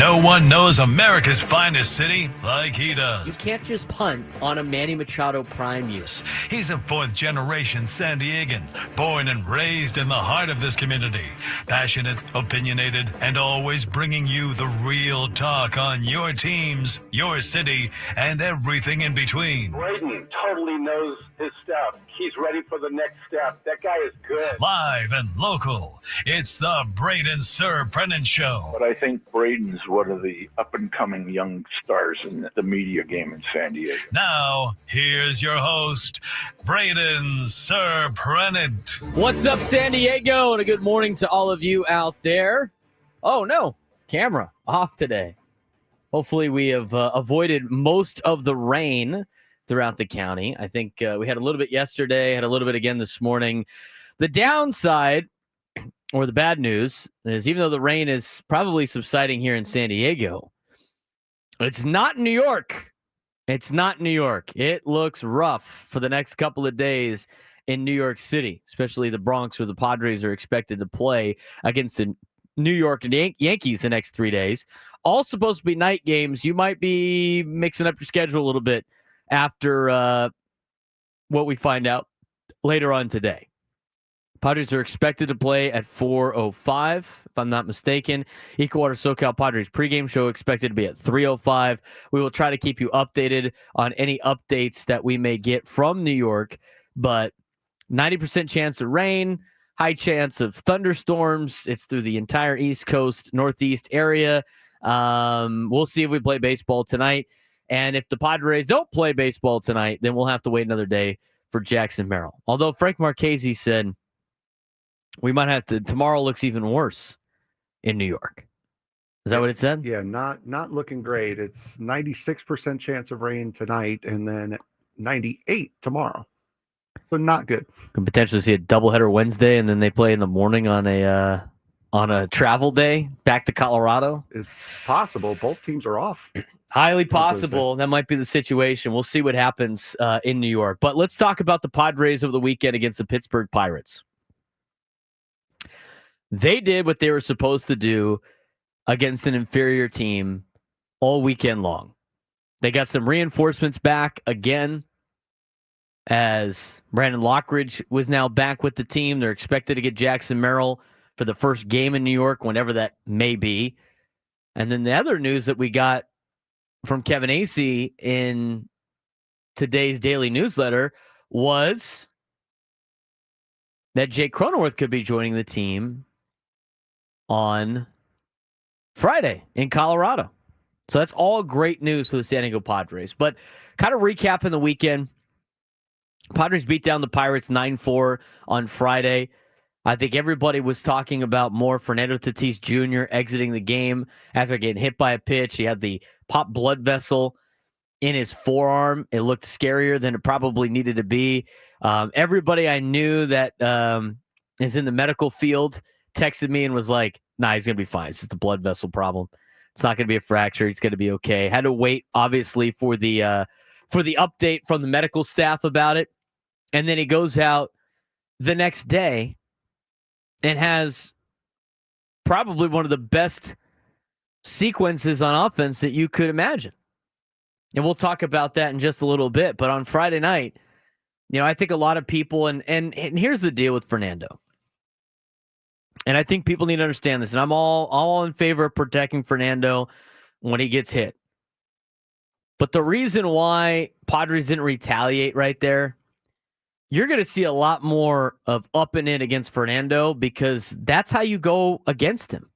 No one knows America's finest city like he does. You can't just punt on a Manny Machado prime year. He's a fourth-generation San Diegan, born and raised in the heart of this community. Passionate, opinionated, and always bringing you the real talk on your teams, your city, and everything in between. Braden totally knows his stuff. He's ready for the next step. That guy is good. Live and local, it's the Braden Surprenant Show. But I think Braden's one of the up-and-coming young stars in the media game in San Diego. Now, here's your host, Braden Surprenant. What's up, San Diego? And a good morning to all of you out there. Oh, no. Camera off today. Hopefully we have avoided most of the rain throughout the county. I think we had a little bit yesterday, had a little bit again this morning. The downside, or the bad news, is even though the rain is probably subsiding here in San Diego, it's not New York. It's not New York. It looks rough for the next couple of days in New York City, especially the Bronx, where the Padres are expected to play against the New York Yankees the next 3 days. All supposed to be night games. You might be mixing up your schedule a little bit after what we find out later on today. Padres are expected to play at 4:05, if I'm not mistaken. Equator SoCal Padres pregame show expected to be at 3:05. We will try to keep you updated on any updates that we may get from New York, but 90% chance of rain, high chance of thunderstorms. It's through the entire East Coast, Northeast area. We'll see if we play baseball tonight. And if the Padres don't play baseball tonight, then we'll have to wait another day for Jackson Merrill. Although Frank Marchese said we might have to, tomorrow looks even worse in New York. Is that what it said? Yeah, not looking great. It's 96% chance of rain tonight and then 98 tomorrow. So not good. Could potentially see a doubleheader Wednesday, and then they play in the morning on a travel day back to Colorado. It's possible. Both teams are off. Highly possible. That might be the situation. We'll see what happens in New York. But let's talk about the Padres over the weekend against the Pittsburgh Pirates. They did what they were supposed to do against an inferior team all weekend long. They got some reinforcements back again, as Brandon Lockridge was now back with the team. They're expected to get Jackson Merrill for the first game in New York, whenever that may be. And then the other news that we got from Kevin Acee in today's daily newsletter was that Jake Cronenworth could be joining the team on Friday in Colorado. So that's all great news for the San Diego Padres. But kind of recapping the weekend, Padres beat down the Pirates 9-4 on Friday. I think everybody was talking about more Fernando Tatis Jr. exiting the game after getting hit by a pitch. He had the popped blood vessel in his forearm. It looked scarier than it probably needed to be. Everybody I knew that is in the medical field texted me and was like, nah, he's going to be fine. It's just a blood vessel problem. It's not going to be a fracture. He's going to be okay. Had to wait, obviously, for the update from the medical staff about it. And then he goes out the next day and has probably one of the best sequences on offense that you could imagine. And we'll talk about that in just a little bit. But on Friday night, I think a lot of people, and here's the deal with Fernando. And I think people need to understand this. And I'm all in favor of protecting Fernando when he gets hit. But the reason why Padres didn't retaliate right there, you're going to see a lot more of up and in against Fernando, because that's how you go against him.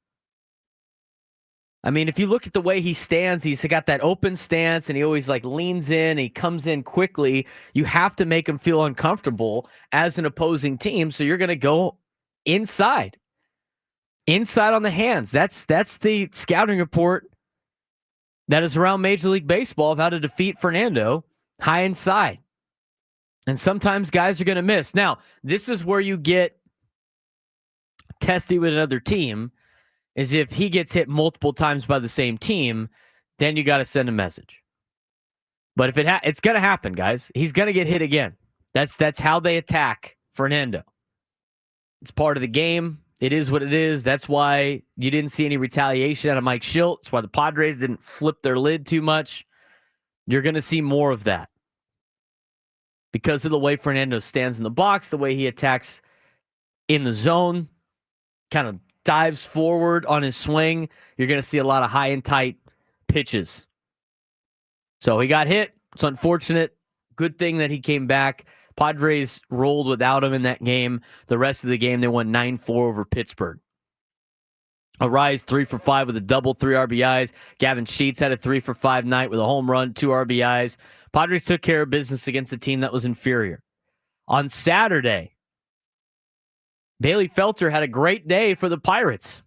I mean, if you look at the way he stands, he's got that open stance and he always leans in, he comes in quickly. You have to make him feel uncomfortable as an opposing team. So you're going to go inside on the hands. That's the scouting report that is around Major League Baseball of how to defeat Fernando, high inside. And sometimes guys are going to miss. Now, this is where you get testy with another team, is if he gets hit multiple times by the same team, then you got to send a message. But if it's going to happen, guys. He's going to get hit again. That's how they attack Fernando. It's part of the game. It is what it is. That's why you didn't see any retaliation out of Mike Schilt. That's why the Padres didn't flip their lid too much. You're going to see more of that because of the way Fernando stands in the box, the way he attacks in the zone, kind of dives forward on his swing. You're going to see a lot of high and tight pitches. So he got hit. It's unfortunate. Good thing that he came back. Padres rolled without him in that game. The rest of the game, they won 9-4 over Pittsburgh. Arráez 3 for 5 with a double, 3 RBIs. Gavin Sheets had a 3 for 5 night with a home run, 2 RBIs. Padres took care of business against a team that was inferior. On Saturday, Bailey Felter had a great day for the Pirates.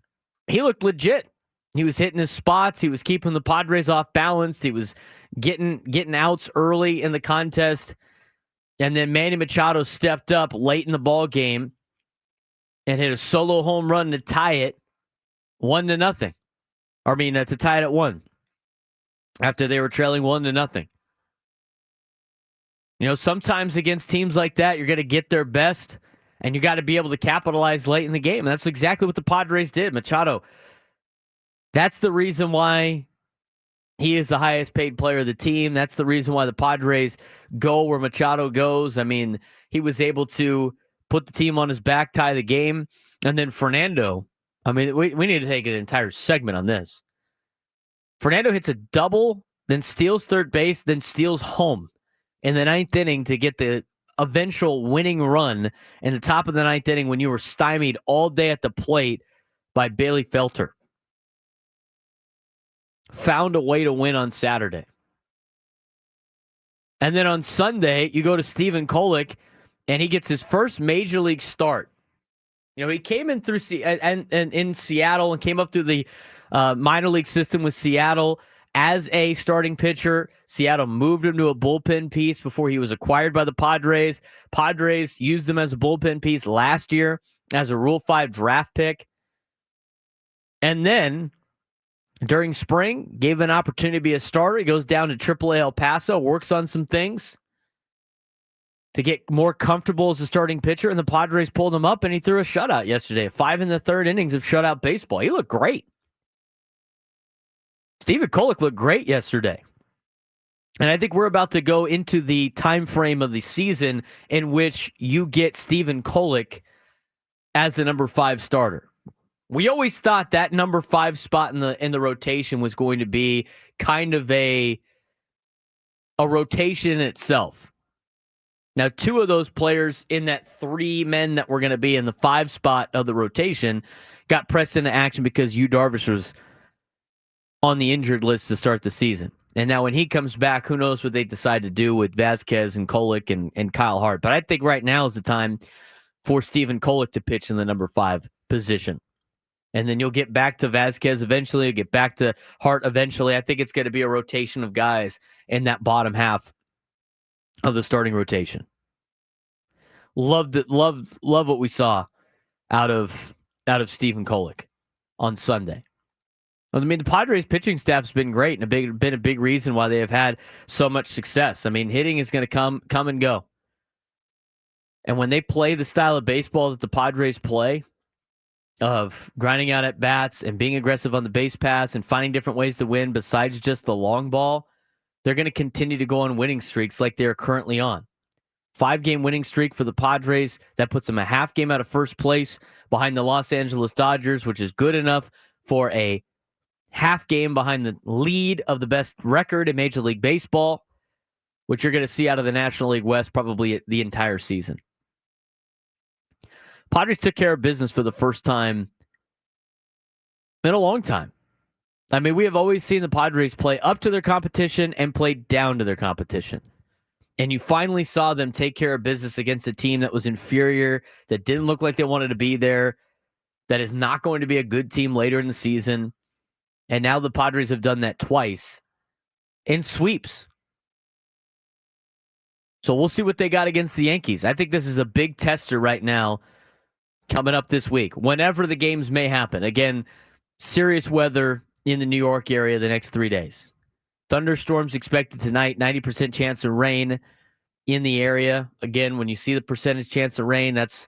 He looked legit. He was hitting his spots. He was keeping the Padres off balance. He was getting outs early in the contest. And then Manny Machado stepped up late in the ball game and hit a solo home run to tie it 1-0. To tie it at 1 after they were trailing 1-0. Sometimes against teams like that, you're going to get their best, and you got to be able to capitalize late in the game. And that's exactly what the Padres did. Machado, that's the reason why he is the highest paid player of the team. That's the reason why the Padres go where Machado goes. He was able to put the team on his back, tie the game. And then Fernando, we need to take an entire segment on this. Fernando hits a double, then steals third base, then steals home in the 9th inning to get the eventual winning run in the top of the 9th inning when you were stymied all day at the plate by Bailey Felter. Found a way to win on Saturday. And then on Sunday, you go to Stephen Kolek, and he gets his first major league start. He came in through in Seattle and came up through the minor league system with Seattle as a starting pitcher. Seattle moved him to a bullpen piece before he was acquired by the Padres. Padres used him as a bullpen piece last year as a Rule 5 draft pick. And then during spring, gave an opportunity to be a starter. He goes down to AAA El Paso, works on some things to get more comfortable as a starting pitcher, and the Padres pulled him up, and he threw a shutout yesterday. 5 in the 3rd innings of shutout baseball. He looked great. Stephen Kolek looked great yesterday. And I think we're about to go into the time frame of the season in which you get Stephen Kolek as the number 5 starter. We always thought that number 5 spot in the rotation was going to be kind of a rotation in itself. Now, 2 of those players in that 3 men that were going to be in the 5 spot of the rotation got pressed into action because Yu Darvish was on the injured list to start the season. And now when he comes back, who knows what they decide to do with Vasquez and Kolek and Kyle Hart. But I think right now is the time for Stephen Kolek to pitch in the number 5 position. And then you'll get back to Vasquez eventually. You'll get back to Hart eventually. I think it's going to be a rotation of guys in that bottom half of the starting rotation. Loved what we saw out of Stephen Kolek on Sunday. The Padres pitching staff's been great and been a big reason why they have had so much success. Hitting is going to come and go. And when they play the style of baseball that the Padres play, of grinding out at bats and being aggressive on the base paths and finding different ways to win besides just the long ball, they're going to continue to go on winning streaks like they're currently on. 5-game winning streak for the Padres. That puts them a half game out of first place behind the Los Angeles Dodgers, which is good enough for a half game behind the lead of the best record in Major League Baseball, which you're going to see out of the National League West probably the entire season. Padres took care of business for the first time in a long time. We have always seen the Padres play up to their competition and play down to their competition. And you finally saw them take care of business against a team that was inferior, that didn't look like they wanted to be there, that is not going to be a good team later in the season. And now the Padres have done that twice in sweeps. So we'll see what they got against the Yankees. I think this is a big tester right now coming up this week, whenever the games may happen. Again, serious weather in the New York area the next 3 days. Thunderstorms expected tonight, 90% chance of rain in the area. Again, when you see the percentage chance of rain, that's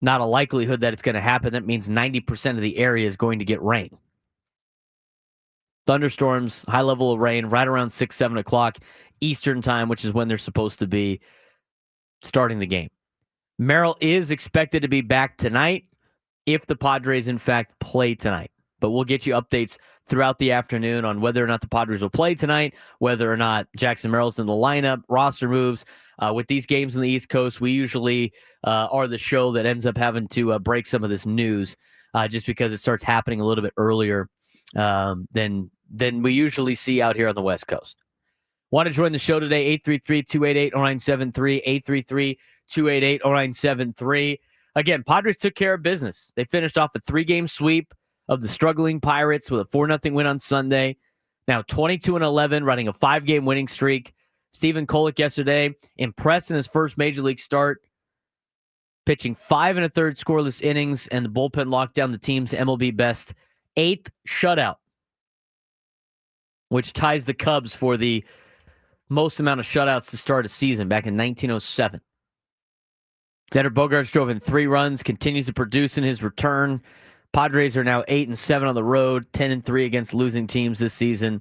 not a likelihood that it's going to happen. That means 90% of the area is going to get rain. Thunderstorms, high level of rain, right around 6, 7 o'clock Eastern time, which is when they're supposed to be starting the game. Merrill is expected to be back tonight if the Padres, in fact, play tonight. But we'll get you updates throughout the afternoon on whether or not the Padres will play tonight, whether or not Jackson Merrill's in the lineup, roster moves. With these games on the East Coast, we usually are the show that ends up having to break some of this news just because it starts happening a little bit earlier than we usually see out here on the West Coast. Want to join the show today, 833-288-0973, 833-288-0973. Again, Padres took care of business. They finished off a 3-game sweep of the struggling Pirates with a 4-0 win on Sunday. Now 22-11, running a 5-game winning streak. Stephen Kolek yesterday impressed in his first major league start, pitching 5 1/3 scoreless innings, and the bullpen locked down the team's MLB best 8th shutout, which ties the Cubs for the most amount of shutouts to start a season back in 1907. Xander Bogaerts drove in 3 runs, continues to produce in his return. Padres are now 8-7 on the road, 10-3 against losing teams this season.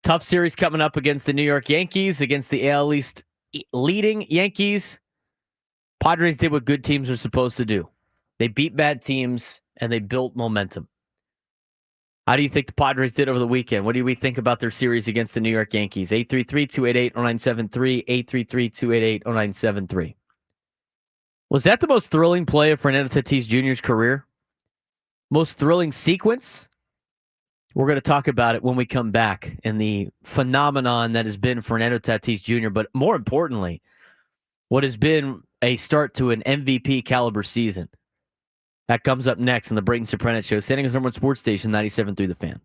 Tough series coming up against the New York Yankees, against the AL East leading Yankees. Padres did what good teams are supposed to do. They beat bad teams, and they built momentum. How do you think the Padres did over the weekend? What do we think about their series against the New York Yankees? 833-288-0973, 833-288-0973. Was that the most thrilling play of Fernando Tatis Jr.'s career? Most thrilling sequence? We're going to talk about it when we come back and the phenomenon that has been Fernando Tatis Jr., but more importantly, what has been a start to an MVP caliber season. That comes up next on the Braden Surprenant Show, San Diego's number 1 sports station, 97.3 The Fan.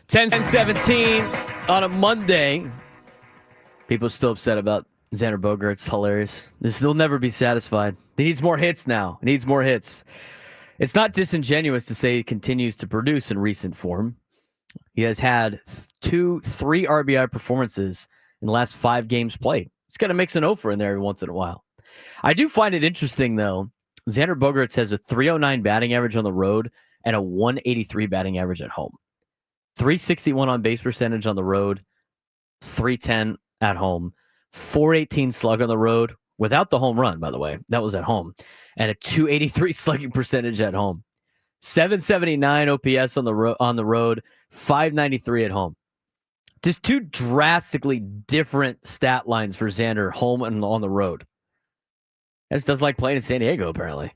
10-17 on a Monday. People are still upset about Xander Bogaerts. It's hilarious. He'll never be satisfied. He needs more hits now. He needs more hits. It's not disingenuous to say he continues to produce in recent form. He has had 3 RBI performances in the last 5 games played. He's got to mix an offer in there every once in a while. I do find it interesting, though. Xander Bogaerts has a 309 batting average on the road and a 183 batting average at home. 361 on base percentage on the road, 310 at home, 418 slug on the road without the home run, by the way. That was at home. And a 283 slugging percentage at home. 779 OPS on the road, 593 at home. Just 2 drastically different stat lines for Xander, home and on the road. He just doesn't like playing in San Diego, apparently.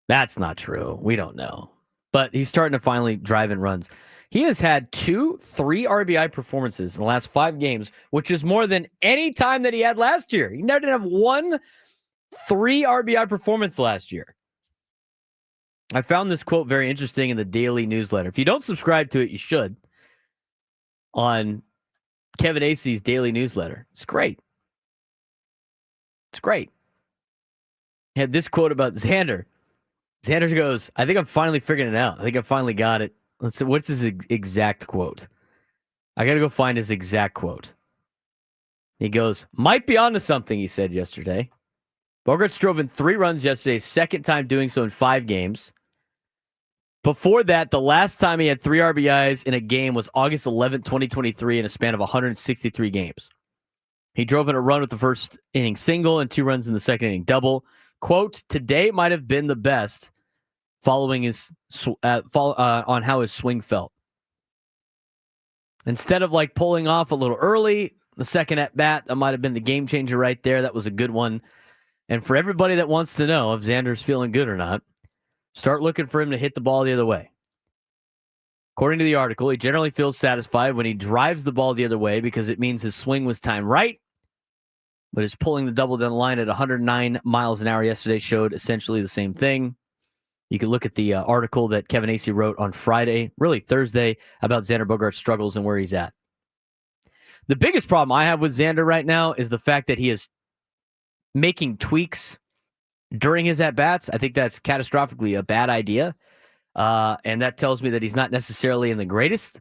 That's not true. We don't know. But he's starting to finally drive in runs. He has had 3 RBI performances in the last 5 games, which is more than any time that he had last year. He never did have 3 RBI performance last year. I found this quote very interesting in the daily newsletter. If you don't subscribe to it, you should. On Kevin Acey's daily newsletter. It's great. It's great. He had this quote about Xander. Xander goes, I think I'm finally figuring it out. I think I finally got it. Let's see, what's his exact quote? I got to go find his exact quote. He goes, might be onto something, he said yesterday. Bogaerts drove in 3 runs yesterday, second time doing so in 5 games. Before that, the last time he had 3 RBIs in a game was August 11th, 2023, in a span of 163 games. He drove in a run with the first inning single and 2 runs in the second inning double. Quote, today might have been the best following his on how his swing felt. Instead of like pulling off a little early, the second at bat, that might have been the game changer right there. That was a good one. And for everybody that wants to know if Xander's feeling good or not, start looking for him to hit the ball the other way. According to the article, he generally feels satisfied when he drives the ball the other way because it means his swing was timed right. But his pulling the double down the line at 109 miles an hour yesterday showed essentially the same thing. You can look at the article that Kevin Acey wrote on Friday, really Thursday, about Xander Bogaerts' struggles and where he's at. The biggest problem I have with Xander right now is the fact that he is making tweaks during his at-bats. I think that's catastrophically a bad idea. And that tells me that he's not necessarily in the greatest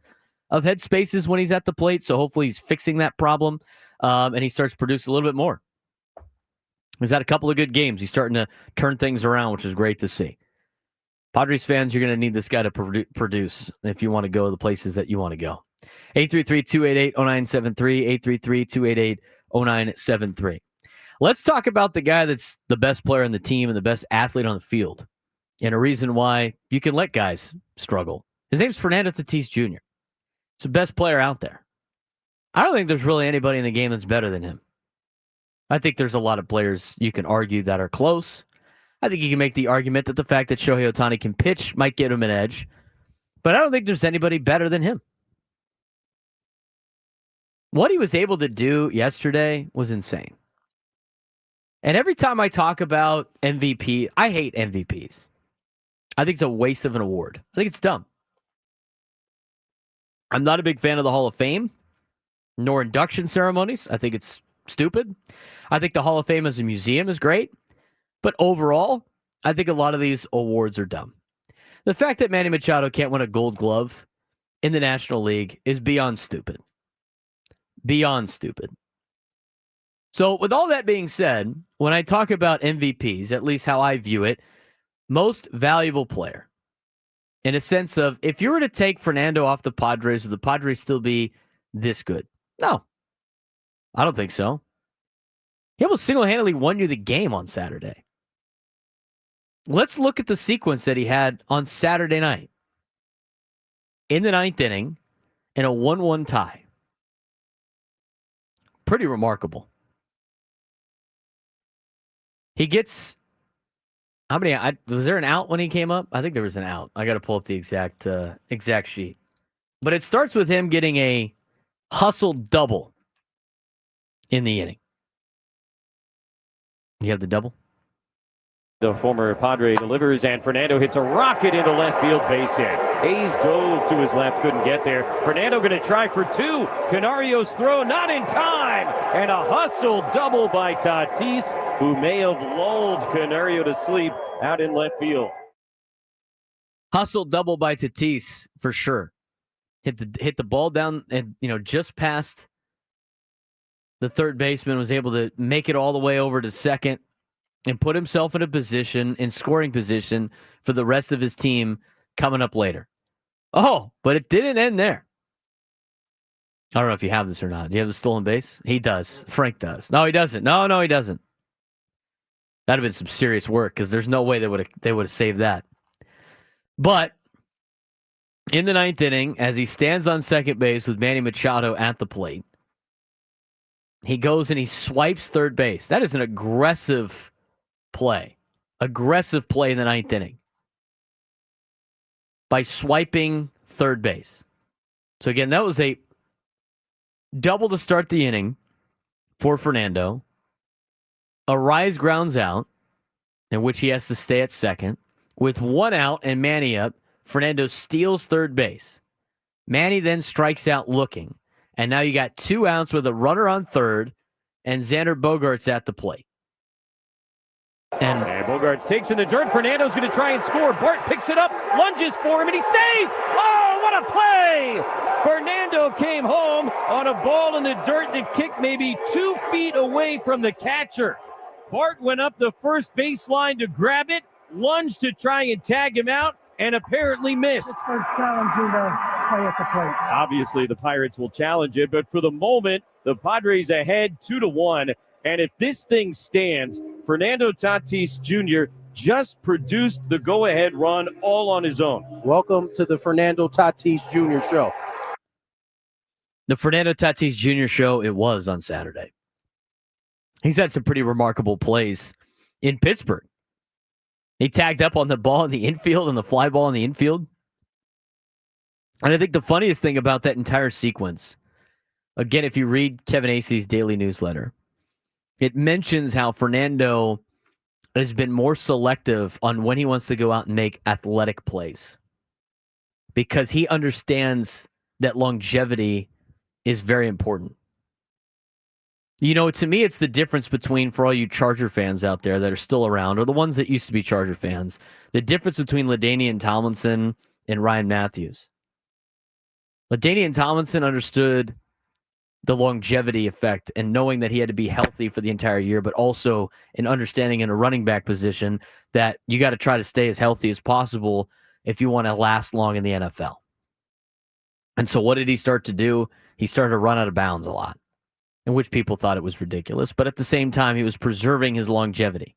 of headspaces when he's at the plate. So hopefully he's fixing that problem. And he starts to produce a little bit more. He's had a couple of good games. He's starting to turn things around, which is great to see. Padres fans, you're going to need this guy to produce if you want to go the places that you want to go. 833-288-0973, 833-288-0973. Let's talk about the guy that's the best player on the team and the best athlete on the field, and a reason why you can let guys struggle. His name's Fernando Tatis Jr. He's the best player out there. I don't think there's really anybody in the game that's better than him. I think there's a lot of players you can argue that are close. I think you can make the argument that the fact that Shohei Ohtani can pitch might give him an edge, but I don't think there's anybody better than him. What he was able to do yesterday was insane. And every time I talk about MVP, I hate MVPs. I think it's a waste of an award. I think it's dumb. I'm not a big fan of the Hall of Fame, nor induction ceremonies. I think it's stupid. I think the Hall of Fame as a museum is great. But overall, I think a lot of these awards are dumb. The fact that Manny Machado can't win a Gold Glove in the National League is beyond stupid. Beyond stupid. So with all that being said, when I talk about MVPs, at least how I view it, most valuable player, in a sense of if you were to take Fernando off the Padres, would the Padres still be this good? No, I don't think so. He almost single-handedly won you the game on Saturday. Let's look at the sequence that he had on Saturday night. In the 9th inning, in a 1-1 tie. Pretty remarkable. He gets, how many, was there an out when he came up? I think there was an out. I got to pull up the exact sheet. But it starts with him getting a hustle double in the inning. You have the double? The former Padre delivers, and Fernando hits a rocket into left field base hit. Hayes dove to his left, couldn't get there. Fernando going to try for two. Canario's throw not in time, and a hustle double by Tatis, who may have lulled Canario to sleep out in left field. Hustle double by Tatis for sure. Hit the ball down and just past the third baseman, was able to make it all the way over to second and put himself in scoring position for the rest of his team coming up later. Oh, but it didn't end there. I don't know if you have this or not. Do you have the stolen base? He does. Frank does. No, he doesn't. No, he doesn't. That'd have been some serious work because there's no way they would have saved that. But in the ninth inning, as he stands on second base with Manny Machado at the plate, he goes and he swipes third base. That is an aggressive play. Aggressive play in the ninth inning by swiping third base. So again, that was a double to start the inning for Fernando. Arráez grounds out, in which he has to stay at second. With one out and Manny up, Fernando steals third base. Manny then strikes out looking. And now you got 2 outs with a runner on third, and Xander Bogaerts at the plate. And Bogaerts takes in the dirt. Fernando's going to try and score. Bart picks it up, lunges for him, and he's safe! Oh, what a play! Fernando came home on a ball in the dirt that kicked maybe 2 feet away from the catcher. Bart went up the first baseline to grab it, lunged to try and tag him out, and apparently missed. Obviously, the Pirates will challenge it, but for the moment, the Padres ahead 2-1. And if this thing stands, Fernando Tatis Jr. just produced the go-ahead run all on his own. Welcome to the Fernando Tatis Jr. show. The Fernando Tatis Jr. show, it was on Saturday. He's had some pretty remarkable plays in Pittsburgh. He tagged up on the ball in the infield and the fly ball in the infield. And I think the funniest thing about that entire sequence, again, if you read Kevin Acey's daily newsletter, it mentions how Fernando has been more selective on when he wants to go out and make athletic plays because he understands that longevity is very important. To me, it's the difference between, for all you Charger fans out there that are still around, or the ones that used to be Charger fans, the difference between LaDainian Tomlinson and Ryan Matthews. LaDainian Tomlinson understood the longevity effect and knowing that he had to be healthy for the entire year, but also an understanding in a running back position that you got to try to stay as healthy as possible if you want to last long in the NFL. And so what did he start to do? He started to run out of bounds a lot, in which people thought it was ridiculous, but at the same time, he was preserving his longevity.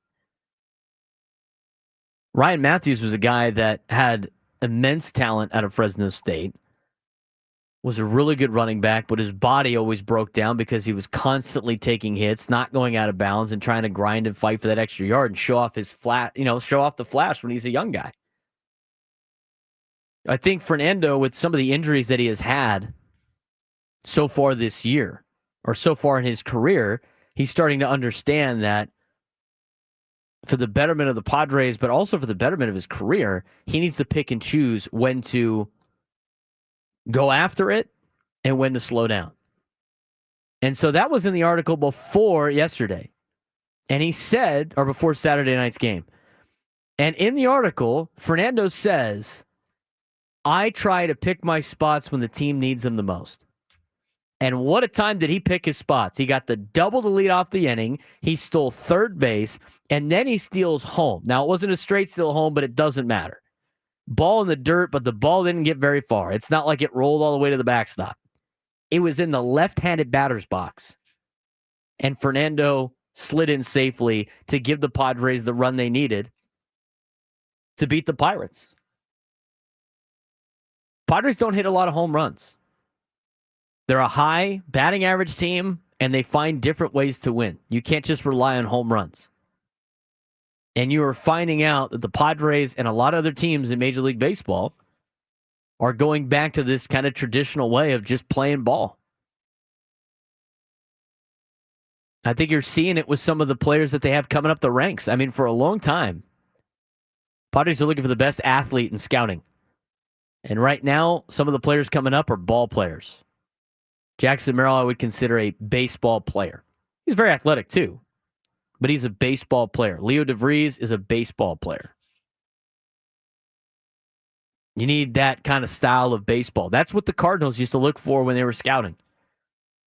Ryan Matthews was a guy that had immense talent out of Fresno State, was a really good running back, but his body always broke down because he was constantly taking hits, not going out of bounds, and trying to grind and fight for that extra yard and show off show off the flash when he's a young guy. I think Fernando, with some of the injuries that he has had so far this year, or so far in his career, he's starting to understand that for the betterment of the Padres, but also for the betterment of his career, he needs to pick and choose when to go after it and when to slow down. And so that was in the article before yesterday. And he said, or before Saturday night's game. And in the article, Fernando says, I try to pick my spots when the team needs them the most. And what a time did he pick his spots. He got the double to lead off the inning. He stole third base, and then he steals home. Now, it wasn't a straight steal home, but it doesn't matter. Ball in the dirt, but the ball didn't get very far. It's not like it rolled all the way to the backstop. It was in the left-handed batter's box. And Fernando slid in safely to give the Padres the run they needed to beat the Pirates. Padres don't hit a lot of home runs. They're a high batting average team, and they find different ways to win. You can't just rely on home runs. And you are finding out that the Padres and a lot of other teams in Major League Baseball are going back to this kind of traditional way of just playing ball. I think you're seeing it with some of the players that they have coming up the ranks. I mean, for a long time, Padres are looking for the best athlete in scouting. And right now, some of the players coming up are ball players. Jackson Merrill, I would consider a baseball player. He's very athletic too, but he's a baseball player. Leo DeVries is a baseball player. You need that kind of style of baseball. That's what the Cardinals used to look for when they were scouting.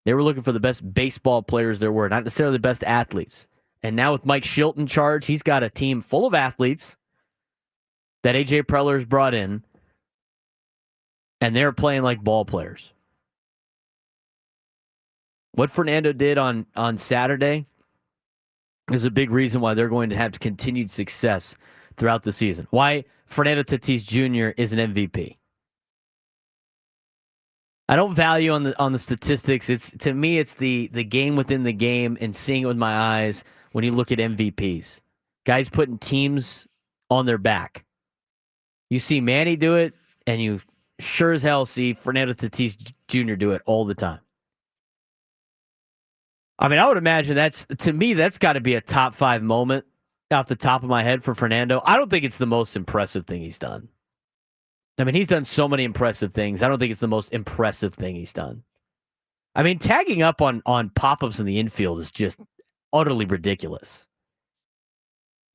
They were looking for the best baseball players there were, not necessarily the best athletes. And now with Mike Shildt in charge, he's got a team full of athletes that A.J. Preller's brought in, and they're playing like ball players. What Fernando did on Saturday is a big reason why they're going to have continued success throughout the season. Why Fernando Tatis Jr. is an MVP. I don't value on the statistics. To me, it's the game within the game and seeing it with my eyes when you look at MVPs. Guys putting teams on their back. You see Manny do it, and you sure as hell see Fernando Tatis Jr. do it all the time. I mean, I would imagine that's got to be a top 5 moment off the top of my head for Fernando. I don't think it's the most impressive thing he's done. I mean, he's done so many impressive things. I don't think it's the most impressive thing he's done. I mean, tagging up on pop-ups in the infield is just utterly ridiculous.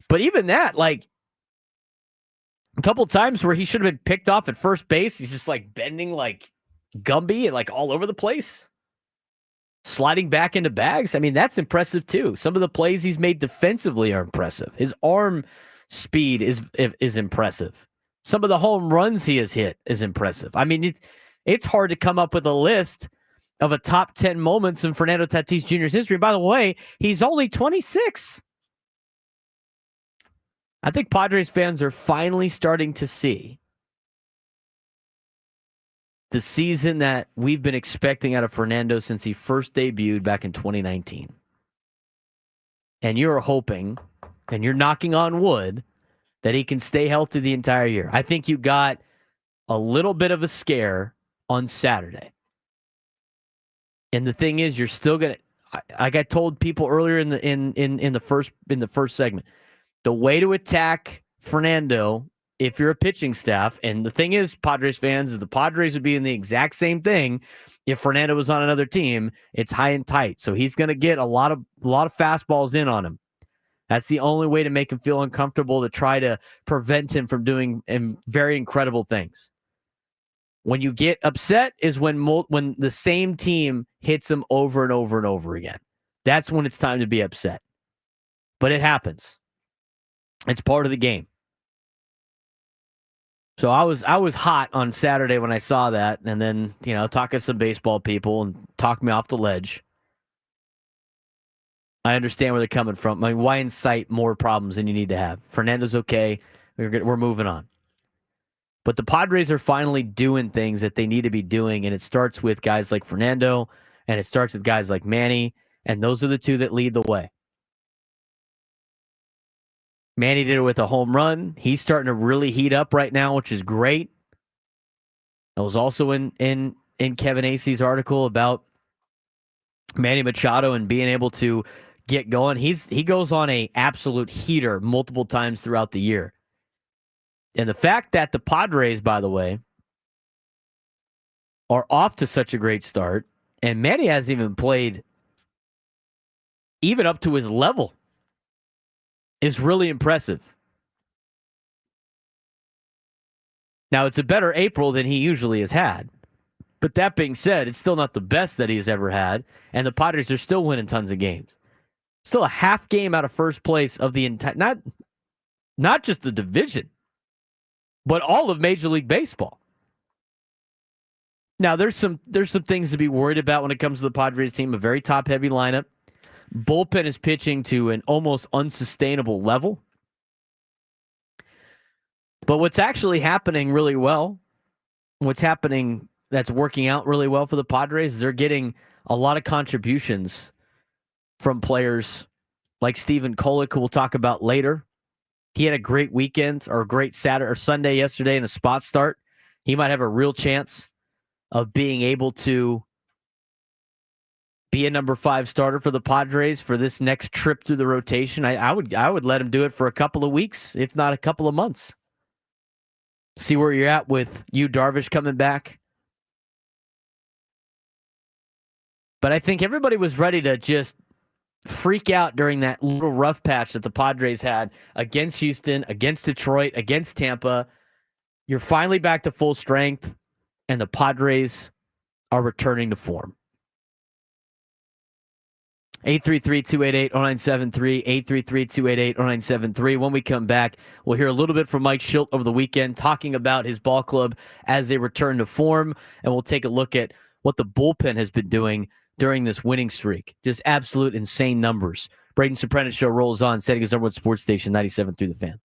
But even that, like, a couple times where he should have been picked off at first base, he's just like bending like Gumby and like all over the place. Sliding back into bags. I mean, that's impressive too. Some of the plays he's made defensively are impressive. His arm speed is impressive. Some of the home runs he has hit is impressive. I mean, it's hard to come up with a list of a top 10 moments in Fernando Tatis Jr.'s history. By the way, he's only 26. I think Padres fans are finally starting to see the season that we've been expecting out of Fernando since he first debuted back in 2019. And you're hoping, and you're knocking on wood, that he can stay healthy the entire year. I think you got a little bit of a scare on Saturday. And the thing is, you're still going to, like I told people earlier in the first segment, the way to attack Fernando, if you're a pitching staff, and the thing is, Padres fans, is the Padres would be in the exact same thing if Fernando was on another team. It's high and tight, so he's going to get a lot of fastballs in on him. That's the only way to make him feel uncomfortable, to try to prevent him from doing very incredible things. When you get upset is when the same team hits him over and over and over again. That's when it's time to be upset. But it happens. It's part of the game. So I was hot on Saturday when I saw that, and then, talking to some baseball people and talked me off the ledge. I understand where they're coming from. I mean, why incite more problems than you need to have? Fernando's okay. We're moving on. But the Padres are finally doing things that they need to be doing, and it starts with guys like Fernando, and it starts with guys like Manny, and those are the two that lead the way. Manny did it with a home run. He's starting to really heat up right now, which is great. It was also in Kevin Acey's article about Manny Machado and being able to get going. He goes on a absolute heater multiple times throughout the year. And the fact that the Padres, by the way, are off to such a great start, and Manny hasn't even played even up to his level, is really impressive. Now, it's a better April than he usually has had. But that being said, it's still not the best that he's ever had, and the Padres are still winning tons of games. Still a half game out of first place of the entire, not just the division, but all of Major League Baseball. Now, there's some things to be worried about when it comes to the Padres team. A very top-heavy lineup. Bullpen is pitching to an almost unsustainable level. But what's actually happening really well, that's working out really well for the Padres, is they're getting a lot of contributions from players like Stephen Kolek, who we'll talk about later. He had a great weekend, or a great Saturday or Sunday yesterday in a spot start. He might have a real chance of being able to be a number 5 starter for the Padres for this next trip through the rotation. I would let him do it for a couple of weeks, if not a couple of months. See where you're at with Darvish coming back. But I think everybody was ready to just freak out during that little rough patch that the Padres had against Houston, against Detroit, against Tampa. You're finally back to full strength, and the Padres are returning to form. 833-288-0973, 833-288-0973. When we come back, we'll hear a little bit from Mike Schilt over the weekend talking about his ball club as they return to form, and we'll take a look at what the bullpen has been doing during this winning streak. Just absolute insane numbers. Braden Surprenant Show rolls on, setting his number one sports station, 97 through the Fan.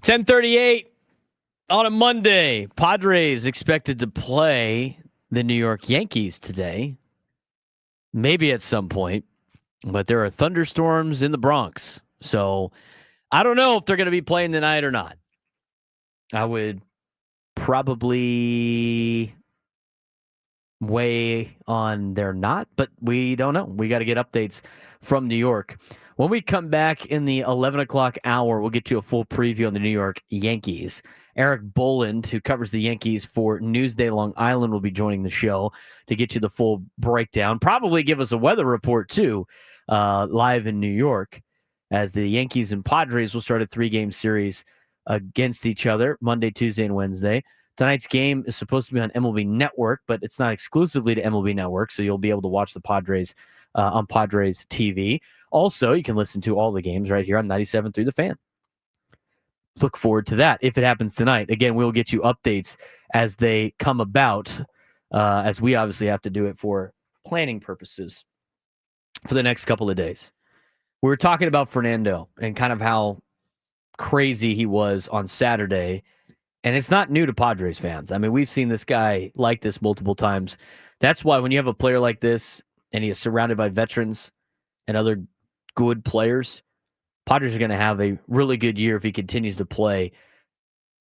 10:38 on a Monday. Padres expected to play the New York Yankees today. Maybe at some point, but there are thunderstorms in the Bronx. So I don't know if they're going to be playing tonight or not. I would probably weigh on they're not, but we don't know. We got to get updates from New York. When we come back in the 11 o'clock hour, we'll get you a full preview on the New York Yankees. Erik Boland, who covers the Yankees for Newsday Long Island, will be joining the show to get you the full breakdown. Probably give us a weather report, too, live in New York, as the Yankees and Padres will start a 3-game series against each other Monday, Tuesday, and Wednesday. Tonight's game is supposed to be on MLB Network, but it's not exclusively to MLB Network, so you'll be able to watch the Padres on Padres TV. Also, you can listen to all the games right here on 97 through the Fan. Look forward to that if it happens tonight. Again, we'll get you updates as they come about, as we obviously have to do it for planning purposes for the next couple of days. We were talking about Fernando and kind of how crazy he was on Saturday, and it's not new to Padres fans. I mean, we've seen this guy like this multiple times. That's why when you have a player like this and he is surrounded by veterans and other good players, Padres are going to have a really good year if he continues to play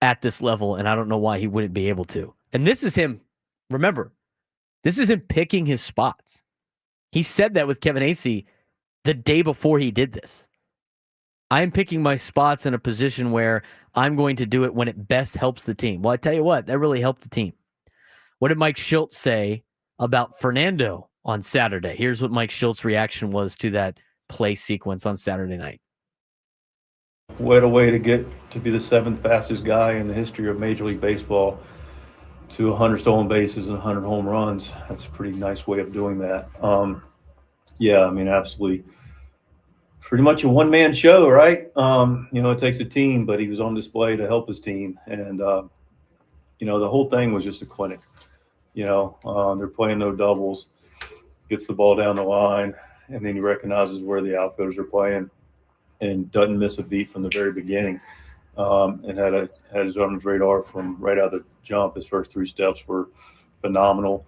at this level, and I don't know why he wouldn't be able to. And this is him, remember, this is him picking his spots. He said that with Kevin Acee the day before he did this. I'm picking my spots in a position where I'm going to do it when it best helps the team. Well, I tell you what, that really helped the team. What did Mike Schultz say about Fernando on Saturday? Here's what Mike Schultz's reaction was to that play sequence on Saturday night. What a way to get to be the 7th fastest guy in the history of Major League Baseball to 100 stolen bases and 100 home runs. That's a pretty nice way of doing that. Yeah, I mean, absolutely. Pretty much a one-man show, right? It takes a team, but he was on display to help his team. And, the whole thing was just a clinic. They're playing no doubles, gets the ball down the line, and then he recognizes where the outfielders are playing and doesn't miss a beat from the very beginning, and had his on his radar from right out of the jump. His first 3 steps were phenomenal.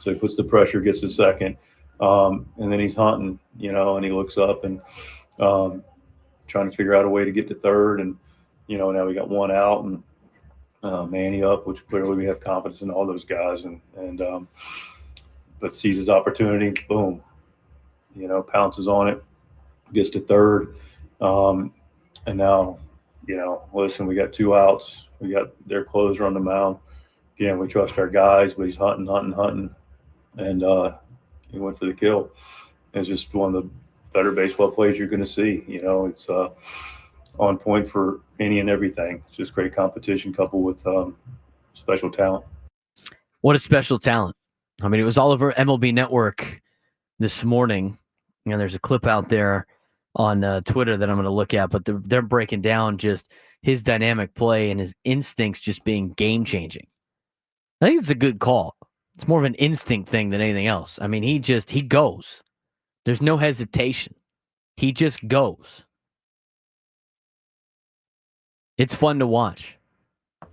So he puts the pressure, gets the second, and then he's hunting, and he looks up and trying to figure out a way to get to third. And, now we got 1 out and Manny up, which clearly we have confidence in all those guys. But sees his opportunity, boom, pounces on it, gets to third. And now, listen, we got 2 outs. We got their closer on the mound. Again, we trust our guys, but he's hunting. And he went for the kill. It's just one of the better baseball plays you're going to see. It's on point for any and everything. It's just great competition coupled with special talent. What a special talent. I mean, it was all over MLB Network this morning. And there's a clip out there on Twitter that I'm going to look at, but they're breaking down just his dynamic play and his instincts just being game-changing. I think it's a good call. It's more of an instinct thing than anything else. I mean, he goes. There's no hesitation. He just goes. It's fun to watch.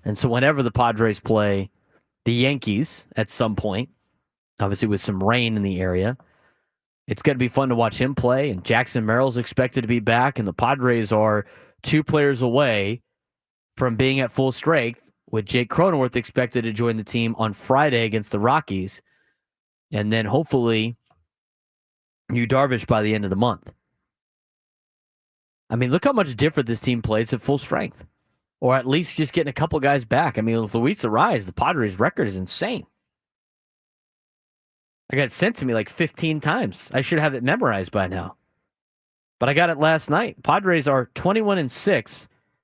And so whenever the Padres play the Yankees at some point, obviously with some rain in the area, it's going to be fun to watch him play. And Jackson Merrill's expected to be back, and the Padres are 2 players away from being at full strength, with Jake Cronenworth expected to join the team on Friday against the Rockies, and then hopefully Yu Darvish by the end of the month. I mean, look how much different this team plays at full strength, or at least just getting a couple guys back. I mean, with Luis Arráez, the Padres' record is insane. I got it sent to me like 15 times. I should have it memorized by now. But I got it last night. Padres are 21-6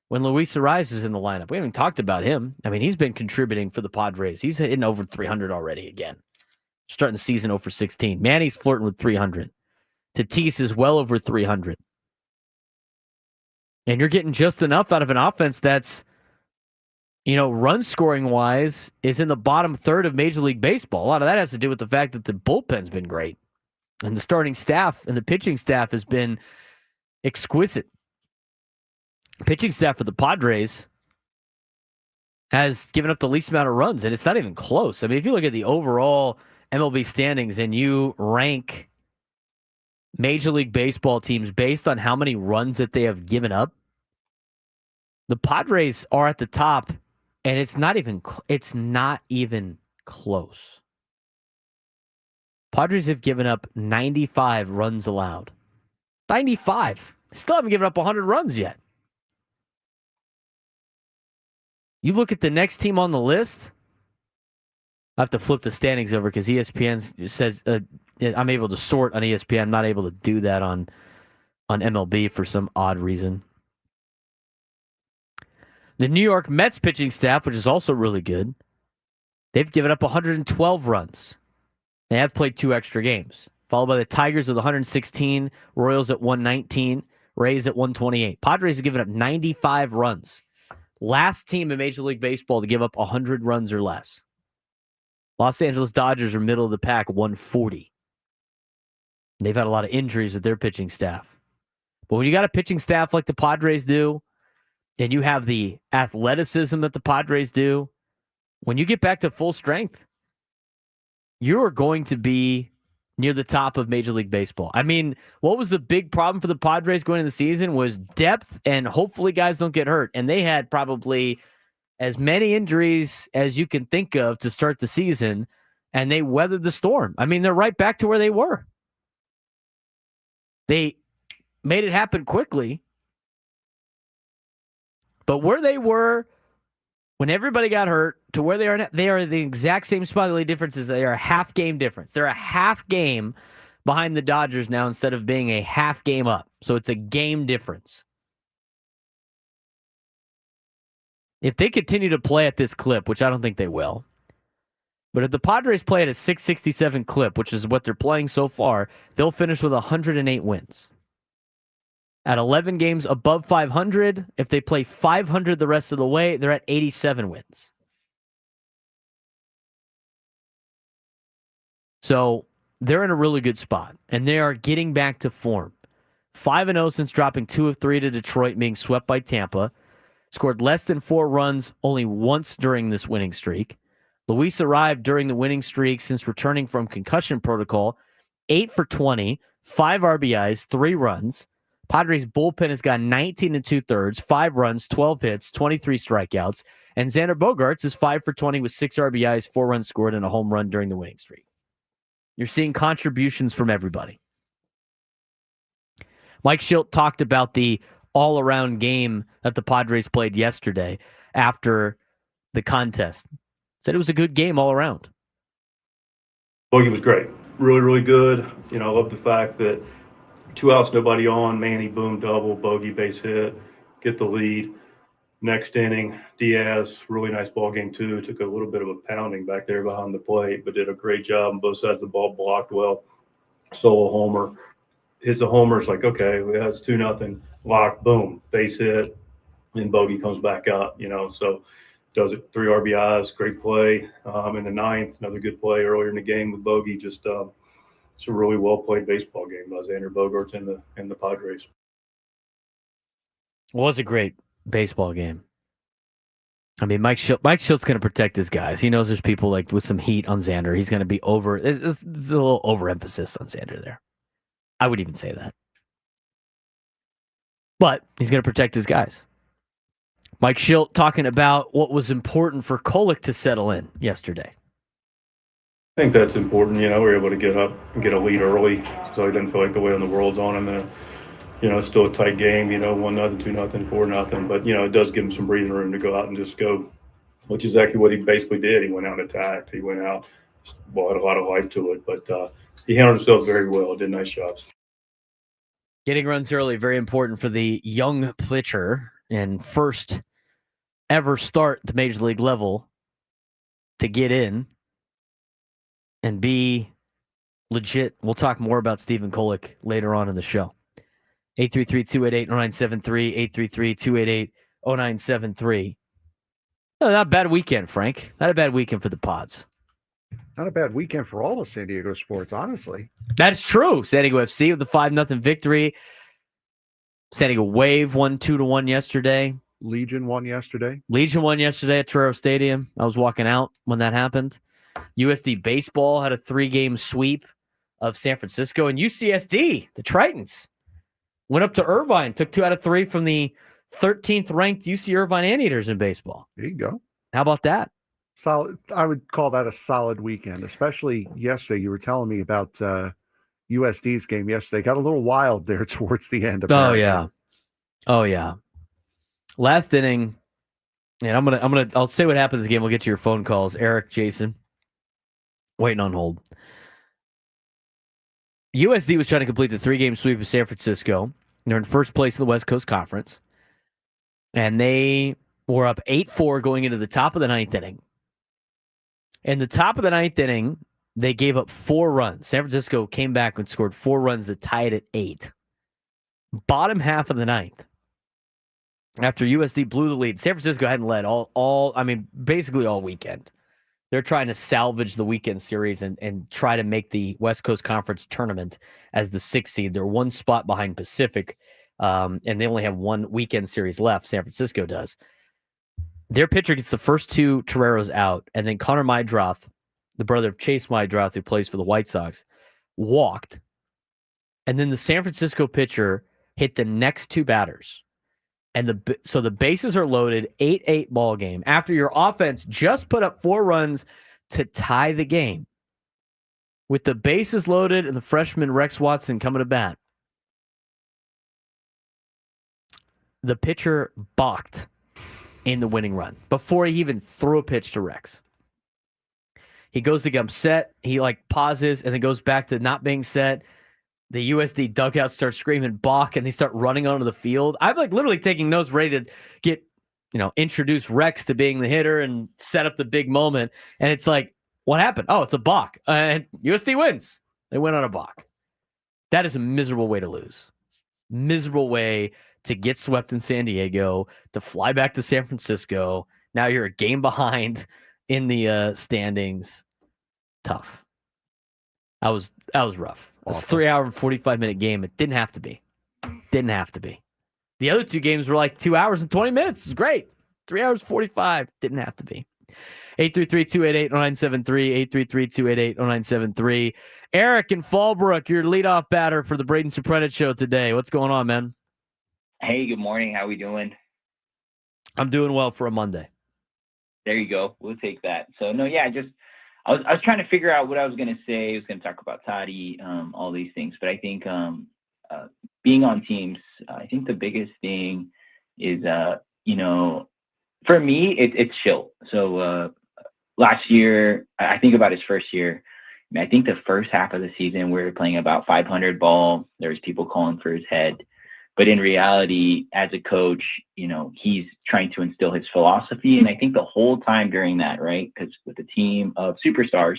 when Luis Arráez is in the lineup. We haven't talked about him. I mean, he's been contributing for the Padres. He's hitting over 300 already again. Starting the season 0 for 16. Manny's flirting with 300. Tatis is well over 300. And you're getting just enough out of an offense that's, run scoring wise is in the bottom third of Major League Baseball. A lot of that has to do with the fact that the bullpen's been great. And the starting staff and the pitching staff has been exquisite. pitching staff for the Padres has given up the least amount of runs, and it's not even close. I mean, if you look at the overall MLB standings and you rank Major League Baseball teams based on how many runs that they have given up, the Padres are at the top, and it's not even close. Padres have given up 95 runs allowed. 95. Still haven't given up 100 runs yet. You look at the next team on the list. I have to flip the standings over because ESPN says I'm able to sort on ESPN. I'm not able to do that on MLB for some odd reason. The New York Mets pitching staff, which is also really good, they've given up 112 runs. They have played 2 extra games, followed by the Tigers with 116, Royals at 119, Rays at 128. Padres have given up 95 runs. Last team in Major League Baseball to give up 100 runs or less. Los Angeles Dodgers are middle of the pack, 140. They've had a lot of injuries with their pitching staff. But when you got a pitching staff like the Padres do, and you have the athleticism that the Padres do, when you get back to full strength, you are going to be near the top of Major League Baseball. I mean, what was the big problem for the Padres going into the season was depth, and hopefully guys don't get hurt. And they had probably as many injuries as you can think of to start the season, and they weathered the storm. I mean, they're right back to where they were. They made it happen quickly, but where they were when everybody got hurt to where they are now, they are the exact same spot. The only difference is they are a half game difference. They're a half game behind the Dodgers now instead of being a half game up. So it's a game difference. If they continue to play at this clip, which I don't think they will, but if the Padres play at a 667 clip, which is what they're playing so far, they'll finish with 108 wins. At 11 games above 500, if they play 500 the rest of the way, they're at 87 wins. So they're in a really good spot, and they are getting back to form. 5-0 since dropping 2 of 3 to Detroit, being swept by Tampa. Scored less than 4 runs only once during this winning streak. Luis arrived during the winning streak since returning from concussion protocol. 8 for 20, 5 RBIs, 3 runs. Padres bullpen has got 19 2/3, 5 runs, 12 hits, 23 strikeouts. And Xander Bogaerts is 5 for 20 with 6 RBIs, 4 runs scored, and a home run during the winning streak. You're seeing contributions from everybody. Mike Shildt talked about the all-around game that the Padres played yesterday after the contest. Said it was a good game all around. Bogey was great. Really, really good. I love the fact that 2 outs, nobody on, Manny, boom, double, bogey, base hit, get the lead. Next inning, Diaz, really nice ball game too. Took a little bit of a pounding back there behind the plate, but did a great job on both sides of the ball, blocked well. Solo homer. Hits a homer, it's like, okay, it's 2-0, lock, boom, base hit, and bogey comes back up, so does it 3 RBIs, great play. In the 9th, another good play earlier in the game with bogey, just it's a really well-played baseball game by Xander Bogaerts and the Padres. It was a great baseball game. I mean, Mike Shilt's going to protect his guys. He knows there's people like with some heat on Xander. He's going to be over. It's a little overemphasis on Xander there. I would even say that. But he's going to protect his guys. Mike Shildt talking about what was important for Kolek to settle in yesterday. I think that's important. We were able to get up and get a lead early, so he didn't feel like the weight on the world's on him. And, it's still a tight game, 1-0, 2-0, 4-0. But, it does give him some breathing room to go out and just go, which is exactly what he basically did. He went out and attacked. He went out, had a lot of life to it. But he handled himself very well, did nice jobs. Getting runs early, very important for the young pitcher and first ever start at the major league level to get in and be legit. We'll talk more about Stephen Kolek later on in the show. 833-288-0973, 833-288-0973. Not a bad weekend, Frank. Not a bad weekend for the Pods. Not a bad weekend for all of San Diego sports, honestly. That's true. San Diego FC with the 5-0 victory San Diego Wave won 2-1 yesterday. Legion won yesterday. Legion won yesterday at Torero Stadium. I was walking out when that happened. USD Baseball had a 3-game sweep of San Francisco. And UCSD, the Tritons, went up to Irvine, took 2 out of 3 from the 13th ranked UC Irvine Anteaters in baseball. There you go. How about that? Solid. I would call that a solid weekend, especially yesterday. You were telling me about USD's game yesterday. Got a little wild there towards the end. Apparently. Oh yeah. Last inning, and I'll say what happens again. We'll get to your phone calls. Erik, Jason, waiting on hold. USD was trying to complete the 3-game sweep of San Francisco. They're in first place in the West Coast Conference. And they were up 8-4 going into the top of the 9th inning. In the top of the 9th inning, they gave up 4 runs. San Francisco came back and scored 4 runs to tie it at 8. Bottom half of the 9th, after USD blew the lead, San Francisco hadn't led basically all weekend. They're trying to salvage the weekend series and try to make the West Coast Conference tournament as the 6th seed. They're 1 spot behind Pacific, and they only have 1 weekend series left. San Francisco does. Their pitcher gets the first 2 Toreros out, and then Connor Meidroth, the brother of Chase Meidroth, who plays for the White Sox, walked. And then the San Francisco pitcher hit the next 2 batters. And so the bases are loaded, 8-8 ball game. After your offense just put up 4 runs to tie the game, with the bases loaded and the freshman Rex Watson coming to bat, the pitcher balked in the winning run before he even threw a pitch to Rex. He goes to get set. He pauses and then goes back to not being set. The USD dugout starts screaming balk, and they start running onto the field. I'm literally taking notes, ready to get, introduce Rex to being the hitter and set up the big moment. And it's like, what happened? Oh, it's a balk. And USD wins. They went on a balk. That is a miserable way to lose. Miserable way to get swept in San Diego, to fly back to San Francisco. Now you're a game behind in the standings. Tough. That was rough. It was a 3-hour and 45-minute game. It didn't have to be. Didn't have to be. The other 2 games were 2 hours and 20 minutes. It was great. 3 hours 45. Didn't have to be. 833-288-0973. 833-288-0973. Erik in Fallbrook, your leadoff batter for the Braden Surprenant show today. What's going on, man? Hey, good morning. How we doing? I'm doing well for a Monday. There you go. We'll take that. So, no, yeah, I was trying to figure out what I was going to say. I was going to talk about Toddy, all these things. But I think being on teams, I think the biggest thing is, for me, it's Schilt. So last year, I think about his first year. I think the first half of the season, we were playing about 500 ball. There was people calling for his head. But in reality, as a coach, he's trying to instill his philosophy. And I think the whole time during that, right, because with a team of superstars,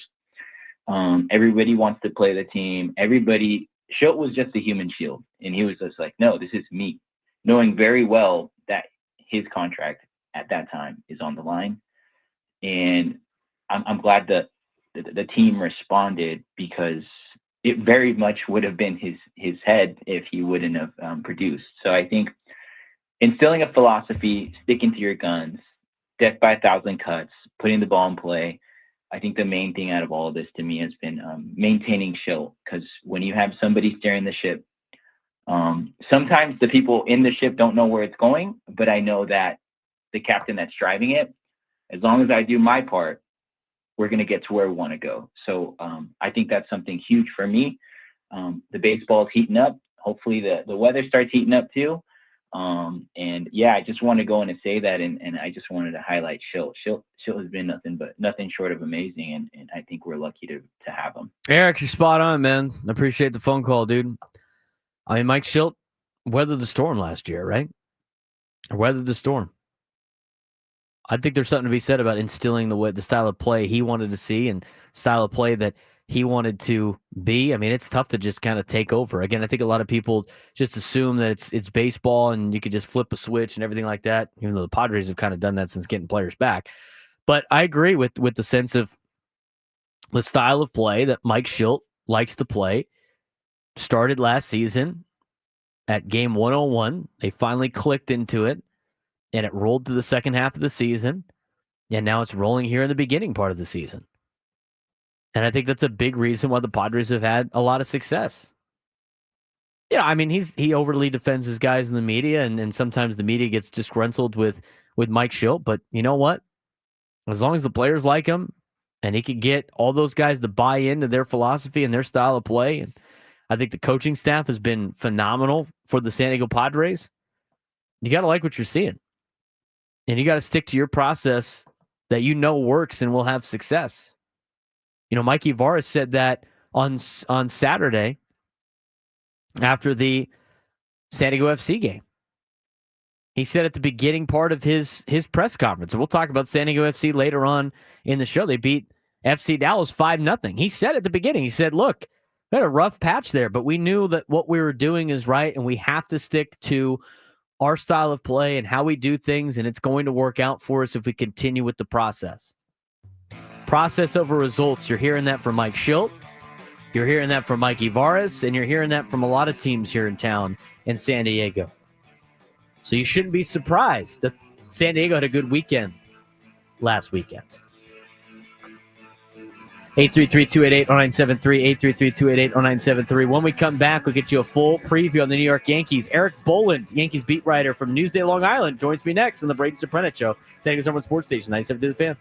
everybody wants to play the team. Schilt was just a human shield. And he was just like, no, this is me, knowing very well that his contract at that time is on the line. And I'm glad that the team responded, because it very much would have been his head if he wouldn't have produced. So I think instilling a philosophy, sticking to your guns, death by 1,000 cuts, putting the ball in play. I think the main thing out of all of this to me has been maintaining Schilt, because when you have somebody steering the ship, sometimes the people in the ship don't know where it's going, but I know that the captain that's driving it, as long as I do my part, we're going to get to where we want to go. So I think that's something huge for me. The baseball is heating up. Hopefully the weather starts heating up too. And yeah, I just want to go in and say that. And I just wanted to highlight Schilt. Schilt has been nothing short of amazing. And I think we're lucky to have him. Erik, you're spot on, man. I appreciate the phone call, dude. I mean, Mike Schilt weathered the storm last year, right? Weathered the storm. I think there's something to be said about instilling the style of play he wanted to see and style of play that he wanted to be. I mean, it's tough to just kind of take over. Again, I think a lot of people just assume that it's baseball and you could just flip a switch and everything like that, even though the Padres have kind of done that since getting players back. But I agree with the sense of the style of play that Mike Schilt likes to play. Started last season. at game 101. They finally clicked into it, and it rolled to the second half of the season, and now it's rolling here in the beginning part of the season. And I think that's a big reason why the Padres have had a lot of success. Yeah, I mean, he overly defends his guys in the media, and sometimes the media gets disgruntled with Mike Schilt. But you know what? As long as the players like him, and he can get all those guys to buy into their philosophy and their style of play, and I think the coaching staff has been phenomenal for the San Diego Padres. You got to like what you're seeing, and you got to stick to your process that you know works and will have success. You know, Mikey Vargas said that on Saturday after the San Diego FC game. He said at the beginning part of his press conference, and we'll talk about San Diego FC later on in the show. They beat FC Dallas 5-0. He said at the beginning, he said, look, we had a rough patch there, but we knew that what we were doing is right, and we have to stick to our style of play and how we do things, and it's going to work out for us if we continue with the process. Process over results. You're hearing that from Mike Schilt. You're hearing that from Mikey Vargas, and you're hearing that from a lot of teams here in town in San Diego. So you shouldn't be surprised that San Diego had a good weekend last weekend. 833-288-0973, 833-288-0973. When we come back, we'll get you a full preview on the New York Yankees. Erik Boland, Yankees beat writer from Newsday, Long Island, joins me next on the Braden Surprenant Show, San Diego's #1 sports station, 97.3 The Fan.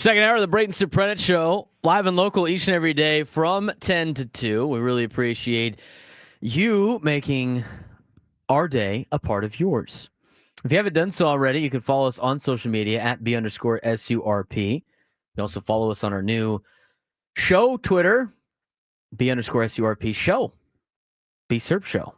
Second hour of the Braden Surprenant Show, live and local each and every day from 10 to 2. We really appreciate you making our day a part of yours. If you haven't done so already, you can follow us on social media at B_SURP. You can also follow us on our new show Twitter, B_SURP show, B-SURP show.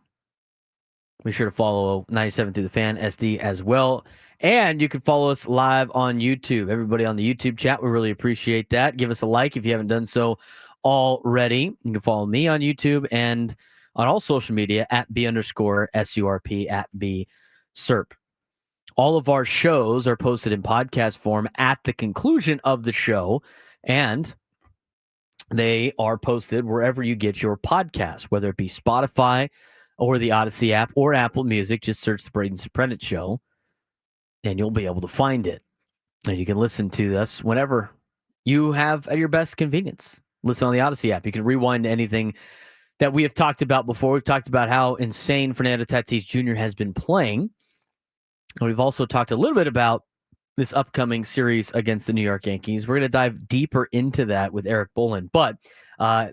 Be sure to follow 97 Through the Fan SD as well. And you can follow us live on YouTube. Everybody on the YouTube chat, we really appreciate that. Give us a like if you haven't done so already. You can follow me on YouTube and on all social media at B_SURP at B-SURP. All of our shows are posted in podcast form at the conclusion of the show, and they are posted wherever you get your podcast, whether it be Spotify or the Odyssey app or Apple Music. Just search the Braden Surprenant Show, and you'll be able to find it. And you can listen to us whenever you have at your best convenience. Listen on the Odyssey app. You can rewind to anything that we have talked about before. We've talked about how insane Fernando Tatis Jr. has been playing. And we've also talked a little bit about this upcoming series against the New York Yankees. We're going to dive deeper into that with Erik Boland. But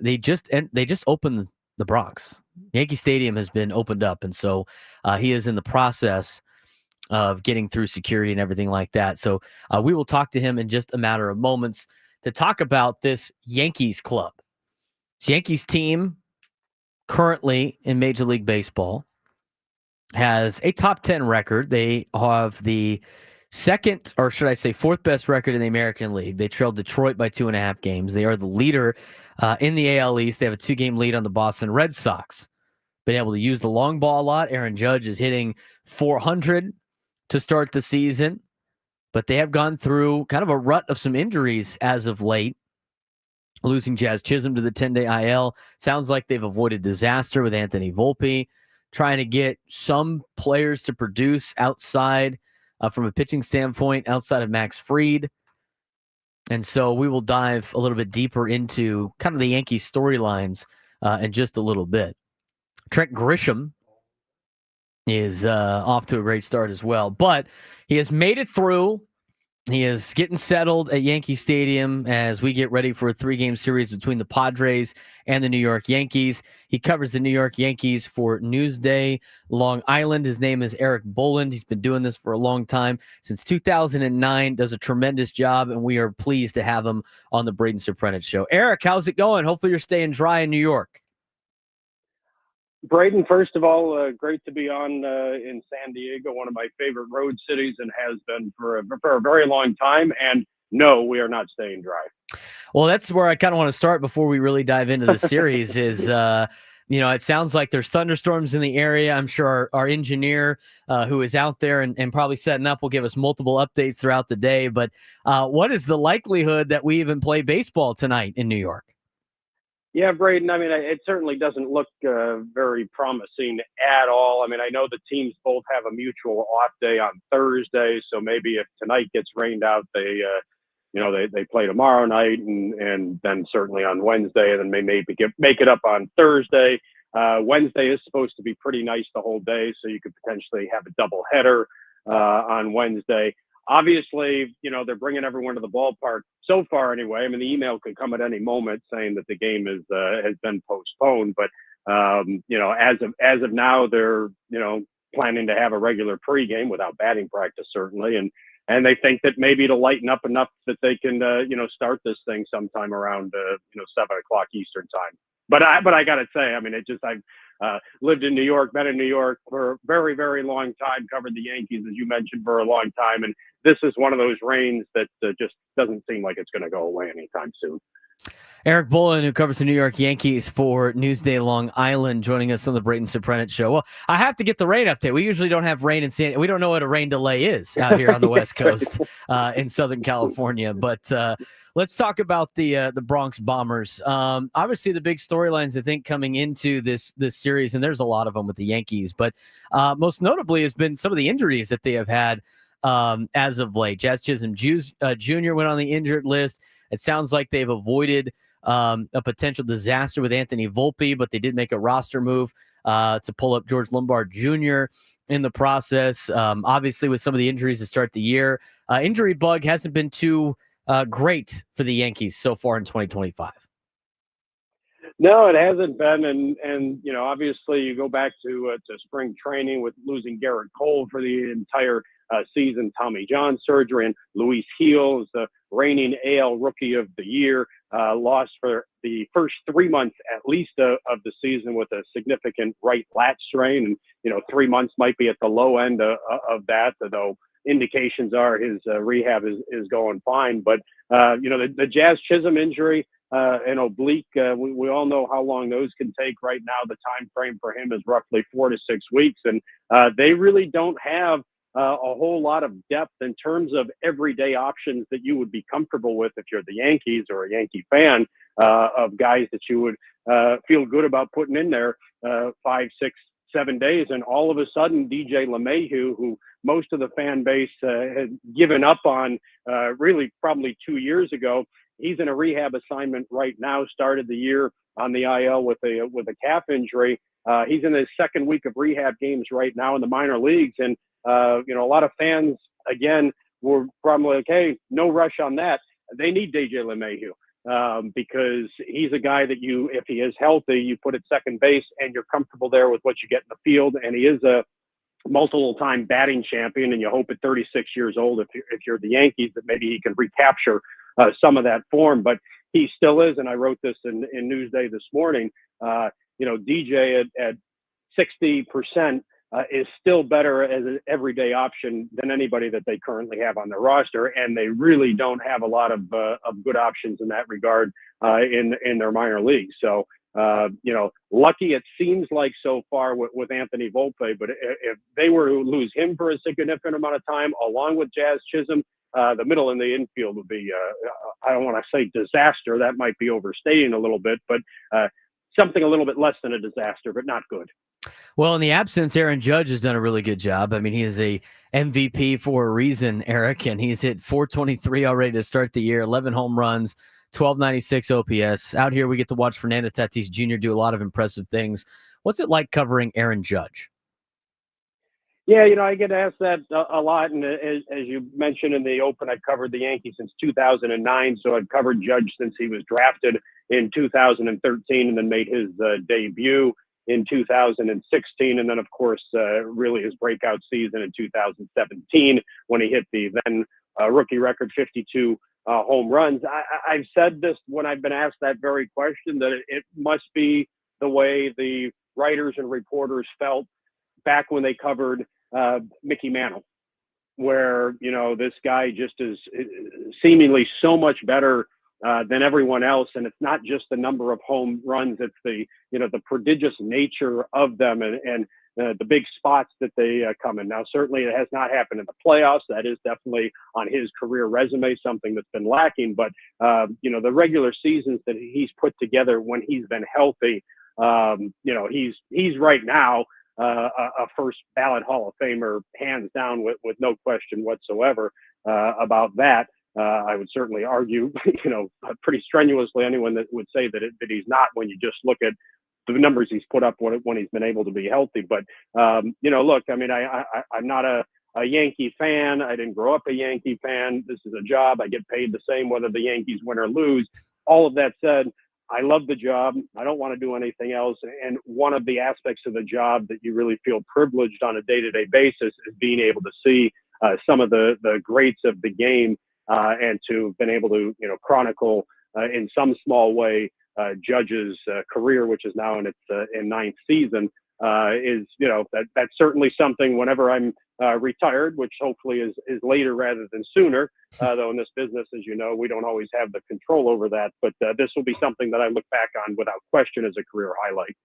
they just opened the Bronx. Yankee Stadium has been opened up, and so he is in the process of getting through security and everything like that. So we will talk to him in just a matter of moments to talk about this Yankees club. This Yankees team currently in Major League Baseball has a top 10 record. They have the second, or should I say fourth best record in the American League. They trailed Detroit by 2.5 games. They are the leader in the AL East. They have a 2-game lead on the Boston Red Sox. Been able to use the long ball a lot. Aaron Judge is hitting 400 to start the season, but they have gone through kind of a rut of some injuries as of late. Losing Jazz Chisholm to the 10-day IL. Sounds like they've avoided disaster with Anthony Volpe, trying to get some players to produce outside from a pitching standpoint, outside of Max Fried. And so we will dive a little bit deeper into kind of the Yankees storylines in just a little bit. Trent Grisham is off to a great start as well, but he has made it through. He is getting settled at Yankee Stadium as we get ready for a 3-game series between the Padres and the New York Yankees. He covers the New York Yankees for Newsday, Long Island. His name is Erik Boland. He's been doing this for a long time, since 2009, does a tremendous job, and we are pleased to have him on the Braden Surprenant Show. Erik, how's it going? Hopefully you're staying dry in New York. Braden, first of all, great to be on in San Diego, one of my favorite road cities, and has been for a very long time. And no, we are not staying dry. Well, that's where I kind of want to start before we really dive into the series is, it sounds like there's thunderstorms in the area. I'm sure our engineer who is out there and probably setting up will give us multiple updates throughout the day. But what is the likelihood that we even play baseball tonight in New York? Yeah, Braden, I mean, it certainly doesn't look very promising at all. I mean, I know the teams both have a mutual off day on Thursday, so maybe if tonight gets rained out, they play tomorrow night, and then certainly on Wednesday, and then maybe make it up on Thursday. Wednesday is supposed to be pretty nice the whole day, so you could potentially have a double header on Wednesday. Obviously, they're bringing everyone to the ballpark so far anyway. I mean, the email could come at any moment saying that the game has been postponed. But, as of now, they're, planning to have a regular pregame without batting practice, certainly. And they think that maybe it'll lighten up enough that they can, start this thing sometime around, 7 o'clock Eastern time. But I got to say, I mean, I've lived in New York, been in New York for a very, very long time, covered the Yankees, as you mentioned, for a long time. And this is one of those rains that just doesn't seem like it's going to go away anytime soon. Erik Boland, who covers the New York Yankees for Newsday Long Island, joining us on the Braden Surprenant Show. Well, I have to get the rain update. We usually don't have rain in San Diego. We don't know what a rain delay is out here on the West Coast in Southern California. But let's talk about the Bronx Bombers. Obviously, the big storylines, I think, coming into this series, and there's a lot of them with the Yankees, but most notably has been some of the injuries that they have had as of late. Jazz Chisholm Jr. went on the injured list. It sounds like they've avoided a potential disaster with Anthony Volpe, but they did make a roster move to pull up George Lombard Jr. in the process. Obviously, with some of the injuries to start the year, injury bug hasn't been too great for the Yankees so far in 2025. No, it hasn't been, and obviously you go back to spring training with losing Garrett Cole for the entire season, Tommy John surgery, and Luis Gil is the reigning AL Rookie of the Year, lost for the first 3 months at least of the season with a significant right lat strain, and 3 months might be at the low end of that, though indications are his rehab is going fine. But the Jazz Chisholm injury. An oblique, we all know how long those can take right now. The time frame for him is roughly 4 to 6 weeks, and they really don't have a whole lot of depth in terms of everyday options that you would be comfortable with if you're the Yankees or a Yankee fan, of guys that you would feel good about putting in there 5, 6, 7 days. And all of a sudden, DJ LeMahieu, who most of the fan base had given up on really probably 2 years ago, he's in a rehab assignment right now, started the year on the IL with a calf injury. He's in his second week of rehab games right now in the minor leagues. And, a lot of fans, again, were probably like, hey, no rush on that. They need DJ LeMahieu because he's a guy that if he is healthy, you put at second base and you're comfortable there with what you get in the field. And he is a multiple-time batting champion, and you hope at 36 years old, if you're the Yankees, that maybe he can recapture some of that form. But he still is, and I wrote this in Newsday this morning, DJ at 60% is still better as an everyday option than anybody that they currently have on their roster, and they really don't have a lot of good options in that regard in their minor leagues. So, lucky it seems like so far with Anthony Volpe, but if they were to lose him for a significant amount of time, along with Jazz Chisholm, the middle and the infield would be, I don't want to say disaster. That might be overstating a little bit, but something a little bit less than a disaster, but not good. Well, in the absence, Aaron Judge has done a really good job. I mean, he is a MVP for a reason, Erik, and he's hit .423 already to start the year, 11 home runs, 1296 OPS. Out here, we get to watch Fernando Tatis Jr. do a lot of impressive things. What's it like covering Aaron Judge? Yeah, I get asked that a lot. And as you mentioned in the open, I've covered the Yankees since 2009. So I've covered Judge since he was drafted in 2013 and then made his debut in 2016. And then, of course, really his breakout season in 2017 when he hit the then rookie record 52 home runs. I've said this when I've been asked that very question, that it must be the way the writers and reporters felt back when they covered Mickey Mantle, where, this guy just is seemingly so much better than everyone else. And it's not just the number of home runs, it's the prodigious nature of them and the big spots that they come in. Now, certainly it has not happened in the playoffs. That is definitely on his career resume, something that's been lacking. But, the regular seasons that he's put together when he's been healthy, he's right now a first ballot Hall of Famer, hands down, with no question whatsoever about that. I would certainly argue, pretty strenuously, anyone that would say that he's not, when you just look at the numbers he's put up when he's been able to be healthy. But, look, I mean, I'm not a Yankee fan. I didn't grow up a Yankee fan. This is a job. I get paid the same whether the Yankees win or lose. All of that said, I love the job. I don't want to do anything else. And one of the aspects of the job that you really feel privileged on a day-to-day basis is being able to see some of the greats of the game and to have been able to, chronicle in some small way Judge's career, which is now in its ninth season, is, that's certainly something whenever I'm retired, which hopefully is later rather than sooner, though in this business, as you know, we don't always have the control over that. But this will be something that I look back on without question as a career highlight.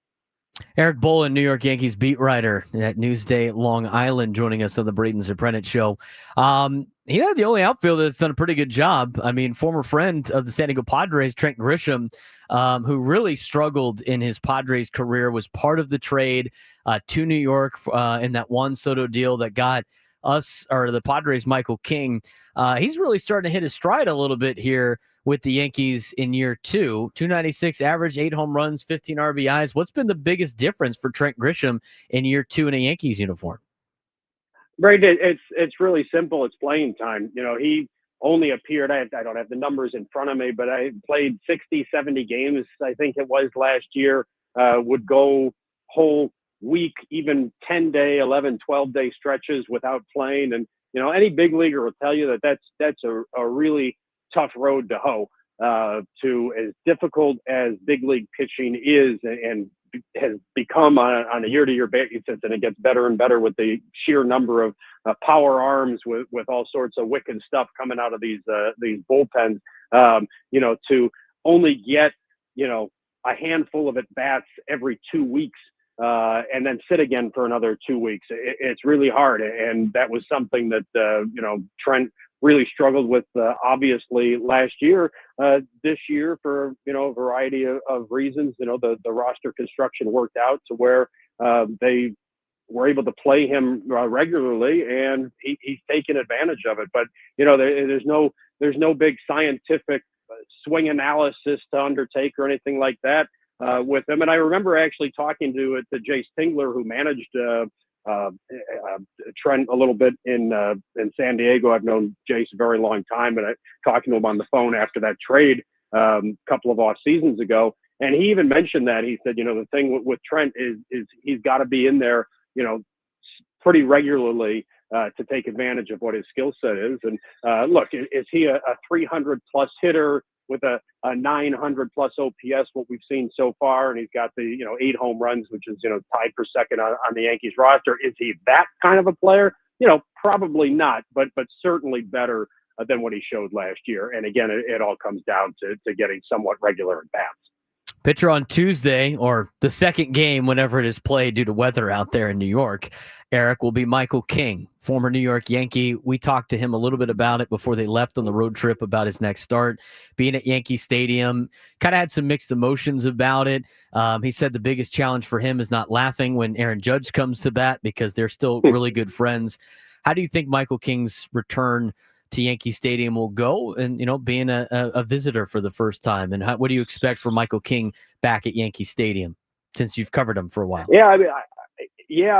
Erik Boland, New York Yankees beat writer at Newsday, Long Island, joining us on the Braden Surprenant show. The only outfielder that's done a pretty good job. I mean, former friend of the San Diego Padres, Trent Grisham, who really struggled in his Padres career, was part of the trade to New York in that Juan Soto deal that got the Padres Michael King. He's really starting to hit his stride a little bit here with the Yankees in year two. 296 average, 8 home runs, 15 RBIs. What's been the biggest difference for Trent Grisham in year two in a Yankees uniform? Braden, it's really simple. It's playing time. He only appeared, I don't have the numbers in front of me, but I played 60, 70 games, I think it was last year, would go whole week, even 10-day, 11, 12-day stretches without playing. And, any big leaguer will tell you that that's a really tough road to hoe, to as difficult as big league pitching is and has become on a year-to-year basis, and it gets better and better with the sheer number of power arms with all sorts of wicked stuff coming out of these bullpens. To only get a handful of at bats every 2 weeks and then sit again for another 2 weeks. It's really hard, and that was something that Trent really struggled with, obviously last year. This year, for a variety of reasons, the roster construction worked out to where they were able to play him regularly, and he's taken advantage of it. But there's no big scientific swing analysis to undertake or anything like that with him. And I remember actually talking to Jace Tingler, who managed Trent a little bit in San Diego. I've known Jace a very long time, and I talking to him on the phone after that trade a couple of off seasons ago. And he even mentioned that. He said, the thing with Trent is he's got to be in there, pretty regularly to take advantage of what his skill set is. And look, is he a 300 plus hitter with a 900 plus OPS, what we've seen so far? And he's got the, 8 home runs, which is, tied for second on the Yankees roster. Is he that kind of a player? Probably not, but certainly better than what he showed last year. And again, it all comes down to getting somewhat regular at bats. Pitcher on Tuesday, or the second game whenever it is played due to weather out there in New York, Erik, will be Michael King, former New York Yankee. We talked to him a little bit about it before they left on the road trip about his next start. Being at Yankee Stadium, kind of had some mixed emotions about it. He said the biggest challenge for him is not laughing when Aaron Judge comes to bat because they're still really good friends. How do you think Michael King's return to Yankee Stadium will go, and being a visitor for the first time, and what do you expect for Michael King back at Yankee Stadium since you've covered him for a while? Yeah,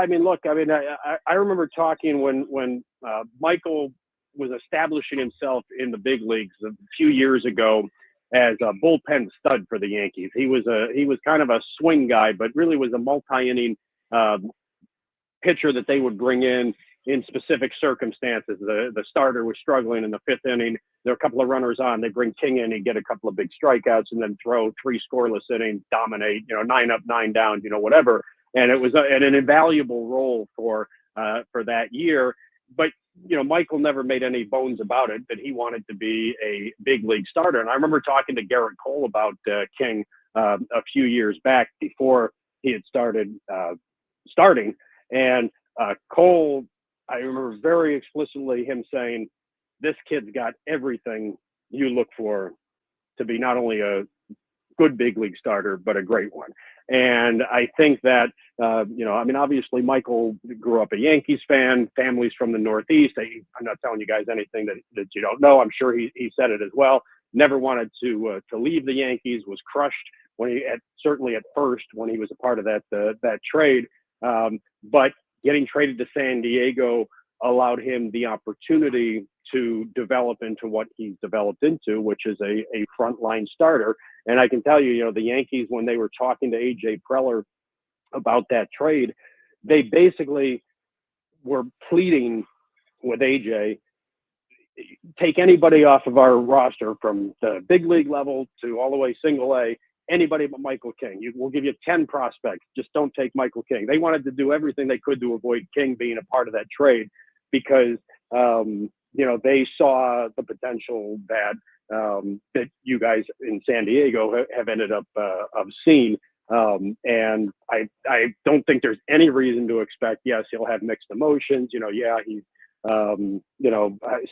look, I remember talking when Michael was establishing himself in the big leagues a few years ago as a bullpen stud for the Yankees. He was kind of a swing guy, but really was a multi-inning pitcher that they would bring in specific circumstances. The starter was struggling in the 5th inning. There are a couple of runners on. They bring King in, he'd get a couple of big strikeouts, and then throw 3 scoreless innings, dominate, 9 up, 9 down, whatever. And it was an invaluable role for that year. But Michael never made any bones about it that he wanted to be a big league starter. And I remember talking to Garrett Cole about King a few years back before he had started starting. And Cole, I remember very explicitly him saying, this kid's got everything you look for to be not only a good big league starter, but a great one. And I think that, obviously Michael grew up a Yankees fan, family's from the Northeast. I'm not telling you guys anything that you don't know. I'm sure he said it as well. Never wanted to leave the Yankees, was crushed when certainly at first when he was a part of that trade. But getting traded to San Diego allowed him the opportunity to develop into what he's developed into, which is a frontline starter. And I can tell you, the Yankees, when they were talking to A.J. Preller about that trade, they basically were pleading with A.J., take anybody off of our roster from the big league level to all the way single A, anybody but Michael King. We'll give you 10 prospects. Just don't take Michael King. They wanted to do everything they could to avoid King being a part of that trade because, they saw the potential that you guys in San Diego have ended up of seeing. And I don't think there's any reason to expect, yes, he'll have mixed emotions. He's,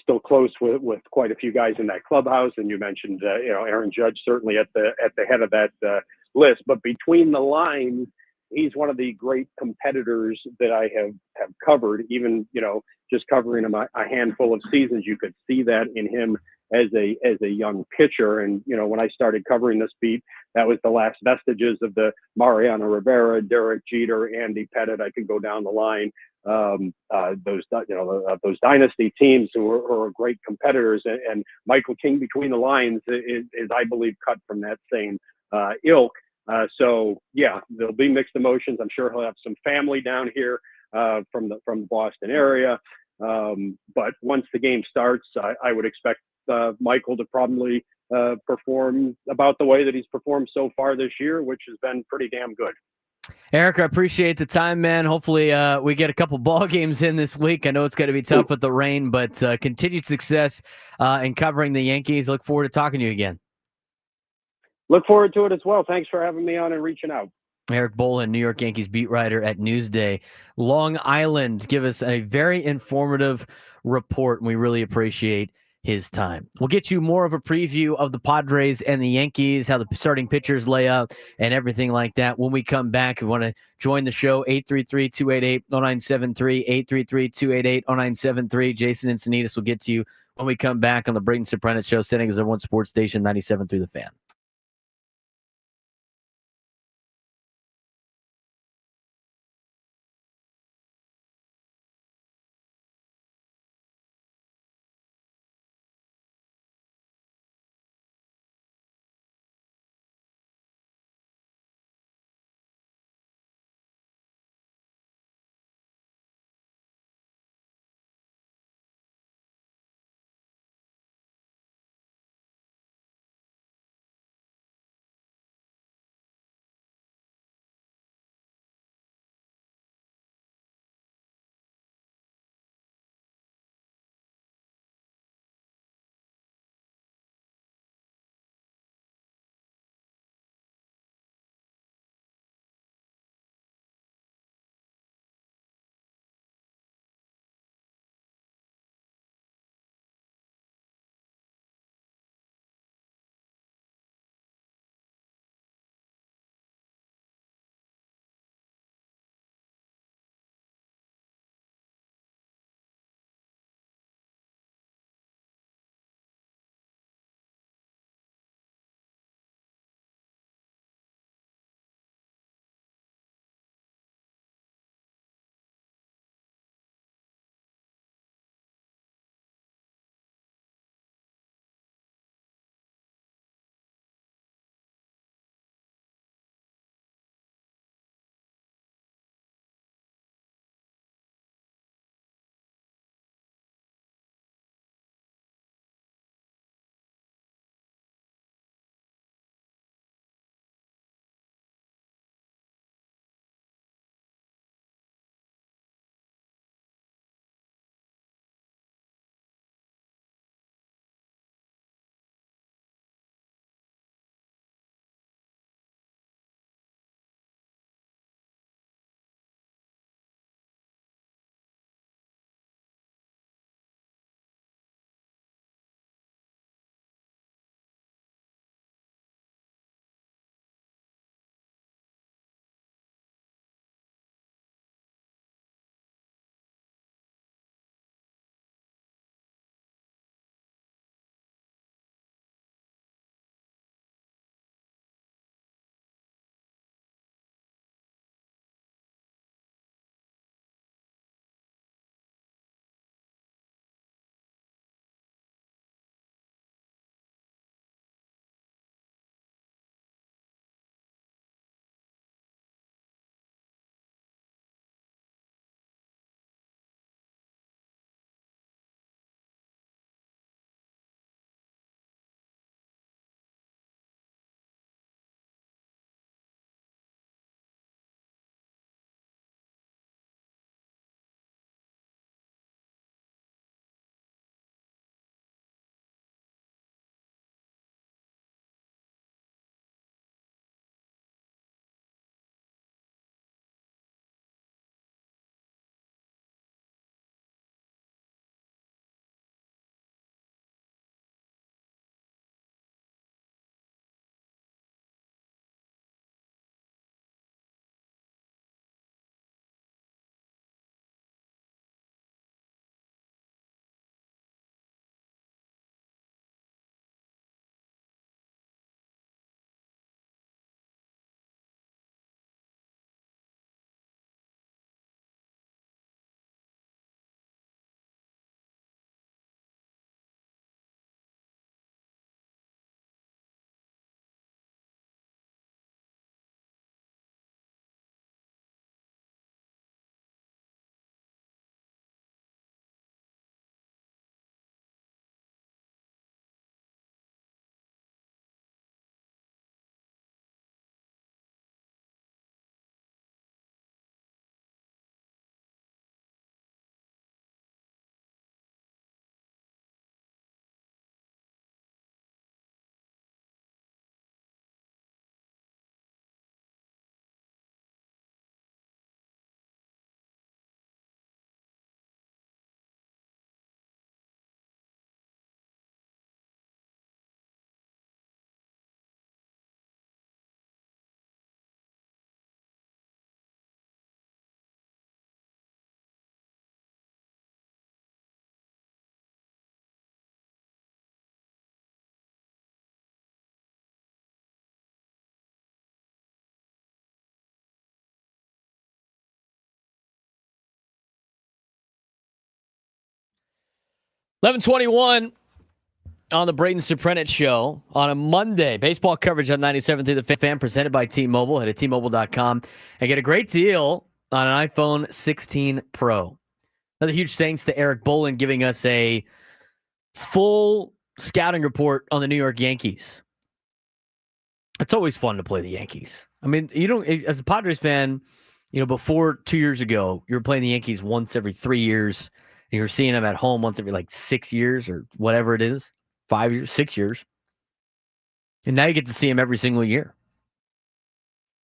still close with quite a few guys in that clubhouse. And you mentioned, Aaron Judge certainly at the head of that list. But between the lines, he's one of the great competitors that I have covered. Even, just covering him a handful of seasons, you could see that in him as a young pitcher. And when I started covering this beat, that was the last vestiges of the Mariano Rivera, Derek Jeter, Andy Pettitte. I could go down the line. Those dynasty teams who are great competitors, and Michael King between the lines is I believe cut from that same ilk. So yeah, there'll be mixed emotions. I'm sure he'll have some family down here from the Boston area. But once the game starts, I would expect Michael to probably perform about the way that he's performed so far this year, which has been pretty damn good. Erik, I appreciate the time, man. Hopefully we get a couple ball games in this week. I know it's going to be tough with the rain, but continued success in covering the Yankees. Look forward to talking to you again. Look forward to it as well. Thanks for having me on and reaching out. Erik Boland, New York Yankees beat writer at Newsday. Long Island, give us a very informative report, and we really appreciate his time. We'll get you more of a preview of the Padres and the Yankees, how the starting pitchers lay out, and everything like that when we come back. If you want to join the show, 833-288-0973, 833-288-0973. Jason Encinitas will get to you when we come back on the Braden Surprenant Show, sending us our one sports station, 97 through the Fan. 11:21 on the Braden Surprenant Show on a Monday. Baseball coverage on 97 through the Fan, presented by T-Mobile. Head to T-Mobile.com and get a great deal on an iPhone 16 Pro. Another huge thanks to Erik Boland giving us a full scouting report on the New York Yankees. It's always fun to play the Yankees. I mean, you don't, as a Padres fan, before 2 years ago, you were playing the Yankees once every 3 years, and you were seeing them at home once every 6 years or whatever it is, 5 years, 6 years. And now you get to see them every single year.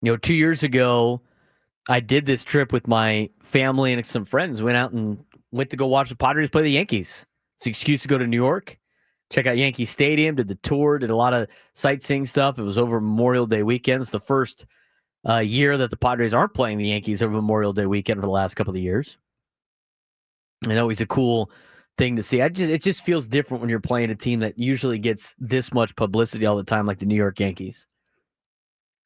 2 years ago, I did this trip with my family and some friends. Went to go watch the Padres play the Yankees. It's an excuse to go to New York, check out Yankee Stadium, did the tour, did a lot of sightseeing stuff. It was over Memorial Day weekend. It's the first year that the Padres aren't playing the Yankees over Memorial Day weekend for the last couple of years. And always a cool thing to see. It just feels different when you're playing a team that usually gets this much publicity all the time, like the New York Yankees.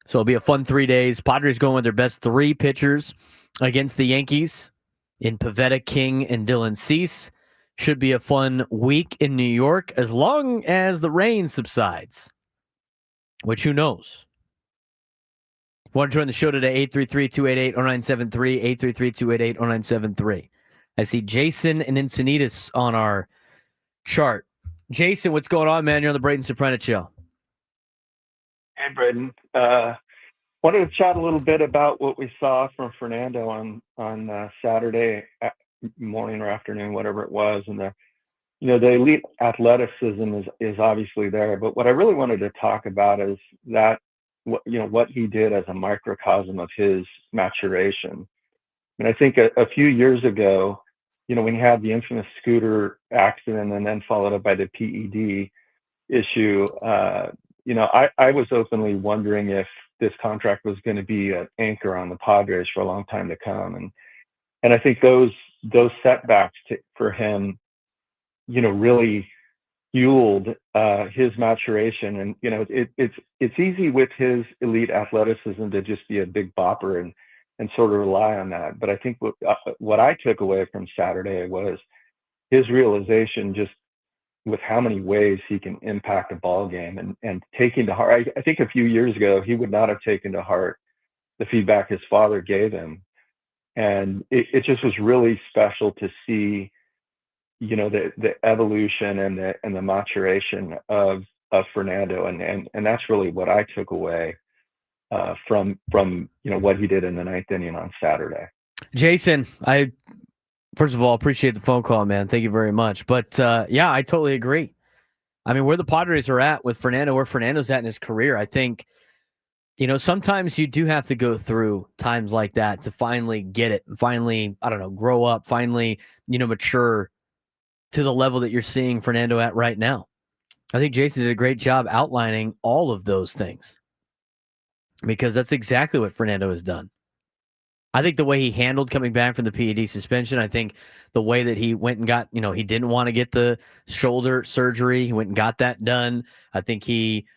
So it'll be a fun 3 days. Padres going with their best three pitchers against the Yankees in Pivetta, King, and Dylan Cease. Should be a fun week in New York as long as the rain subsides, which who knows? If you want to join the show today, 833-288-0973, 833-288-0973. I see Jason and Encinitas on our chart. Jason, what's going on, man? You're on the Braden Surprenant Show. Hey, Braden. Wanted to chat a little bit about what we saw from Fernando on Saturday morning or afternoon, whatever it was, and the elite athleticism is obviously there. But what I really wanted to talk about is that what he did as a microcosm of his maturation. And I think a few years ago, when he had the infamous scooter accident and then followed up by the PED issue, I was openly wondering if this contract was going to be an anchor on the Padres for a long time to come. And I think those setbacks for him, really fueled his maturation. And, it's easy with his elite athleticism to just be a big bopper and sort of rely on that. But I think what I took away from Saturday was his realization just with how many ways he can impact a ball game and taking to heart. I think a few years ago, he would not have taken to heart the feedback his father gave him. And it just was really special to see, the evolution and the maturation of Fernando. And that's really what I took away from what he did in the ninth inning on Saturday. Jason, I first of all appreciate the phone call, man. Thank you very much. But yeah, I totally agree. I mean, where the Padres are at with Fernando, where Fernando's at in his career, I think, sometimes you do have to go through times like that to finally get it, finally, grow up, finally, mature to the level that you're seeing Fernando at right now. I think Jason did a great job outlining all of those things because that's exactly what Fernando has done. I think the way he handled coming back from the PED suspension, I think the way that he went and got, he didn't want to get the shoulder surgery. He went and got that done. I think he,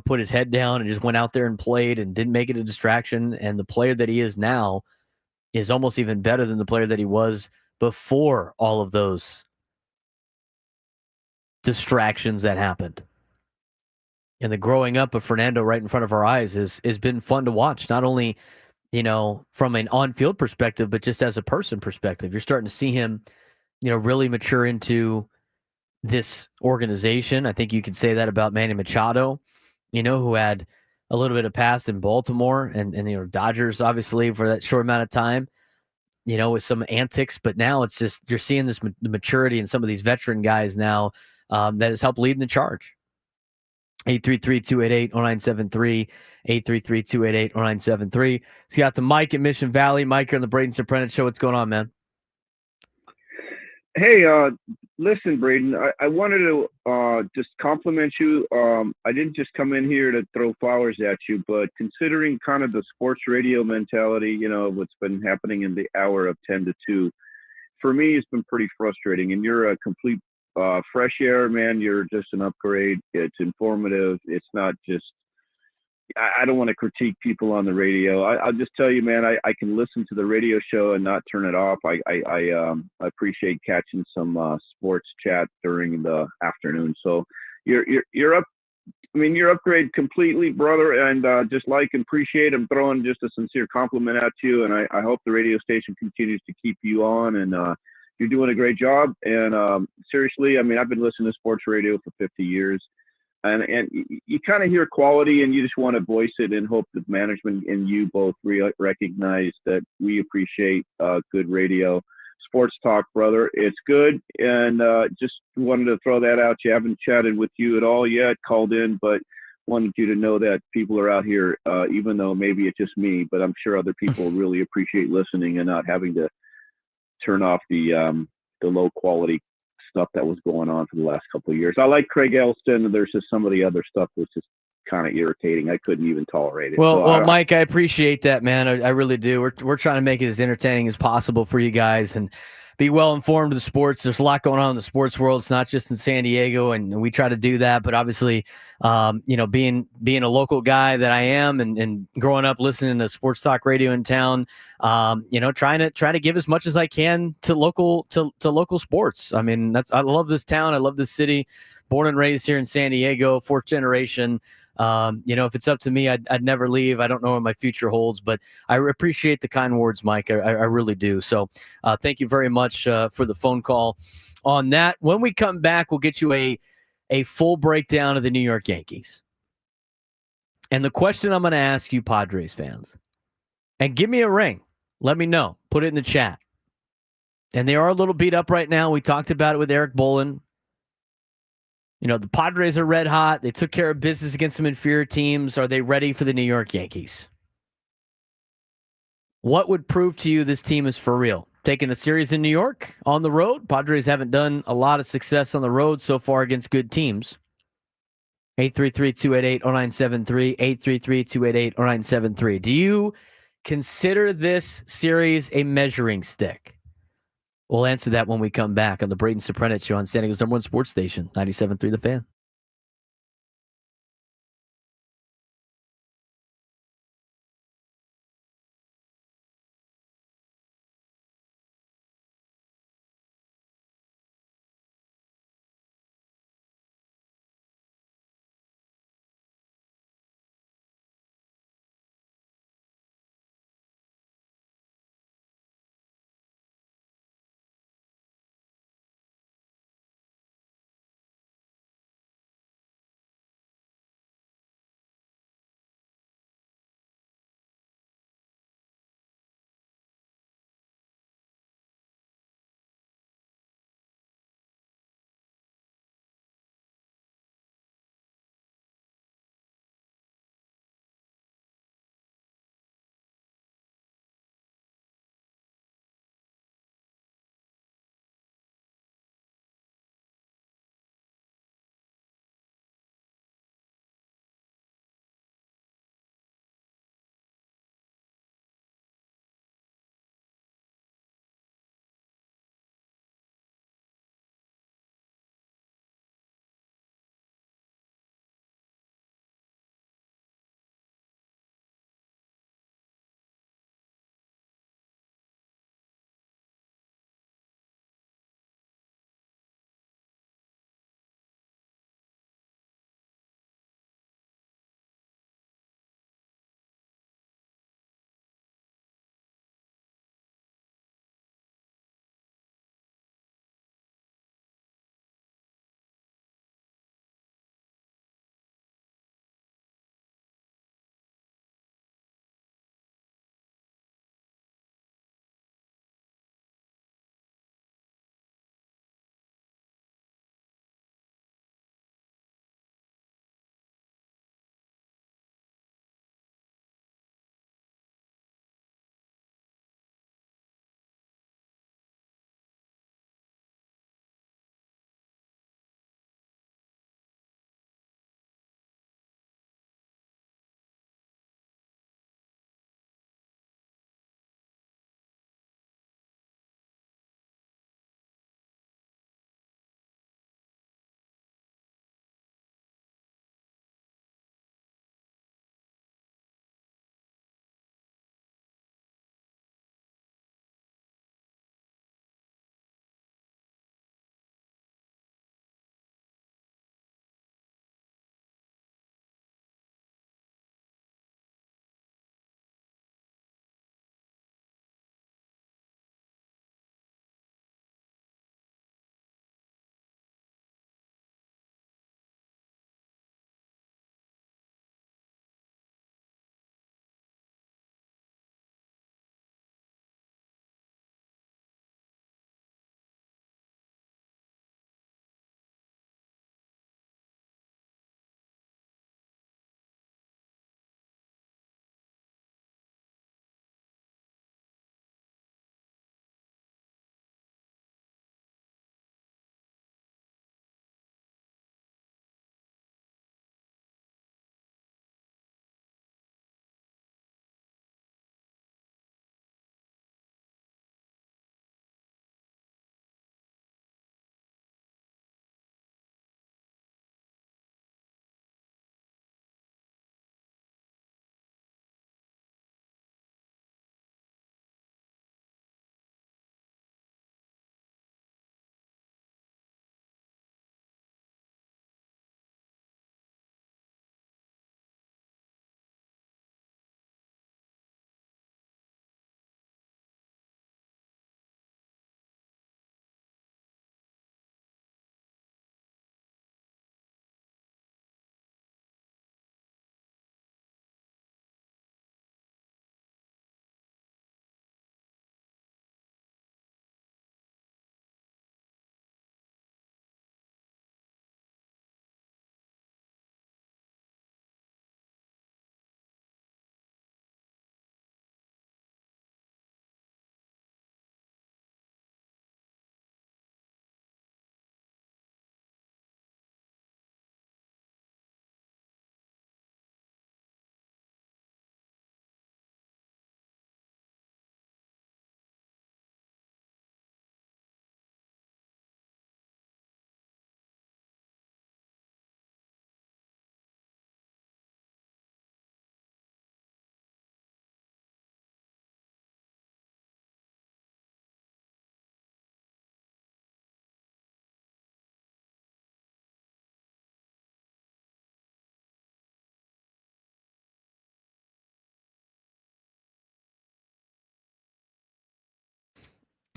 put his head down and just went out there and played and didn't make it a distraction. And the player that he is now is almost even better than the player that he was before all of those distractions that happened. And the growing up of Fernando right in front of our eyes has been fun to watch, not only from an on-field perspective, but just as a person perspective. You're starting to see him, really mature into this organization. I think you could say that about Manny Machado, who had a little bit of past in Baltimore and Dodgers, obviously, for that short amount of time, with some antics. But now it's just, you're seeing this maturity in some of these veteran guys now that has helped lead in the charge. 833-288-0973, 833-288-0973. So you got to Mike at Mission Valley. Mike, you're on the Braden Surprenant Show. What's going on, man? Hey, listen, Braden, I wanted to just compliment you. I didn't just come in here to throw flowers at you, but considering kind of the sports radio mentality, what's been happening in the hour of 10 to 2, for me, it's been pretty frustrating. And you're a complete fresh air, man. You're just an upgrade. It's informative. It's not just I don't want to critique people on the radio. I'll just tell you, man, I can listen to the radio show and not turn it off. I appreciate catching some sports chat during the afternoon. So you're up. I mean, you're upgrade completely, brother, and just like and appreciate. I'm throwing just a sincere compliment at you, and I hope the radio station continues to keep you on, and you're doing a great job. And seriously, I mean, I've been listening to sports radio for 50 years, and you kind of hear quality, and you just want to voice it and hope that management and you both recognize that we appreciate good radio. Sports talk, brother. It's good. And just wanted to throw that out. You haven't chatted with you at all yet, called in, but wanted you to know that people are out here, even though maybe it's just me, but I'm sure other people really appreciate listening and not having to turn off the low quality stuff that was going on for the last couple of years. I like Craig Elston, and there's just some of the other stuff that's just kind of irritating. I couldn't even tolerate it. Well, Mike, I appreciate that, man. I really do. We're trying to make it as entertaining as possible for you guys and be well informed of the sports. There's a lot going on in the sports world. It's not just in San Diego, and we try to do that. But obviously, being a local guy that I am, and growing up listening to sports talk radio in town, trying to give as much as I can to local sports. I mean, I love this town. I love this city. Born and raised here in San Diego, fourth generation. If it's up to me, I'd never leave. I don't know what my future holds, but I appreciate the kind words, Mike. I really do. So thank you very much for the phone call on that. When we come back, we'll get you a full breakdown of the New York Yankees. And the question I'm going to ask you, Padres fans, and give me a ring. Let me know. Put it in the chat. And they are a little beat up right now. We talked about it with Erik Boland. The Padres are red hot. They took care of business against some inferior teams. Are they ready for the New York Yankees? What would prove to you this team is for real? Taking a series in New York on the road? Padres haven't done a lot of success on the road so far against good teams. 833-288-0973, 833-288-0973. Do you consider this series a measuring stick? We'll answer that when we come back on the Braden Surprenant Show on San Diego's #1 sports station, 97.3 The Fan.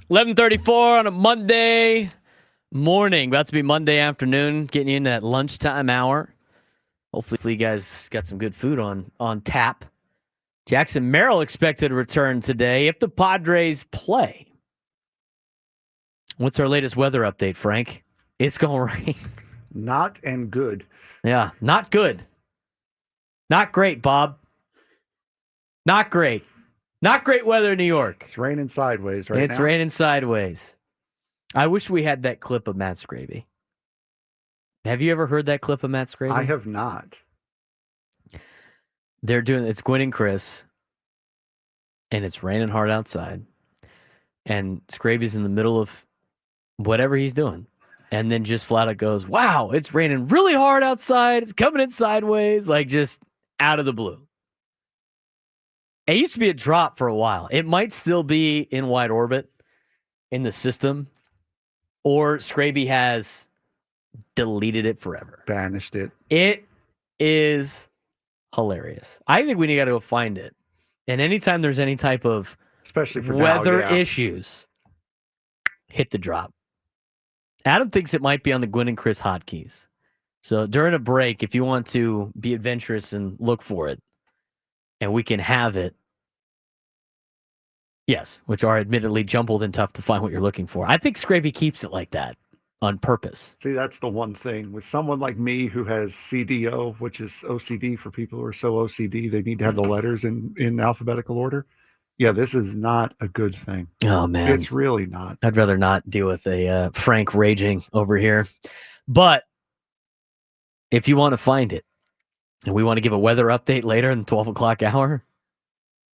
11:34 on a Monday morning. About to be Monday afternoon, getting in that lunchtime hour. Hopefully you guys got some good food on tap. Jackson Merrill expected to return today if the Padres play. What's our latest weather update, Frank? It's going to rain. Not and good. Yeah, not good. Not great, Bob. Not great. Not great weather in New York. It's raining sideways right now. It's raining sideways. I wish we had that clip of Matt Scraby. Have you ever heard that clip of Matt Scraby? I have not. They're doing it's Gwen and Chris, and it's raining hard outside, and Scraby's in the middle of whatever he's doing, and then just flat out goes, "Wow, it's raining really hard outside. It's coming in sideways," like just out of the blue. It used to be a drop for a while. It might still be in wide orbit in the system, or Scraby has deleted it forever. Banished it. It is hilarious. I think we got to go find it. And anytime there's any type of especially for weather now, yeah. issues, hit the drop. Adam thinks it might be on the Gwen and Chris hotkeys. So during a break, if you want to be adventurous and look for it, and we can have it. Yes, which are admittedly jumbled and tough to find what you're looking for. I think Scraby keeps it like that on purpose. See, that's the one thing. With someone like me who has CDO, which is OCD for people who are so OCD, they need to have the letters in alphabetical order. Yeah, this is not a good thing. Oh, man. It's really not. I'd rather not deal with a Frank raging over here. But if you want to find it, and we want to give a weather update later in the 12 o'clock hour,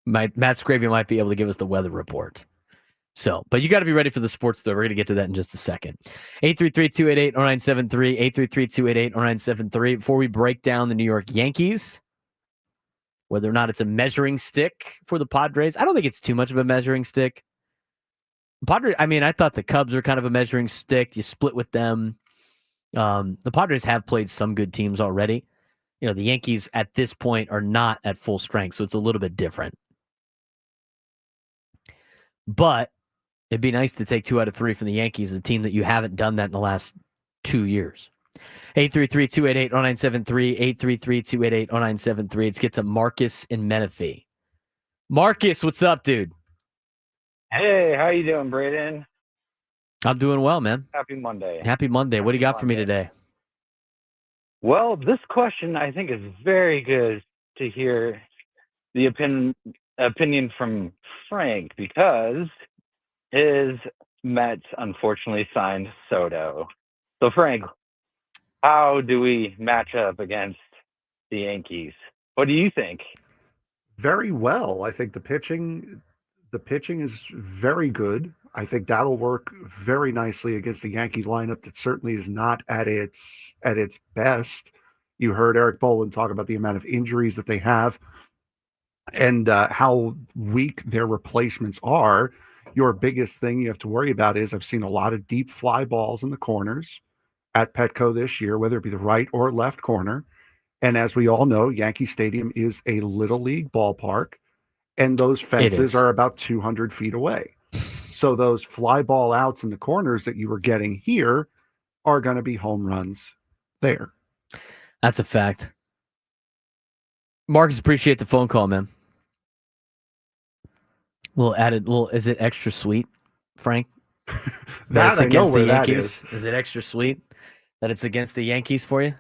Matt Scraby might be able to give us the weather report. So, but you got to be ready for the sports, though. We're going to get to that in just a second. 833-288-0973, 833-288-0973. Before we break down the New York Yankees, whether or not it's a measuring stick for the Padres, I don't think it's too much of a measuring stick. Padres, I mean, I thought the Cubs were kind of a measuring stick. You split with them. The Padres have played some good teams already. You know, the Yankees at this point are not at full strength, so it's a little bit different. But it'd be nice to take 2 out of 3 from the Yankees, a team that you haven't done that in the last 2 years. 833-288-0973, 833-288-0973. Let's get to Marcus in Menifee. Marcus, what's up, dude? Hey, how you doing, Braden? I'm doing well, man. Happy Monday. Happy Monday. What do you got for me today? Well, this question I think is very good to hear the opinion from Frank because his Mets unfortunately signed Soto. So, Frank, how do we match up against the Yankees? What do you think? Very well. I think the pitching is very good. I think that'll work very nicely against the Yankee lineup that certainly is not at its best. You heard Erik Boland talk about the amount of injuries that they have and how weak their replacements are. Your biggest thing you have to worry about is I've seen a lot of deep fly balls in the corners at Petco this year, whether it be the right or left corner. And as we all know, Yankee Stadium is a little league ballpark, and those fences are about 200 feet away. So those fly ball outs in the corners that you were getting here are going to be home runs there. That's a fact. Marcus, appreciate the phone call, man. Is it extra sweet, Frank? That I know where that Yankees? Is it extra sweet that it's against the Yankees for you?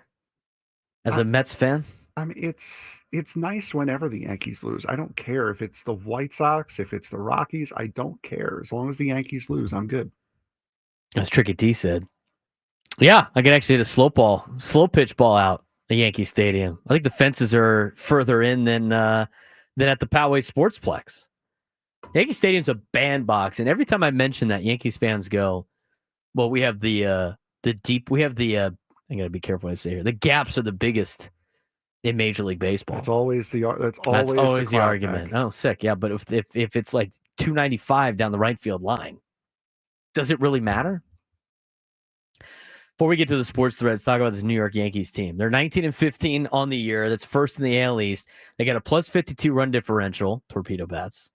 As a Mets fan? I mean, it's nice whenever the Yankees lose. I don't care if it's the White Sox, if it's the Rockies. I don't care. As long as the Yankees lose, I'm good. As Tricky D said. Yeah, I can actually hit a slow pitch ball out at Yankee Stadium. I think the fences are further in than at the Poway Sportsplex. Yankee Stadium's a bandbox, and every time I mention that, Yankees fans go, "Well, we have I got to be careful what I say here. The gaps are the biggest in Major League Baseball." That's always the argument. Oh, sick. Yeah, but if it's like 295 down the right field line, does it really matter? Before we get to the sports thread, let's talk about this New York Yankees team. They're 19-15 on the year. That's first in the AL East. They got a plus 52 run differential, torpedo bats.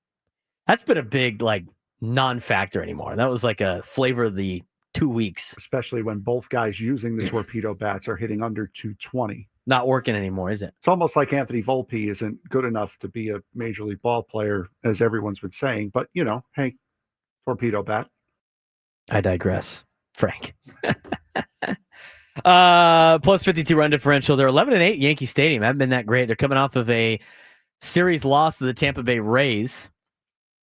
That's been a big non-factor anymore. That was like a flavor of the 2 weeks. Especially when both guys using the torpedo bats are hitting under 220. Not working anymore, is it? It's almost like Anthony Volpe isn't good enough to be a major league ball player, as everyone's been saying. But, hey, torpedo bat. I digress, Frank. Plus 52 run differential. They're 11-8 Yankee Stadium. Haven't been that great. They're coming off of a series loss to the Tampa Bay Rays.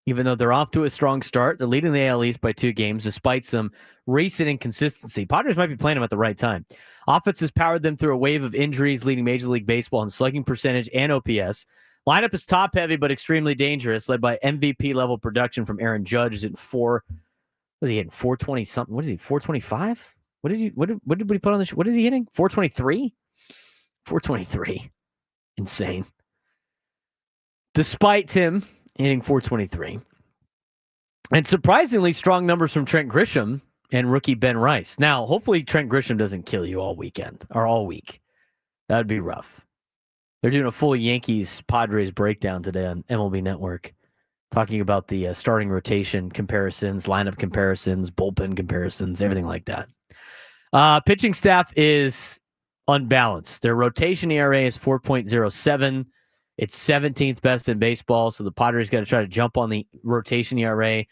Even though they're off to a strong start, they're leading the AL East by 2 games despite some recent inconsistency. Padres might be playing them at the right time. Offense has powered them through a wave of injuries, leading Major League Baseball in slugging percentage and OPS. Lineup is top-heavy but extremely dangerous, led by MVP-level production from Aaron Judge. Is it 420 something? What is he? 425? What did we put on the show? What is he hitting? 423? 423. Insane. Despite him hitting 423. And surprisingly strong numbers from Trent Grisham and rookie Ben Rice. Now, hopefully Trent Grisham doesn't kill you all weekend or all week. That would be rough. They're doing a full Yankees-Padres breakdown today on MLB Network, talking about the starting rotation comparisons, lineup comparisons, bullpen comparisons, everything like that. Pitching staff is unbalanced. Their rotation ERA is 4.07. It's 17th best in baseball, so the Padres got to try to jump on the rotation ERA.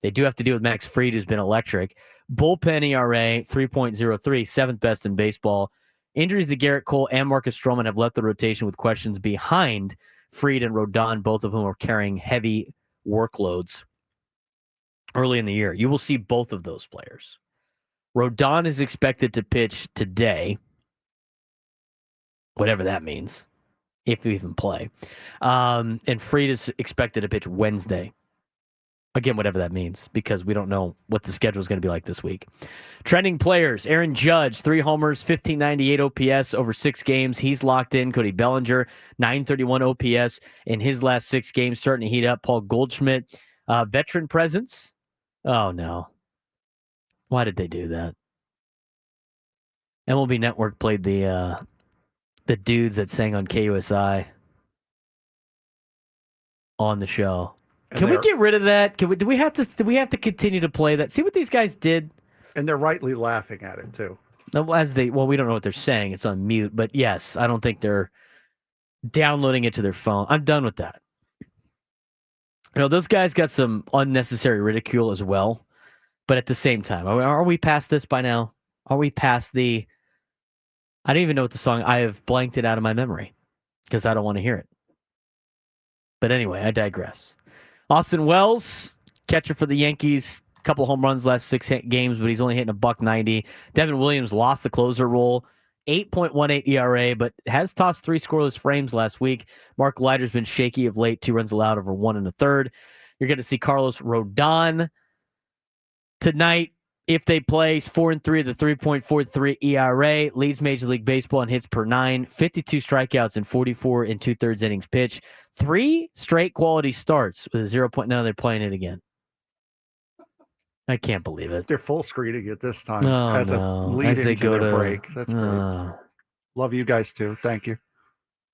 They do have to deal with Max Fried, who's been electric. Bullpen ERA, 3.03, 7th best in baseball. Injuries to Garrett Cole and Marcus Stroman have left the rotation with questions behind Fried and Rodon, both of whom are carrying heavy workloads early in the year. You will see both of those players. Rodon is expected to pitch today, whatever that means, if you even play. And Fried is expected to pitch Wednesday. Again, whatever that means, because we don't know what the schedule is going to be like this week. Trending players, Aaron Judge, 3 homers, 1598 OPS over 6 games. He's locked in. Cody Bellinger, 931 OPS in his last 6 games, starting to heat up. Paul Goldschmidt, veteran presence. Oh, no. Why did they do that? MLB Network played the dudes that sang on KUSI on the show. Can we get rid of that? Do we have to continue to play that? See what these guys did? And they're rightly laughing at it too. We don't know what they're saying. It's on mute, but yes, I don't think they're downloading it to their phone. I'm done with that. Those guys got some unnecessary ridicule as well. But at the same time, are we past this by now? Are we past the... I don't even know what the song... I have blanked it out of my memory because I don't want to hear it. But anyway, I digress. Austin Wells, catcher for the Yankees, couple home runs last 6 games, but he's only hitting $190. Devin Williams lost the closer role, 8.18 ERA, but has tossed 3 scoreless frames last week. Mark Leiter's been shaky of late, 2 runs allowed over 1 1/3. You're going to see Carlos Rodon tonight. If they play, 4-3 with a 3.43 ERA, leads Major League Baseball in hits per 9, 52 strikeouts and 44 2/3 innings pitched. 3 straight quality starts with a 0.9. They're playing it again. I can't believe it. They're full screening it this time as they go to break. That's great. Love you guys too. Thank you.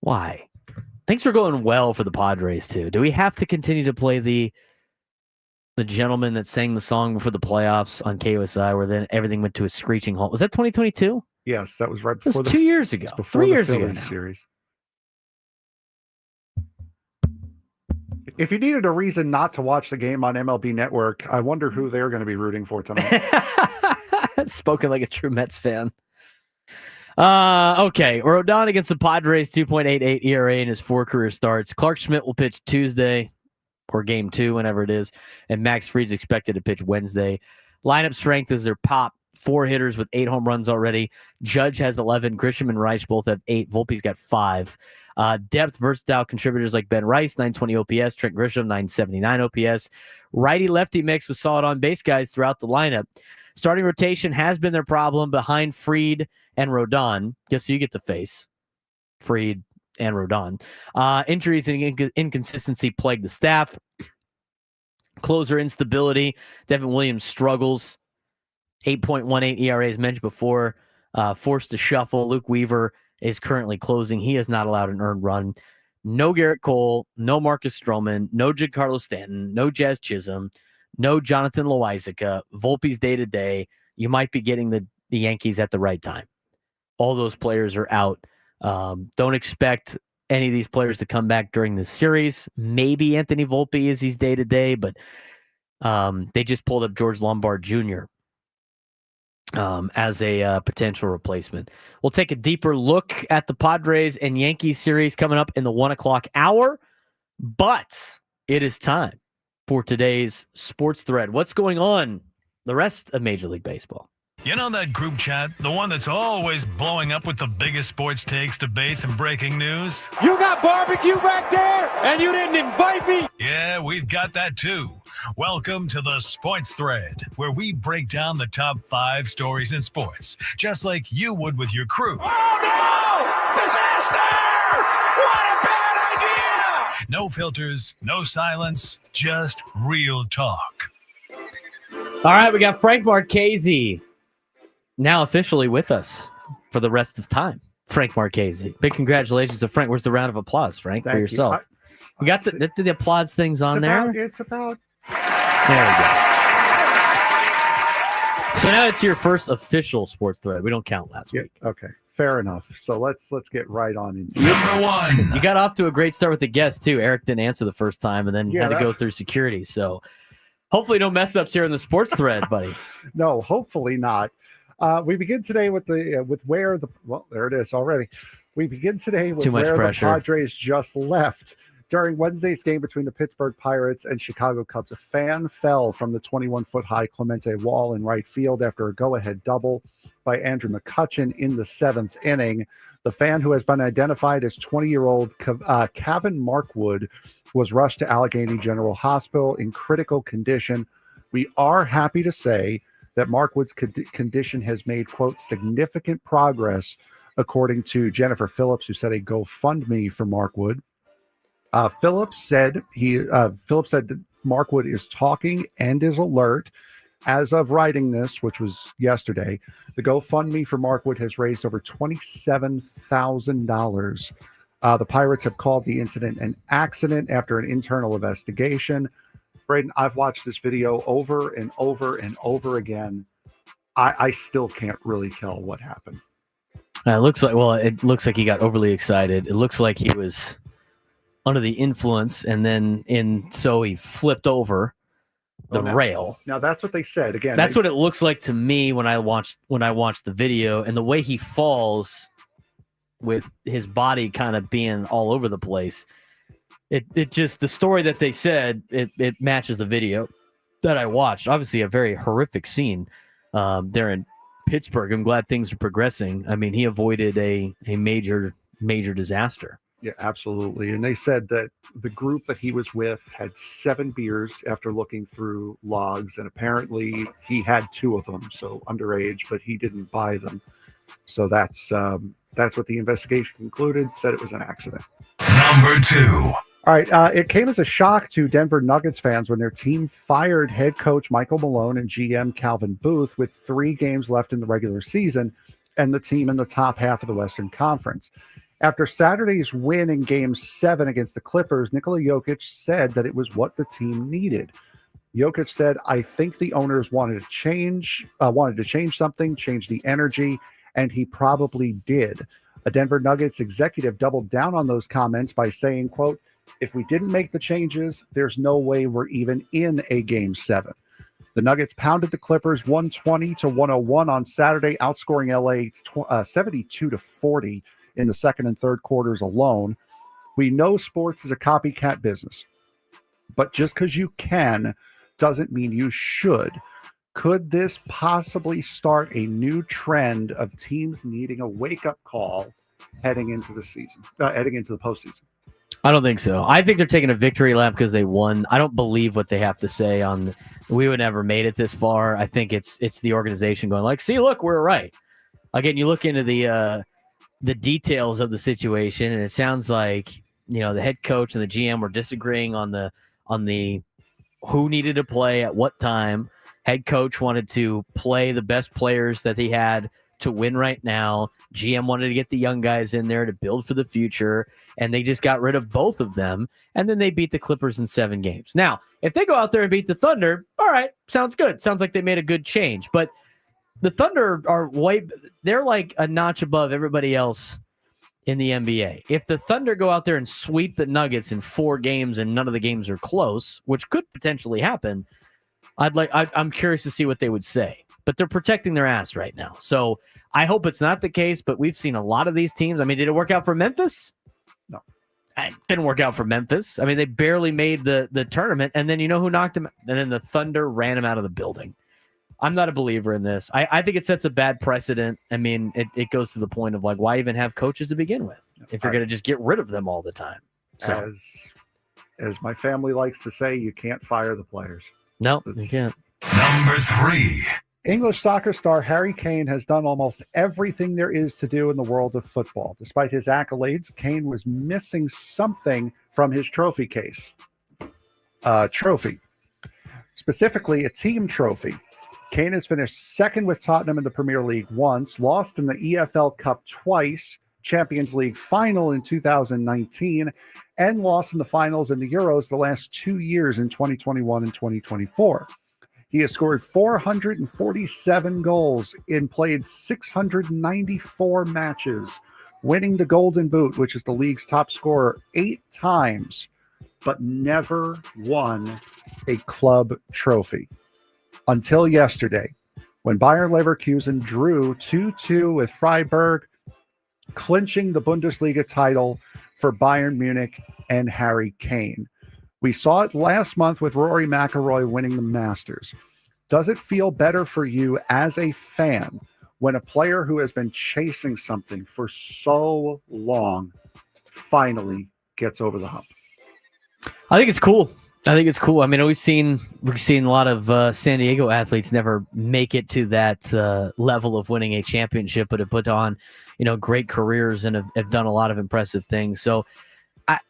Why? Things are going well for the Padres too. Do we have to continue to play the gentleman that sang the song before the playoffs on KUSI, where then everything went to a screeching halt? Was that 2022? Yes, that was right before 2 years ago. Before 3 the years ago Phillies series. If you needed a reason not to watch the game on MLB Network, I wonder who they're going to be rooting for tonight. Spoken like a true Mets fan. Okay, Rodon against the Padres, 2.88 ERA in his 4 career starts. Clark Schmidt will pitch Tuesday or game 2, whenever it is, and Max Fried's expected to pitch Wednesday. Lineup strength is their top 4 hitters with 8 home runs already. Judge has 11. Grisham and Rice both have 8. Volpe's got 5. Depth, versatile contributors like Ben Rice, 920 OPS. Trent Grisham, 979 OPS. Righty-lefty mix with solid on-base guys throughout the lineup. Starting rotation has been their problem behind Fried and Rodon. Guess who you get to face? Fried and Rodon. Injuries and inconsistency plague the staff. Closer instability. Devin Williams struggles. 8.18 ERA as mentioned before. Forced to shuffle. Luke Weaver is currently closing. He has not allowed an earned run. No Garrett Cole. No Marcus Stroman. No Giancarlo Stanton. No Jazz Chisholm. no Jonathan Loáisiga, Volpe's day-to-day. You might be getting the Yankees at the right time. All those players are out. Don't expect any of these players to come back during the series. Maybe Anthony Volpe is his day-to-day, but they just pulled up George Lombard Jr. As a potential replacement. We'll take a deeper look at the Padres and Yankees series coming up in the 1 o'clock hour, but it is time for today's sports thread. What's going on the rest of Major League Baseball? You know that group chat, the one that's always blowing up with the biggest sports takes, debates, and breaking news? You got barbecue back there, and you didn't invite me? Yeah, we've got that too. Welcome to the Sports Thread, where we break down the top 5 stories in sports, just like you would with your crew. Oh no! Disaster! What a bad idea! No filters, no silence, just real talk. All right, we got Frank Marchese now officially with us for the rest of time. Frank Marchese. Big congratulations to Frank. Where's the round of applause, Frank, for yourself? You got the applause things on there? It's about... There we go. So now it's your first official sports thread. We don't count last week. Okay, fair enough. So let's get right on into Number 1. You got off to a great start with the guest, too. Erik didn't answer the first time and then had to go through security. So hopefully no mess-ups here in the sports thread, buddy. No, hopefully not. We begin today with where the there it is already. We begin today with where the Padres just left. During Wednesday's game between the Pittsburgh Pirates and Chicago Cubs, a fan fell from the 21-foot high Clemente wall in right field after a go-ahead double by Andrew McCutchen in the 7th inning. The fan, who has been identified as 20-year-old Kevin Markwood, was rushed to Allegheny General Hospital in critical condition. We are happy to say that Markwood's condition has made, quote, significant progress, according to Jennifer Phillips, who said a GoFundMe for Markwood. Phillips said that Markwood is talking and is alert. As of writing this, which was yesterday, the GoFundMe for Markwood has raised over $27,000. The Pirates have called the incident an accident after an internal investigation. Braden, I've watched this video over and over and over again. I still can't really tell what happened. It looks like he got overly excited. It looks like he was under the influence, and so he flipped over the rail. Now that's what they said. Again, that's what it looks like to me when I watched the video, and the way he falls with his body kind of being all over the place. It just, the story that they said, it matches the video that I watched. Obviously, a very horrific scene there in Pittsburgh. I'm glad things are progressing. I mean, he avoided a major disaster. Yeah, absolutely. And they said that the group that he was with had 7 beers after looking through logs, and apparently he had 2 of them, so underage, but he didn't buy them. So that's what the investigation concluded. Said it was an accident. Number 2. All right, it came as a shock to Denver Nuggets fans when their team fired head coach Michael Malone and GM Calvin Booth with 3 games left in the regular season and the team in the top half of the Western Conference. After Saturday's win in Game 7 against the Clippers, Nikola Jokic said that it was what the team needed. Jokic said, "I think the owners wanted to change something, change the energy, and he probably did." A Denver Nuggets executive doubled down on those comments by saying, quote, "If we didn't make the changes, there's no way we're even in a Game 7. The Nuggets pounded the Clippers 120-101 on Saturday, outscoring LA 72-40 in the second and third quarters alone. We know sports is a copycat business, but just because you can doesn't mean you should. Could this possibly start a new trend of teams needing a wake-up call heading into the postseason?" I don't think so. I think they're taking a victory lap because they won. I don't believe what they have to say on we would never made it this far. I think it's the organization going like, see, look, we're right. Again, you look into the details of the situation, and it sounds like the head coach and the GM were disagreeing on the who needed to play at what time. Head coach wanted to play the best players that he had to win right now. GM wanted to get the young guys in there to build for the future, and they just got rid of both of them, and then they beat the Clippers in 7 games. Now, if they go out there and beat the Thunder, all right, sounds good. Sounds like they made a good change, but the Thunder they're like a notch above everybody else in the NBA. If the Thunder go out there and sweep the Nuggets in 4 games and none of the games are close, which could potentially happen, I'm curious to see what they would say. But they're protecting their ass right now. So I hope it's not the case, but we've seen a lot of these teams. I mean, did it work out for Memphis? No. It didn't work out for Memphis. I mean, they barely made the tournament, and then you know who knocked them? And then the Thunder ran them out of the building. I'm not a believer in this. I think it sets a bad precedent. I mean, it goes to the point of, like, why even have coaches to begin with if you're going to just get rid of them all the time? So, as my family likes to say, you can't fire the players. No, you can't. Number 3. English soccer star Harry Kane has done almost everything there is to do in the world of football. Despite his accolades, Kane was missing something from his trophy case. Specifically, a team trophy. Kane has finished second with Tottenham in the Premier League once, lost in the EFL Cup twice, Champions League final in 2019, and lost in the finals in the Euros the last 2 years in 2021 and 2024. He has scored 447 goals and played 694 matches, winning the Golden Boot, which is the league's top scorer, 8 times, but never won a club trophy. Until yesterday, when Bayer Leverkusen drew 2-2 with Freiburg, clinching the Bundesliga title for Bayern Munich and Harry Kane. We saw it last month with Rory McIlroy winning the Masters. Does it feel better for you as a fan when a player who has been chasing something for so long finally gets over the hump? I think it's cool. I mean, we've seen a lot of San Diego athletes never make it to that level of winning a championship, but have put on, great careers and have done a lot of impressive things. So,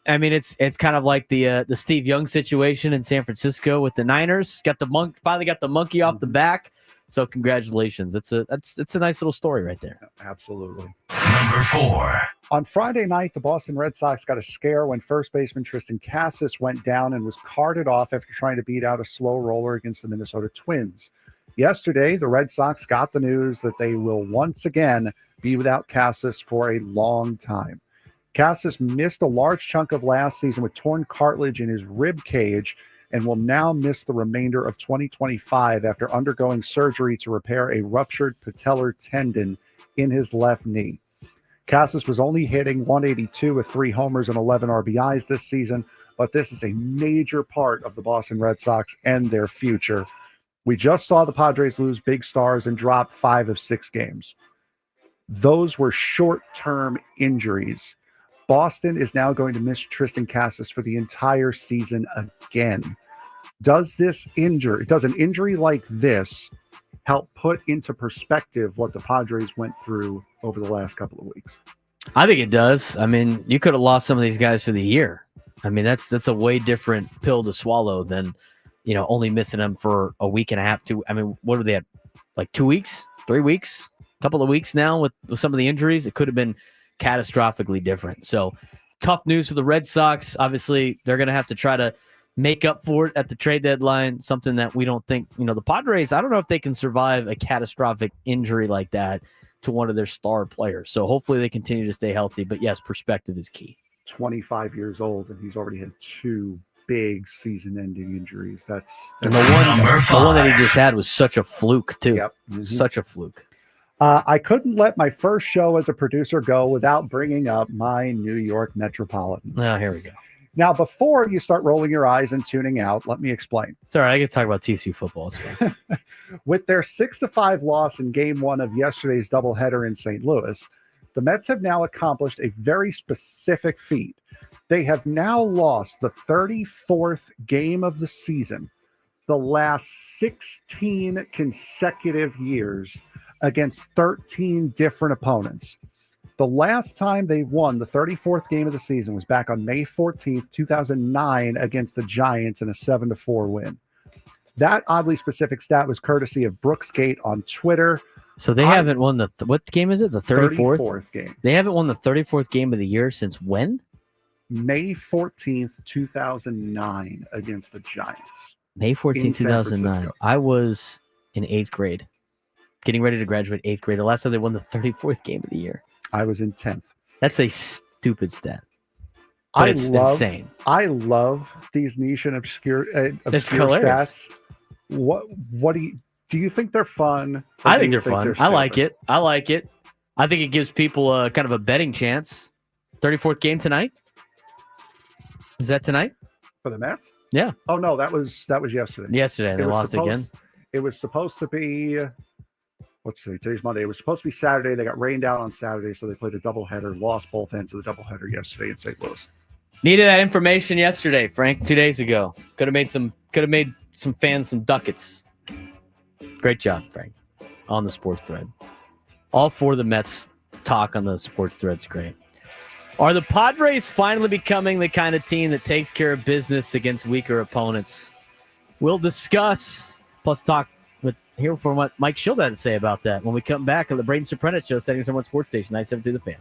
I mean, it's kind of like the Steve Young situation in San Francisco with the Niners. Finally got the monkey off the back. So congratulations. It's a nice little story right there. Absolutely. Number 4. On Friday night, the Boston Red Sox got a scare when first baseman Tristan Casas went down and was carted off after trying to beat out a slow roller against the Minnesota Twins. Yesterday, the Red Sox got the news that they will once again be without Casas for a long time. Casas missed a large chunk of last season with torn cartilage in his rib cage and will now miss the remainder of 2025 after undergoing surgery to repair a ruptured patellar tendon in his left knee. Casas was only hitting .182 with 3 homers and 11 RBIs this season, but this is a major part of the Boston Red Sox and their future. We just saw the Padres lose big stars and drop 5 of 6 games. Those were short-term injuries. Boston is now going to miss Tristan Casas for the entire season again. Does an injury like this help put into perspective what the Padres went through over the last couple of weeks? I think it does. I mean, you could have lost some of these guys for the year. I mean, that's a way different pill to swallow than, only missing them for a week and a half. What were they at? Like 2 weeks, 3 weeks, a couple of weeks now with some of the injuries. It could have been catastrophically different. So tough news for the Red Sox. Obviously, they're going to have to try to make up for it at the trade deadline, something that we don't think, the Padres, I don't know if they can survive a catastrophic injury like that to one of their star players. So hopefully they continue to stay healthy. But yes, perspective is key. 25 years old, and he's already had 2 big season-ending injuries. That's and the one that he just had was such a fluke, too. Yep. Mm-hmm. Such a fluke. I couldn't let my first show as a producer go without bringing up my New York Metropolitans. Oh, here we go. Now, before you start rolling your eyes and tuning out, let me explain. It's all right. I can talk about TCU football. It's fine. With their 6-5 loss in Game 1 of yesterday's doubleheader in St. Louis, the Mets have now accomplished a very specific feat. They have now lost the 34th game of the season, the last 16 consecutive years, against 13 different opponents. The last time they won the 34th game of the season was back on May 14th, 2009 against the Giants in a 7-4 win. That oddly specific stat was courtesy of Brooksgate on Twitter. So they haven't won the what game is it? The 34th? 34th game. They haven't won the 34th game of the year since when? May 14th, 2009 against the Giants. May 14th, 2009. I was in 8th grade, getting ready to graduate 8th grade. The last time they won the 34th game of the year. I was in 10th. That's a stupid stat. But it's insane. I love these niche and obscure hilarious. stats. What do you think they're fun? I think they're fun. I like it. I think it gives people a kind of a betting chance. 34th game tonight? Is that tonight? For the Mets? Yeah. Oh no, that was yesterday. Yesterday, and they lost again. It was supposed to be today's Monday. It was supposed to be Saturday. They got rained out on Saturday, so they played a doubleheader, lost both ends of the doubleheader yesterday in St. Louis. Needed that information yesterday, Frank, 2 days ago. Could have made some fans some ducats. Great job, Frank, on the sports thread. All for the Mets talk on the sports thread's great. Are the Padres finally becoming the kind of team that takes care of business against weaker opponents? We'll discuss, plus hear from what Mike Schild had to say about that when we come back on the Braden Surprenant Show, 77.1 Sports Station, 97.2 The Fan.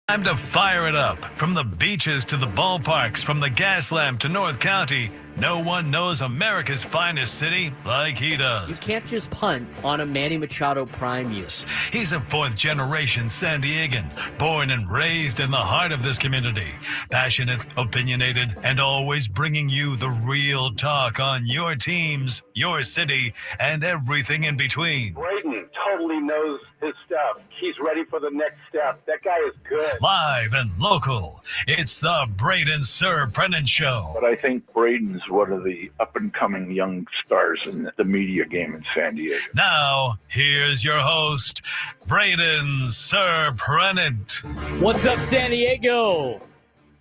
Time to fire it up. From the beaches to the ballparks, from the gas lamp to North County, no one knows America's finest city like he does. You can't just punt on a Manny Machado prime use. He's a fourth-generation San Diegan, born and raised in the heart of this community. Passionate, opinionated, and always bringing you the real talk on your teams, your city, and everything in between. Braden totally knows his stuff. He's ready for the next step. That guy is good. Live and local, it's the Braden Surprenant Show. But I think Braden's one of the up-and-coming young stars in the media game in San Diego. Now, here's your host, Braden Surprenant. What's up, San Diego?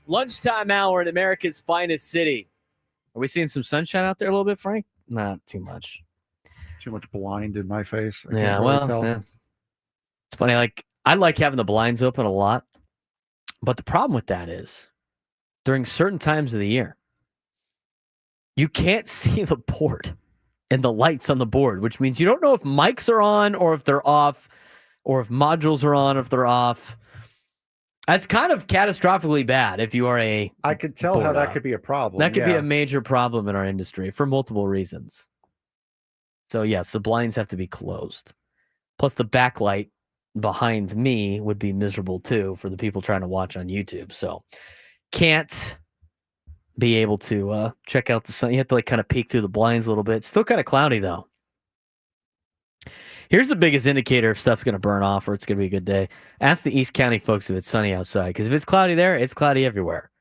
Lunchtime hour in America's finest city. Are we seeing some sunshine out there a little bit, Frank? Not too much. Too much blind in my face. I Yeah, can't well, really tell. yeah. It's funny. Like, I like having the blinds open a lot, but the problem with that is during certain times of the year, you can't see the board and the lights on the board, which means you don't know if mics are on or if they're off, or if modules are on or if they're off. That's kind of catastrophically bad if you are a I could tell how that could be a problem. That could be yeah. a major problem in our industry for multiple reasons. So, yes, the blinds have to be closed. Plus, the backlight behind me would be miserable, too, for the people trying to watch on YouTube. So, can't be able to check out the sun. You have to, like, kind of peek through the blinds a little bit. It's still kind of cloudy, though. Here's the biggest indicator if stuff's going to burn off or it's going to be a good day. Ask the East County folks if it's sunny outside, because if it's cloudy there, it's cloudy everywhere.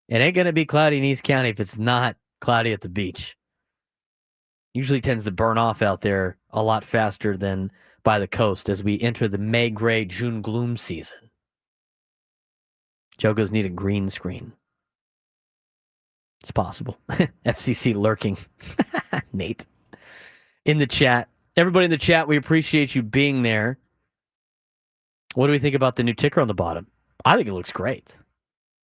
It ain't going to be cloudy in East County if it's not cloudy at the beach. Usually tends to burn off out there a lot faster than by the coast as we enter the May gray June gloom season. Jogo's need a green screen. It's possible. FCC lurking. Nate. In the chat. Everybody in the chat, we appreciate you being there. What do we think about the new ticker on the bottom? I think it looks great.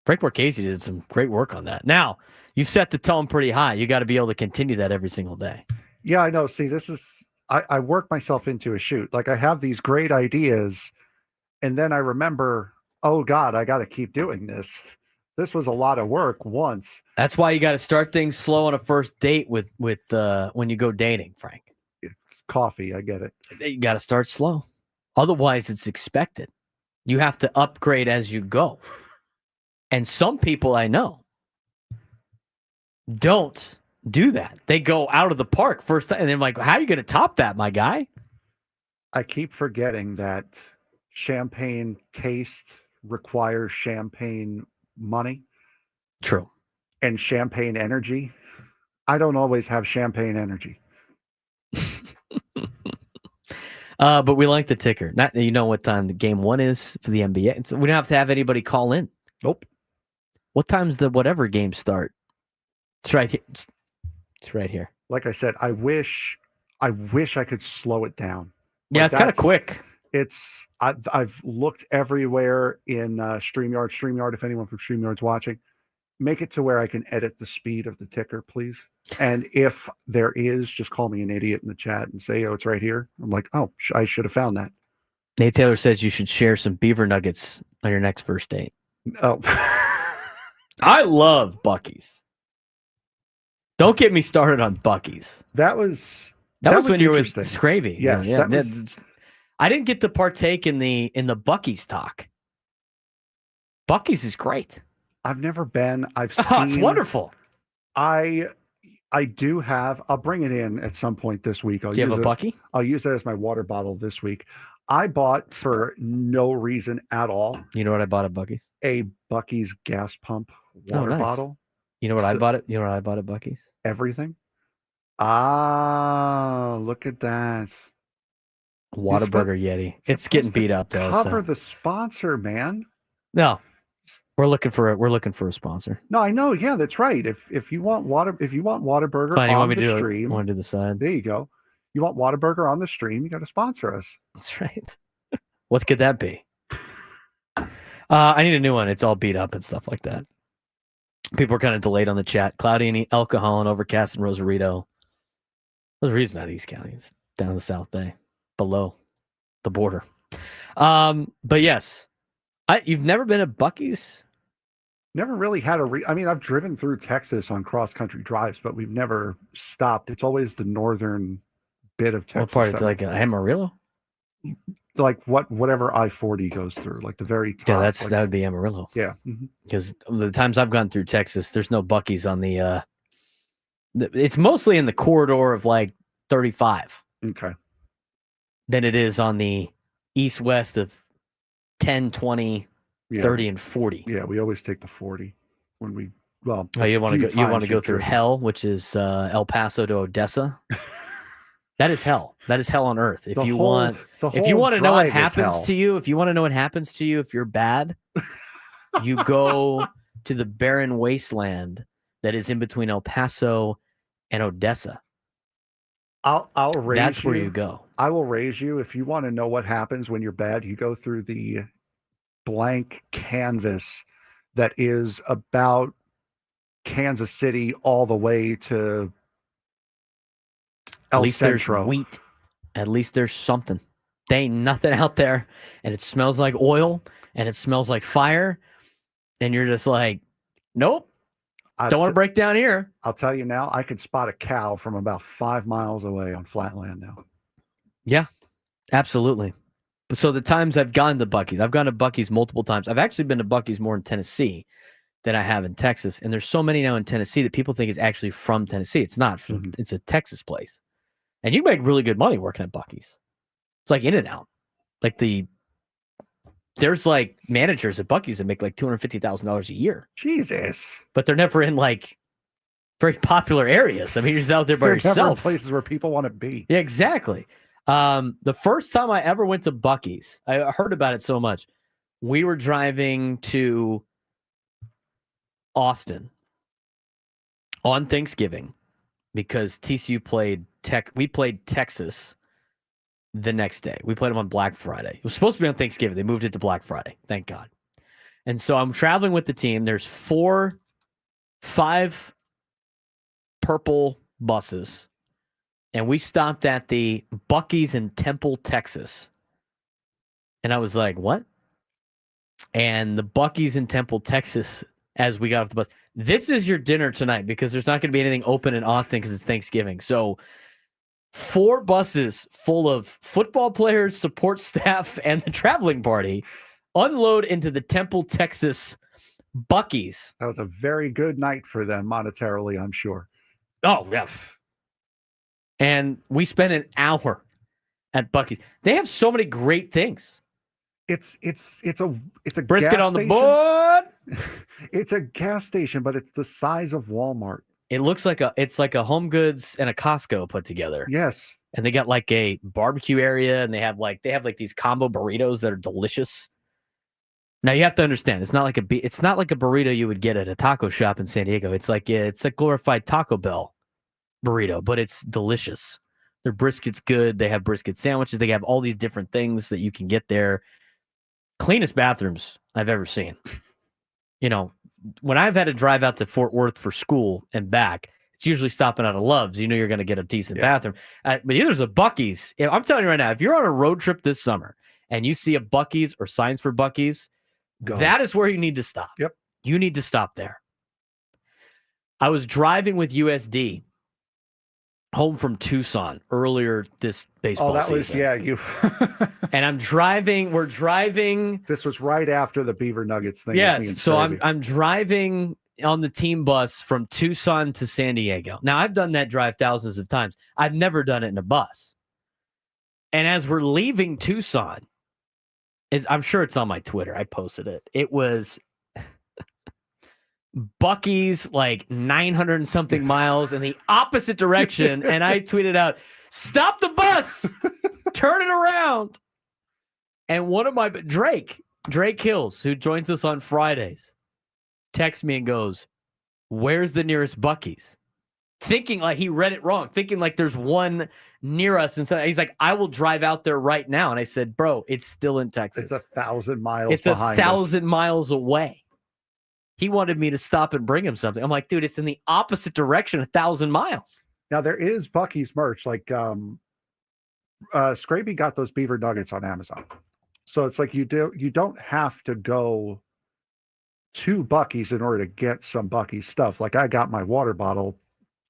Frank Marchese did some great work on that. Now, you set the tone pretty high. You got to be able to continue that every single day. Yeah, I know. See, this is, I work myself into a shoot. Like I have these great ideas and then I remember, oh God, I got to keep doing this. This was a lot of work once. That's why you got to start things slow on a first date with when you go dating, Frank. It's coffee. I get it. You got to start slow. Otherwise, it's expected. You have to upgrade as you go. And some people I know don't do that. They go out of the park first time, and they're like, how are you going to top that, my guy? I keep forgetting that champagne taste requires champagne money. True. And champagne energy. I don't always have champagne energy. But we like the ticker. Not, you know what time the game one is for the NBA. So we don't have to have anybody call in. Nope. What time's the whatever game start? It's right here. It's right here. Like I said, I wish I could slow it down. Yeah, Like it's kind of quick. It's I've looked everywhere in StreamYard. StreamYard, if anyone from StreamYard's watching, make it to where I can edit the speed of the ticker, please. And if there is, just call me an idiot in the chat and say, oh, it's right here. I'm like, oh, I should have found that. Nate Taylor says you should share some beaver nuggets on your next first date. Oh. I love Buc-ee's. Don't get me started on Buc-ee's. That was when you were with interesting. Scravy. Yes, Yeah, that was... I didn't get to partake in the Buc-ee's talk. Buc-ee's is great. I've never been. I've seen. Oh, it's wonderful. I do have. I'll bring it in at some point this week. Do you have a Buc-ee? I'll use that as my water bottle this week. I bought for no reason at all. You know what I bought at Buc-ee's? A Buc-ee's gas pump water nice. bottle. You know what I bought it? You know what I bought at Buc-ee's? Everything. Ah, look at that. Whataburger Yeti. It's getting beat up though. Cover the sponsor, man. No. We're looking for a sponsor. No, I know. Yeah, that's right. If you want Whataburger Fine, you on want me the to stream, want to do the side? There you go. You want Whataburger on the stream, you got to sponsor us. That's right. What could that be? I need a new one. It's all beat up and stuff like that. People are kind of delayed on the chat. Cloudy in El Cajon, overcast in Rosarito. Rosarito's not East County. It's down in the South Bay, below the border. But yes, You've never been to Buc-ee's? Never really had I mean, I've driven through Texas on cross-country drives, but we've never stopped. It's always the northern bit of Texas. What part? Like Amarillo? Like whatever I-40 goes through, like the very top. Yeah, like, that would be Amarillo. Yeah. Because the times I've gone through Texas, there's no Buc-ee's on the it's mostly in the corridor of like 35. Okay. Than it is on the east-west of 10, 20, 30, and 40. Yeah, we always take the 40 when we, you want to go through hell, which is El Paso to Odessa. That is hell. That is hell on earth. If you want to know what happens to you, if you're bad, you go to the barren wasteland that is in between El Paso and Odessa. I'll raise you. That's where you go. I will raise you. If you want to know what happens when you're bad, you go through the blank canvas that is about Kansas City all the way to El Centro. There's wheat. At least there's something. There ain't nothing out there, and it smells like oil, and it smells like fire, and you're just like, nope, don't want to break down here. I'll tell you now, I could spot a cow from about 5 miles away on flatland now. Yeah, absolutely. So the times I've gone to Buc-ee's, I've gone to Buc-ee's multiple times. I've actually been to Buc-ee's more in Tennessee than I have in Texas, and there's so many now in Tennessee that people think it's actually from Tennessee. It's not. It's a Texas place. And you make really good money working at Buc-ee's. It's like In-N-Out. There's like managers at Buc-ee's that make like $250,000 a year. Jesus. But they're never in like very popular areas. I mean, you're just out there by yourself. Never in places where people want to be. Yeah, exactly. The first time I ever went to Buc-ee's, I heard about it so much. We were driving to Austin on Thanksgiving because TCU played we played Texas the next day. We played them on Black Friday. It was supposed to be on Thanksgiving. They moved it to Black Friday. Thank God. And so I'm traveling with the team. There's 5 purple buses. And we stopped at the Buc-ee's in Temple, Texas. And I was like, what? And the Buc-ee's in Temple, Texas, as we got off the bus, this is your dinner tonight because there's not going to be anything open in Austin because it's Thanksgiving. So 4 buses full of football players, support staff, and the traveling party unload into the Temple, Texas Buc-ee's. That was a very good night for them monetarily, I'm sure. Oh, yeah. And we spent an hour at Buc-ee's. They have so many great things. It's a brisket gas on the station. board. It's a gas station, but it's the size of Walmart. It looks like it's like a Home Goods and a Costco put together. Yes. And they got like a barbecue area, and they have like these combo burritos that are delicious. Now you have to understand, it's not like a burrito you would get at a taco shop in San Diego. It's like a glorified Taco Bell burrito, but it's delicious. Their brisket's good. They have brisket sandwiches. They have all these different things that you can get there. Cleanest bathrooms I've ever seen. You know, when I've had to drive out to Fort Worth for school and back, it's usually stopping out of Love's. You know you're going to get a decent bathroom. But there's a Buc-ee's. I'm telling you right now, if you're on a road trip this summer and you see a Buc-ee's or signs for Buc-ee's, that is where you need to stop. Yep. You need to stop there. I was driving with USD home from Tucson earlier this baseball season. Was, yeah, you. And we're driving. This was right after the Beaver Nuggets thing. Yes, so I'm driving on the team bus from Tucson to San Diego. Now, I've done that drive thousands of times. I've never done it in a bus. And as we're leaving Tucson, I'm sure it's on my Twitter. I posted it. It was Buc-ee's like 900 and something miles in the opposite direction. And I tweeted out, stop the bus, turn it around. And one of my, Drake Hills, who joins us on Fridays, texts me and goes, where's the nearest Buc-ee's? Thinking like he read it wrong, thinking like there's one near us. And so he's like, I will drive out there right now. And I said, bro, it's still in Texas. It's 1,000 miles It's behind 1,000 miles away. He wanted me to stop and bring him something. I'm like, dude, it's in the opposite direction, 1,000 miles. Now, there is Buc-ee's merch. Like, Scraby got those Beaver Nuggets on Amazon. So it's like you don't have to go to Buc-ee's in order to get some Buc-ee's stuff. Like I got my water bottle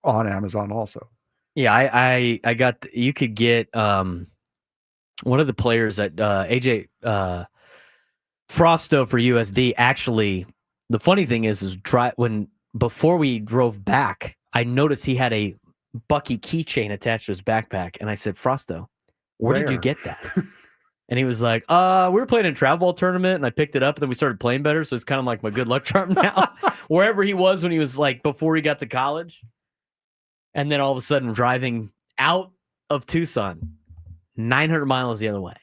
on Amazon also. Yeah, I got you could get one of the players that AJ Frosto for USD. Actually, the funny thing is before we drove back, I noticed he had a Bucky keychain attached to his backpack, and I said, Frosto, where did you get that? And he was like, we were playing in a travel ball tournament, and I picked it up, and then we started playing better, so it's kind of like my good luck charm now. Wherever he was when he was like before he got to college. And then all of a sudden driving out of Tucson, 900 miles the other way.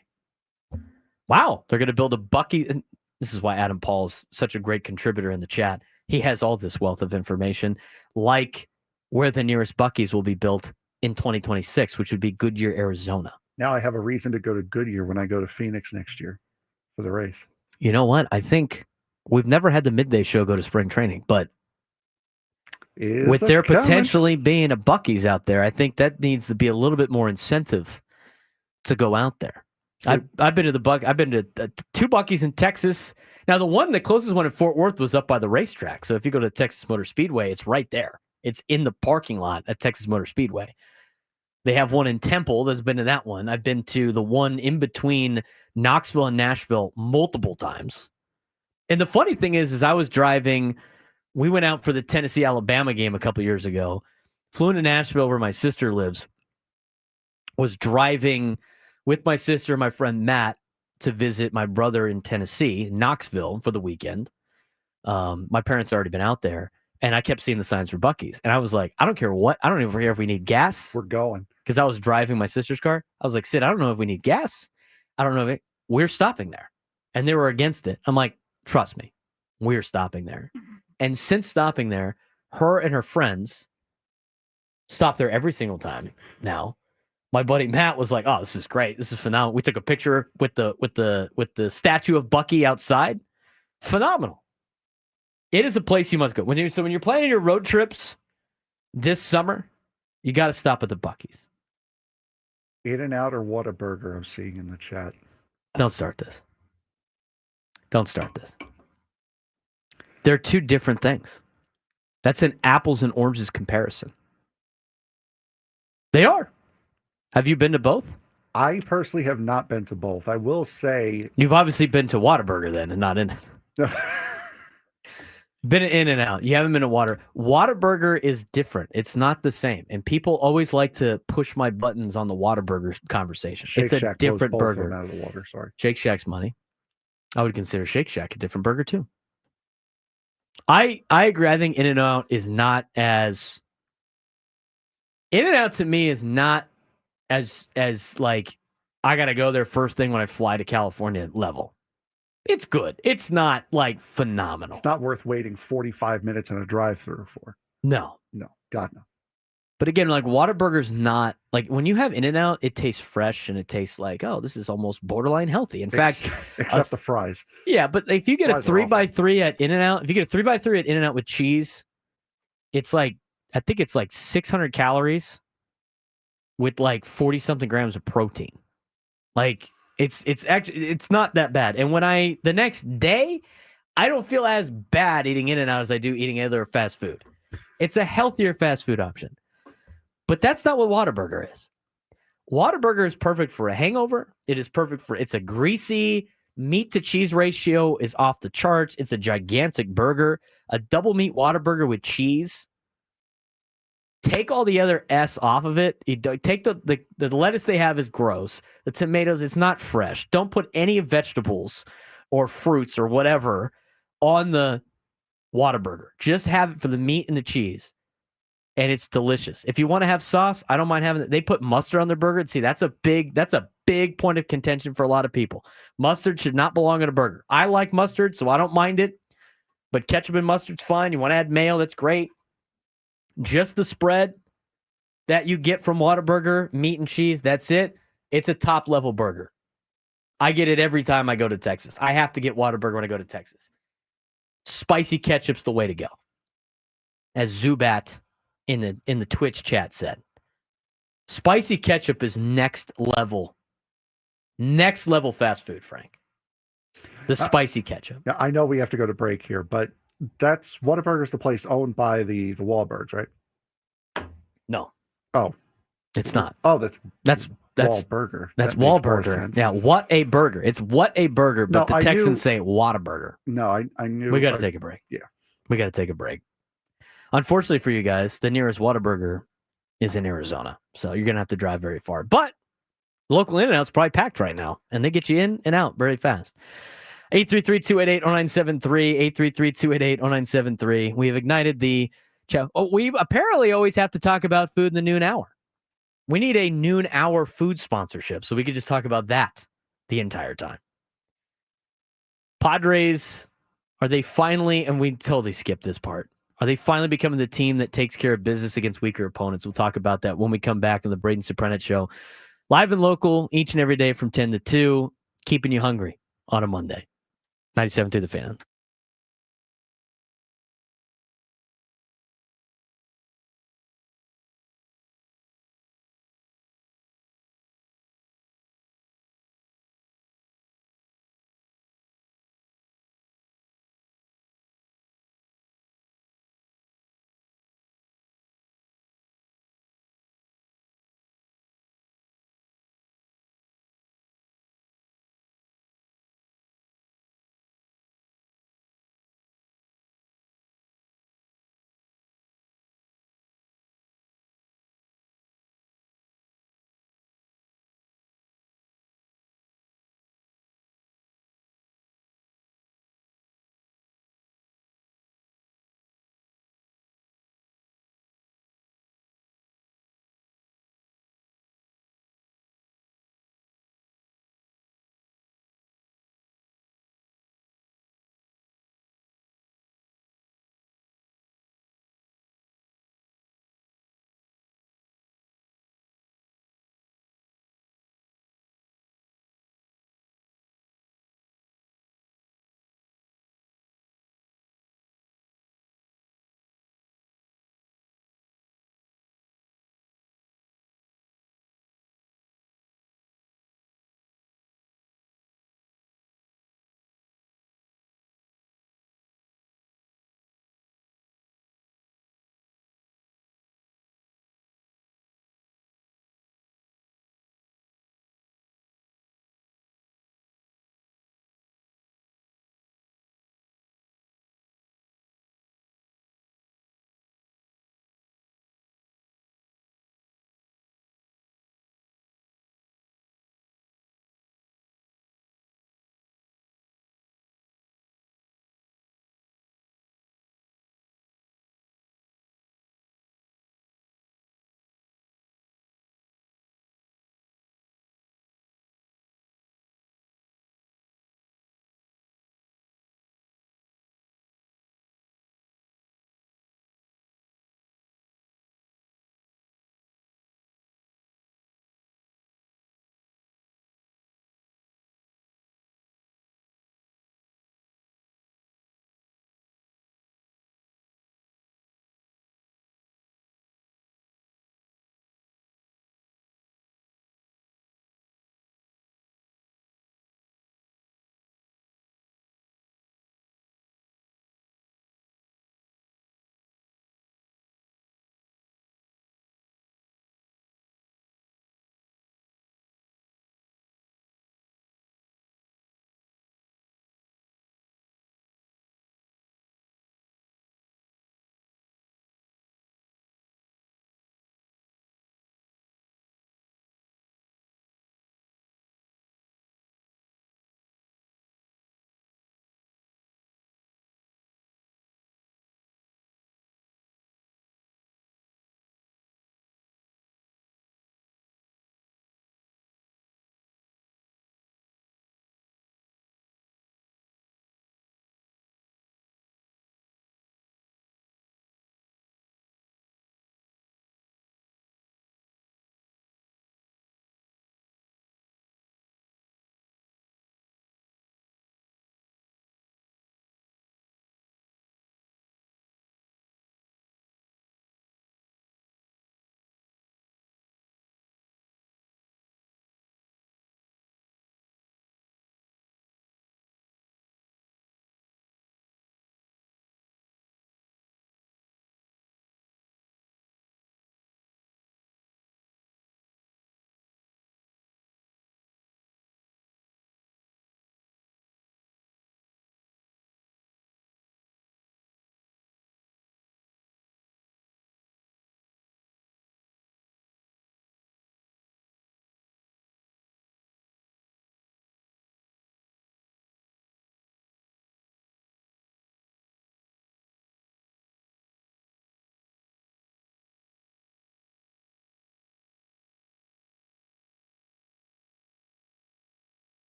Wow, they're going to build a Bucky. And this is why Adam Paul's such a great contributor in the chat. He has all this wealth of information, like where the nearest Buc-ee's will be built in 2026, which would be Goodyear, Arizona. Now I have a reason to go to Goodyear when I go to Phoenix next year for the race. You know what? I think we've never had the midday show go to spring training, but with there potentially being a Buc-ee's out there, I think that needs to be a little bit more incentive to go out there. So, I've been to two Buc-ee's in Texas. Now the closest one in Fort Worth was up by the racetrack. So if you go to Texas Motor Speedway, it's right there. It's in the parking lot at Texas Motor Speedway. They have one in Temple. That's been to that one. I've been to the one in between Knoxville and Nashville multiple times. And the funny thing is I was driving. We went out for the Tennessee-Alabama game a couple years ago. Flew into Nashville where my sister lives. Was driving with my sister and my friend Matt to visit my brother in Tennessee, Knoxville, for the weekend. My parents had already been out there, and I kept seeing the signs for Buc-ee's. And I was like, I don't care what. I don't even care if we need gas. We're going. Because I was driving my sister's car. I was like, Sid, I don't know if we need gas. I don't know if we're stopping there. And they were against it. I'm like, trust me, we're stopping there. And since stopping there, her and her friends stop there every single time now. My buddy Matt was like, "Oh, this is great. This is phenomenal." We took a picture with the statue of Bucky outside. Phenomenal. It is a place you must go. When you're planning your road trips this summer, you got to stop at the Buc-ee's. In-N-Out or Whataburger, I'm seeing in the chat. Don't start this. Don't start this. They're two different things. That's an apples and oranges comparison. They are. Have you been to both? I personally have not been to both. I will say... You've obviously been to Whataburger then and not in it. Been in and out. You haven't been to Whataburger is different. It's not the same. And people always like to push my buttons on the Whataburger conversation. Shake it's Shack a different blows both burger. of them out of the water, sorry. Shake Shack's money. I would consider Shake Shack a different burger too. I agree. I think In-N-Out is not as... In-N-Out to me is not as like, I got to go there first thing when I fly to California level. It's good. It's not like phenomenal. It's not worth waiting 45 minutes in a drive-thru for. No. No. God, no. But again, like Whataburger's not like when you have In-N-Out, it tastes fresh and it tastes like, oh, this is almost borderline healthy. In fact, except the fries. Yeah, but if you get Fries a 3x3 at In-N-Out, if you get a 3x3 at In-N-Out with cheese, it's like, I think it's like 600 calories with like 40 something grams of protein. Like it's actually, it's not that bad. And when the next day, I don't feel as bad eating In-N-Out as I do eating other fast food. It's a healthier fast food option. But that's not what Whataburger is. Whataburger is perfect for a hangover. It is perfect for, it's a greasy meat to cheese ratio is off the charts. It's a gigantic burger. A double meat Whataburger with cheese. Take all the other S off of it. You take the lettuce they have is gross. The tomatoes, it's not fresh. Don't put any vegetables or fruits or whatever on the Whataburger. Just have it for the meat and the cheese. And it's delicious. If you want to have sauce, I don't mind having it. They put mustard on their burger. And see, that's a big point of contention for a lot of people. Mustard should not belong on a burger. I like mustard, so I don't mind it. But ketchup and mustard's fine. You want to add mayo, that's great. Just the spread that you get from Whataburger, meat and cheese, that's it. It's a top-level burger. I get it every time I go to Texas. I have to get Whataburger when I go to Texas. Spicy ketchup's the way to go. As Zubat in the Twitch chat said. Spicy ketchup is next level fast food, Frank. The spicy ketchup. Yeah, I know we have to go to break here, but that's Whataburger's the place owned by the Wahlbergs, right? No. Oh. It's not. Oh, that's Wahlburger. That's That makes more Wahlburger. sense. Yeah, what a burger. It's what a burger, but No, the I Texans knew- say Whataburger. No, I knew. We got to take a break. Yeah. We got to take a break. Unfortunately for you guys, the nearest Whataburger is in Arizona. So you're going to have to drive very far. But local In-N-Out's probably packed right now, and they get you in and out very fast. 833-288-0973, 833-288-0973. We have ignited the chat. Oh, we apparently always have to talk about food in the noon hour. We need a noon hour food sponsorship so we could just talk about that the entire time. Padres, are they finally, and we totally skipped this part, are they finally becoming the team that takes care of business against weaker opponents? We'll talk about that when we come back on the Braden Surprenant Show. Live and local each and every day from 10 to 2, keeping you hungry on a Monday. 97 through the Fan.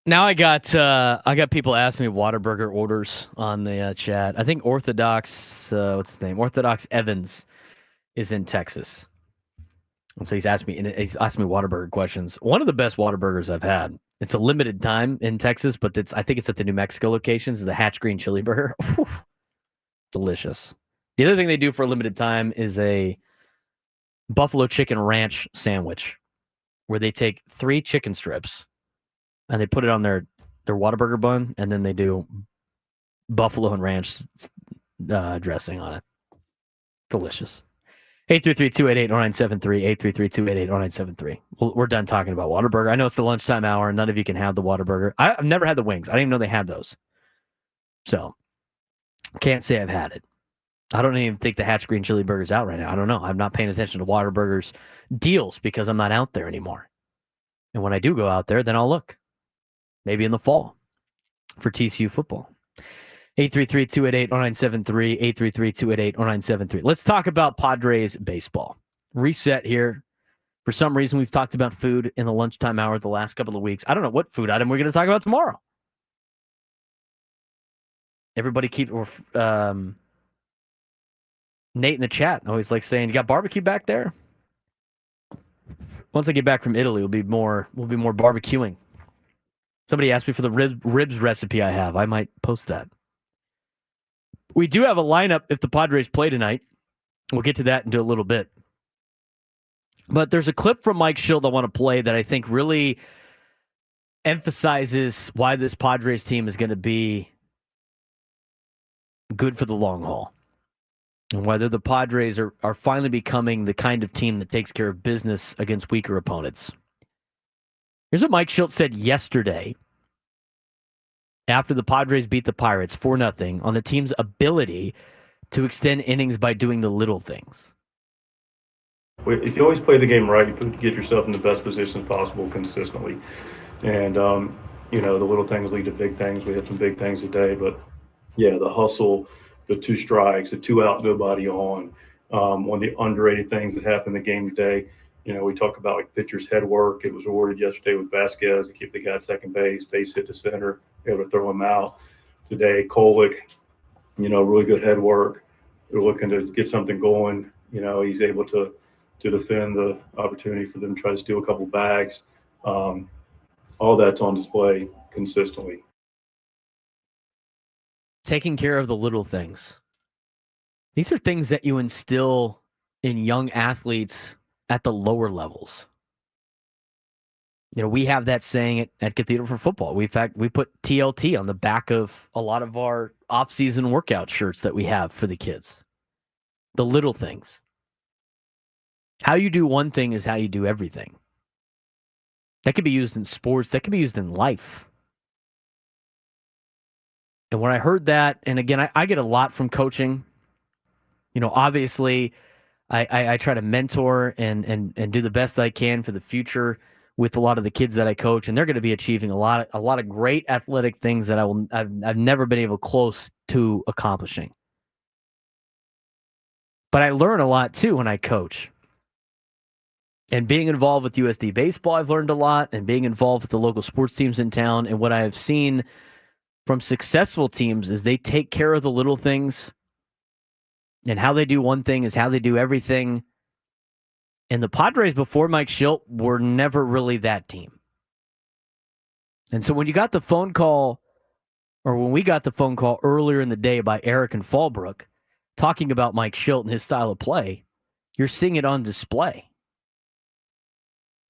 Now I got people asking me Whataburger orders on the chat. I think Orthodox, what's his name? Orthodox Evans is in Texas. And so he's asked me Whataburger questions. One of the best Whataburgers I've had. It's a limited time in Texas, but I think it's at the New Mexico locations. Is the Hatch Green Chili Burger. Delicious. The other thing they do for a limited time is a buffalo chicken ranch sandwich, where they take 3 chicken strips and they put it on their Whataburger bun, and then they do buffalo and ranch dressing on it. Delicious. 833-288-0973, 833-288-0973. We're done talking about Whataburger. I know it's the lunchtime hour, and none of you can have the Whataburger. I've never had the wings. I didn't even know they had those. So, can't say I've had it. I don't even think the Hatch Green Chili Burger's out right now. I don't know. I'm not paying attention to Whataburger's deals because I'm not out there anymore. And when I do go out there, then I'll look. Maybe in the fall for TCU football. 833-288-0973, 833-288-0973. Let's talk about Padres baseball. Reset here. For some reason, we've talked about food in the lunchtime hour the last couple of weeks. I don't know what food item we're going to talk about tomorrow. Everybody keep... Nate in the chat always likes saying, you got barbecue back there? Once I get back from Italy, we'll be more barbecuing. Somebody asked me for the ribs recipe I have. I might post that. We do have a lineup if the Padres play tonight. We'll get to that in a little bit. But there's a clip from Mike Shildt I want to play that I think really emphasizes why this Padres team is going to be good for the long haul. And whether the Padres are finally becoming the kind of team that takes care of business against weaker opponents. Here's what Mike Shildt said yesterday after the Padres beat the Pirates 4-0 on the team's ability to extend innings by doing the little things. If you always play the game right, you get yourself in the best positions possible consistently. And, the little things lead to big things. We had some big things today, but yeah, the hustle, the 2 strikes, the 2 out, nobody on. One of the underrated things that happened in the game today, we talk about like pitcher's head work. It was awarded yesterday with Vasquez to keep the guy at second base hit to center, able to throw him out. Today, Kolek, really good head work. They're looking to get something going. He's able to defend the opportunity for them to try to steal a couple bags. All that's on display consistently. Taking care of the little things. These are things that you instill in young athletes at the lower levels. We have that saying at Cathedral for Football. We put TLT on the back of a lot of our off-season workout shirts that we have for the kids. The little things. How you do one thing is how you do everything. That could be used in sports. That could be used in life. And when I heard that, and again, I get a lot from coaching. Obviously, I try to mentor and do the best I can for the future with a lot of the kids that I coach, and they're going to be achieving a lot of great athletic things that I've never been able close to accomplishing. But I learn a lot too when I coach. And being involved with USD baseball, I've learned a lot, and being involved with the local sports teams in town, and what I have seen from successful teams is they take care of the little things, and how they do one thing is how they do everything. And the Padres before Mike Shildt were never really that team. And so when you got the phone call, or when we got the phone call earlier in the day by Erik and Fallbrook talking about Mike Shildt and his style of play, you're seeing it on display.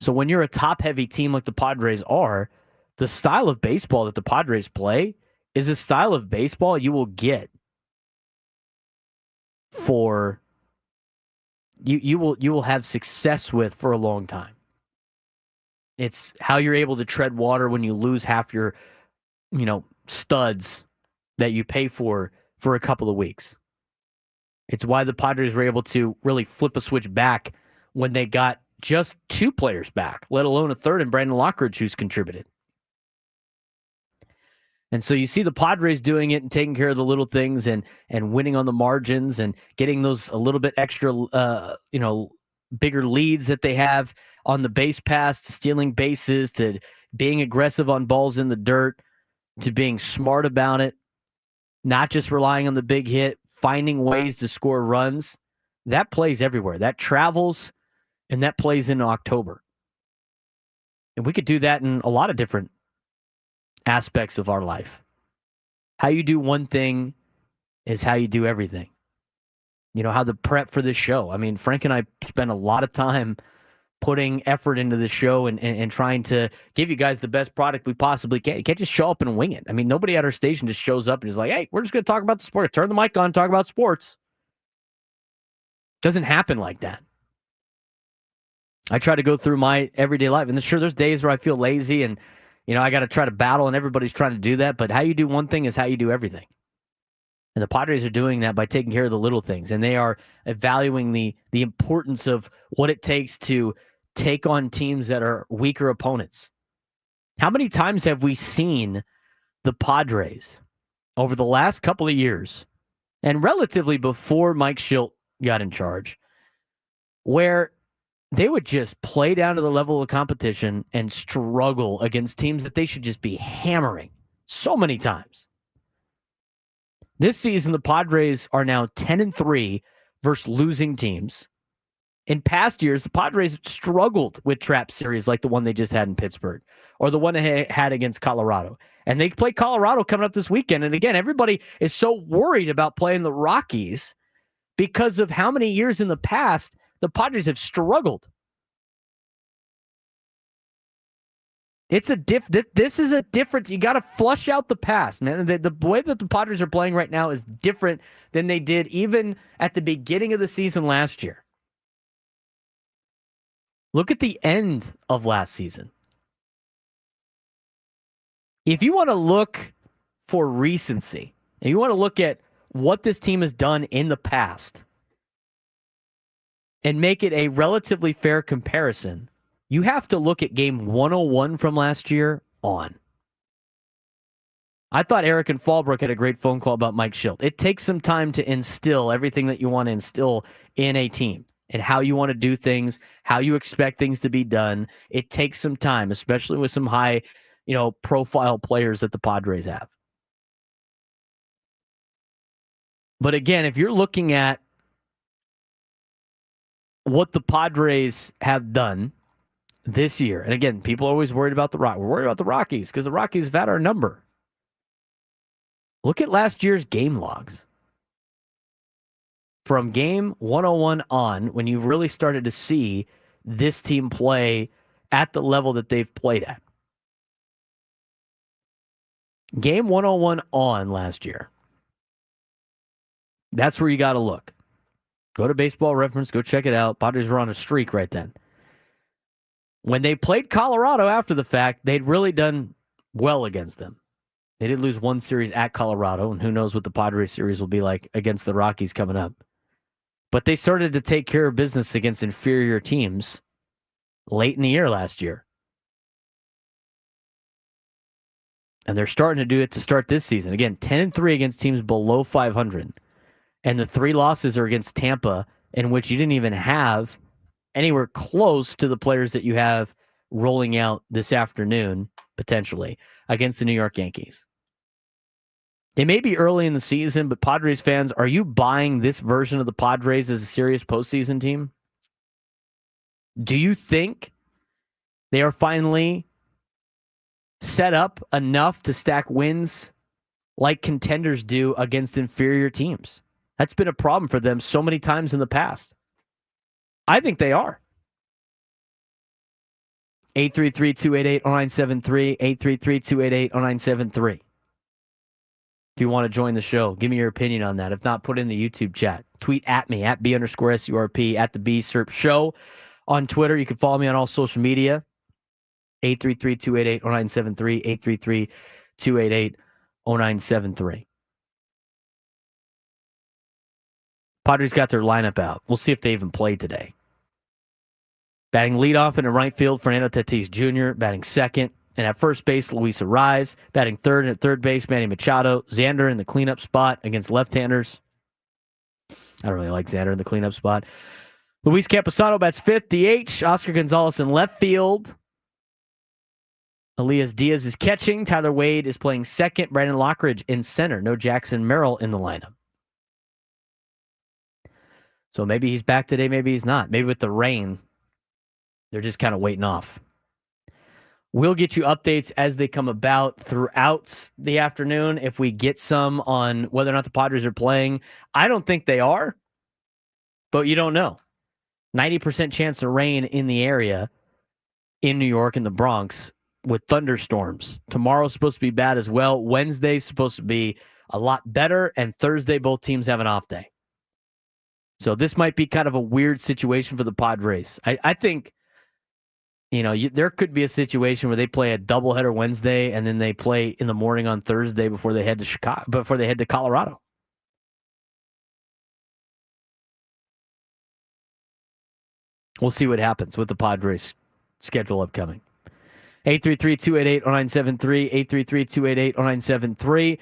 So when you're a top-heavy team like the Padres are, the style of baseball that the Padres play is a style of baseball you will get for you will have success with for a long time. It's how you're able to tread water when you lose half your studs that you pay for a couple of weeks. It's why the Padres were able to really flip a switch back when they got just 2 players back, let alone a third in Brandon Lockridge, who's contributed. And so you see the Padres doing it and taking care of the little things and winning on the margins and getting those a little bit extra, bigger leads that they have on the base pass, to stealing bases, to being aggressive on balls in the dirt, to being smart about it, not just relying on the big hit, finding ways to score runs. That plays everywhere. That travels, and that plays in October. And we could do that in a lot of different aspects of our life. How you do one thing is how you do everything. You know, how the prep for this show. I mean, Frank and I spent a lot of time putting effort into the show and trying to give you guys the best product we possibly can. You can't just show up and wing it. I mean, nobody at our station just shows up and is like, hey, we're just going to talk about the sport. Turn the mic on, talk about sports. Doesn't happen like that. I try to go through my everyday life. And sure, there's days where I feel lazy and, you know, I got to try to battle, and everybody's trying to do that. But how you do one thing is how you do everything. And the Padres are doing that by taking care of the little things. And they are evaluating the importance of what it takes to take on teams that are weaker opponents. How many times have we seen the Padres over the last couple of years, and relatively before Mike Shildt got in charge, where they would just play down to the level of competition and struggle against teams that they should just be hammering so many times? This season, the Padres are now 10-3 versus losing teams. In past years, the Padres struggled with trap series like the one they just had in Pittsburgh or the one they had against Colorado. And they play Colorado coming up this weekend. And again, everybody is so worried about playing the Rockies because of how many years in the past the Padres have struggled. This is a difference. You got to flush out the past, man. The way that the Padres are playing right now is different than they did even at the beginning of the season last year. Look at the end of last season. If you want to look for recency, and you want to look at what this team has done in the past and make it a relatively fair comparison, you have to look at game 101 from last year on. I thought Erik and Fallbrook had a great phone call about Mike Shildt. It takes some time to instill everything that you want to instill in a team and how you want to do things, how you expect things to be done. It takes some time, especially with some high, profile players that the Padres have. But again, if you're looking at what the Padres have done this year, and again, people are always worried about the Rockies. We're worried about the Rockies because the Rockies have had our number. Look at last year's game logs. From game 101 on, when you really started to see this team play at the level that they've played at. Game 101 on last year. That's where you got to look. Go to Baseball Reference, go check it out. Padres were on a streak right then. When they played Colorado after the fact, they'd really done well against them. They did lose one series at Colorado, and who knows what the Padres series will be like against the Rockies coming up. But they started to take care of business against inferior teams late in the year last year. And they're starting to do it to start this season. Again, 10-3 against teams below 500. And the 3 losses are against Tampa, in which you didn't even have anywhere close to the players that you have rolling out this afternoon, potentially, against the New York Yankees. It may be early in the season, but Padres fans, are you buying this version of the Padres as a serious postseason team? Do you think they are finally set up enough to stack wins like contenders do against inferior teams? That's been a problem for them so many times in the past. I think they are. 833-288-0973, 833-288-0973. If you want to join the show, give me your opinion on that. If not, put it in the YouTube chat. Tweet at me, at B_SURP, at the B Surp Show. On Twitter, you can follow me on all social media. 833-288-0973, 833-288-0973. Padres got their lineup out. We'll see if they even played today. Batting leadoff in the right field, Fernando Tatis Jr. Batting second. And at first base, Luis Arráez. Batting third, and at third base, Manny Machado. Xander in the cleanup spot against left-handers. I don't really like Xander in the cleanup spot. Luis Camposano bats fifth, DH. Oscar Gonzalez in left field. Elias Diaz is catching. Tyler Wade is playing second. Brandon Lockridge in center. No Jackson Merrill in the lineup. So maybe he's back today, maybe he's not. Maybe with the rain, they're just kind of waiting off. We'll get you updates as they come about throughout the afternoon. If we get some on whether or not the Padres are playing, I don't think they are, but you don't know. 90% chance of rain in the area in New York and the Bronx with thunderstorms. Tomorrow's supposed to be bad as well. Wednesday's supposed to be a lot better, and Thursday both teams have an off day. So this might be kind of a weird situation for the Padres. I think, there could be a situation where they play a doubleheader Wednesday and then they play in the morning on Thursday before they head to Colorado. We'll see what happens with the Padres schedule upcoming. 833-288-0973, 833-288-0973.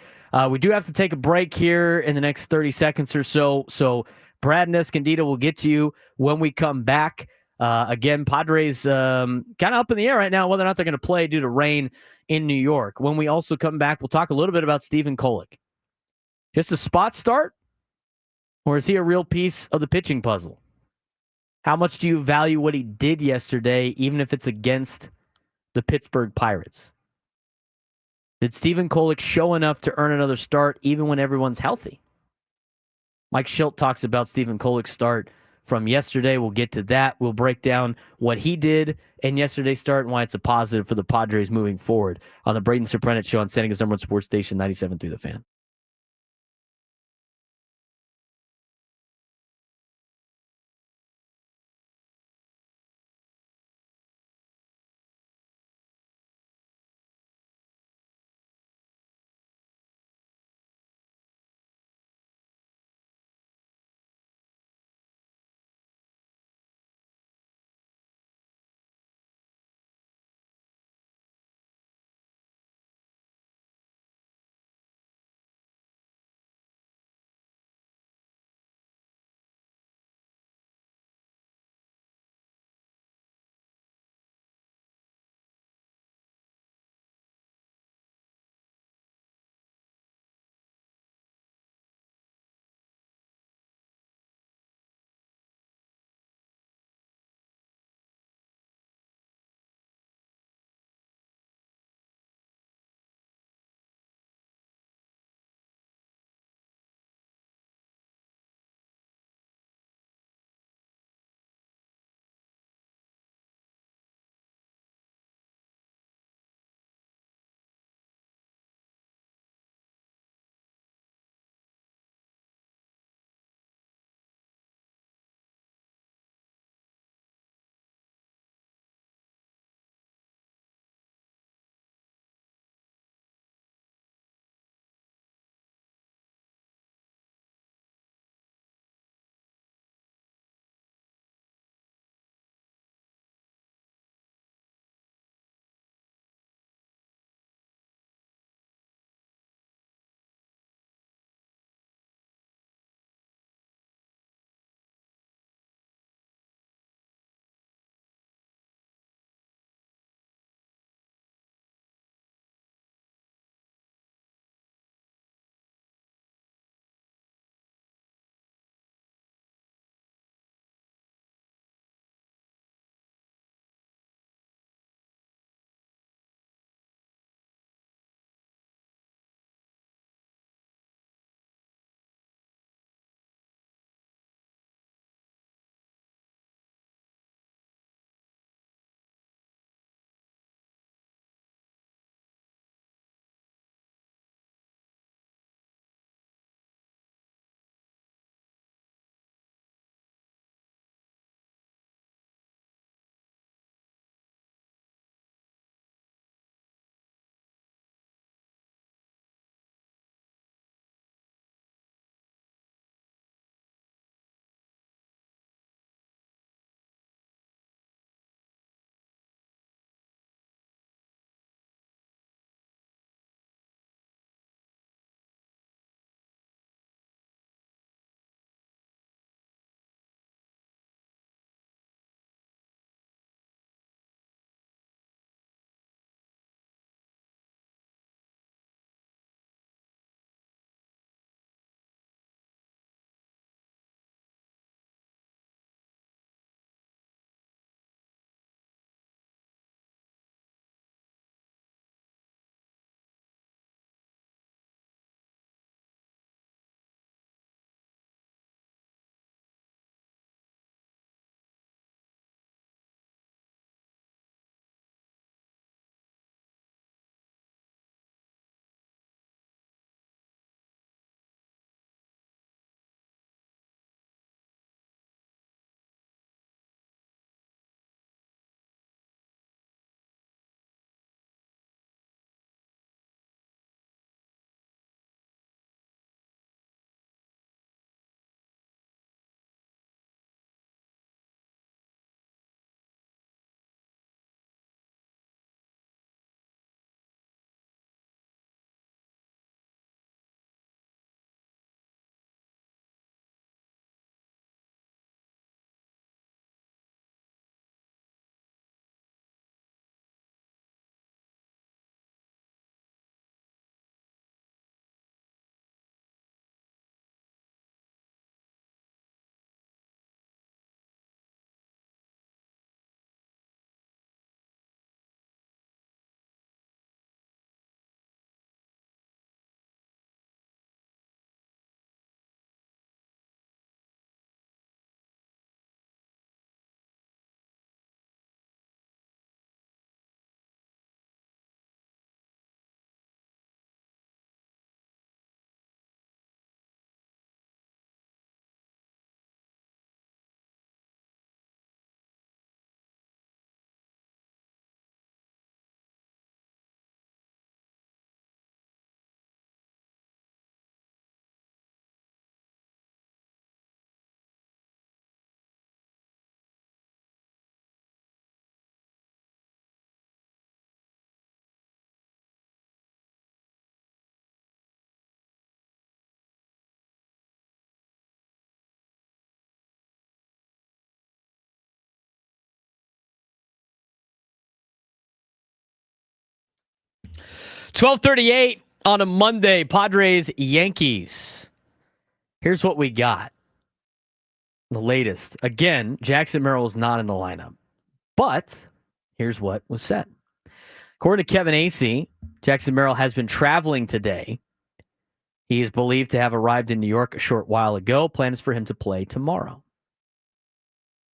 We do have to take a break here in the next 30 seconds or so. So Brad and Escondido will get to you when we come back. Again, Padres kind of up in the air right now whether or not they're going to play due to rain in New York. When we also come back, we'll talk a little bit about Stephen Kolek. Just a spot start? Or is he a real piece of the pitching puzzle? How much do you value what he did yesterday, even if it's against the Pittsburgh Pirates? Did Stephen Kolek show enough to earn another start even when everyone's healthy? Mike Schilt talks about Stephen Kolek's start from yesterday. We'll get to that. We'll break down what he did in yesterday's start and why it's a positive for the Padres moving forward on the Braden Surprenant Show on San Diego's #1 sports station, 97.3 The Fan. 12:38 on a Monday, Padres, Yankees. Here's what we got. The latest. Again, Jackson Merrill is not in the lineup. But here's what was said. According to Kevin Acee, Jackson Merrill has been traveling today. He is believed to have arrived in New York a short while ago. Plan is for him to play tomorrow.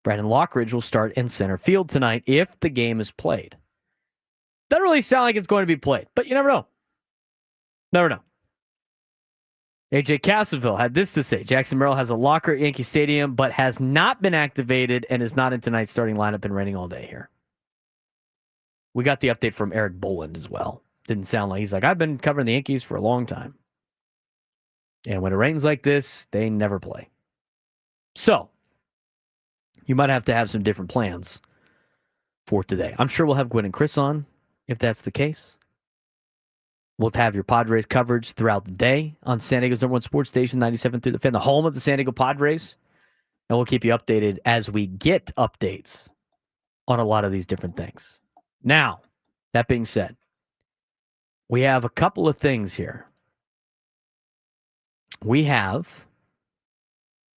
Brandon Lockridge will start in center field tonight if the game is played. Doesn't really sound like it's going to be played, but you never know. Never know. A.J. Castleville had this to say. Jackson Merrill has a locker at Yankee Stadium, but has not been activated and is not in tonight's starting lineup. Been raining all day here. We got the update from Erik Boland as well. Didn't sound like he's like, I've been covering the Yankees for a long time. And when it rains like this, they never play. So, you might have to have some different plans for today. I'm sure we'll have Gwen and Chris on if that's the case. We'll have your Padres coverage throughout the day on San Diego's #1 sports station, 97.3 The Fan, the home of the San Diego Padres. And we'll keep you updated as we get updates on a lot of these different things. Now, that being said, we have a couple of things here. We have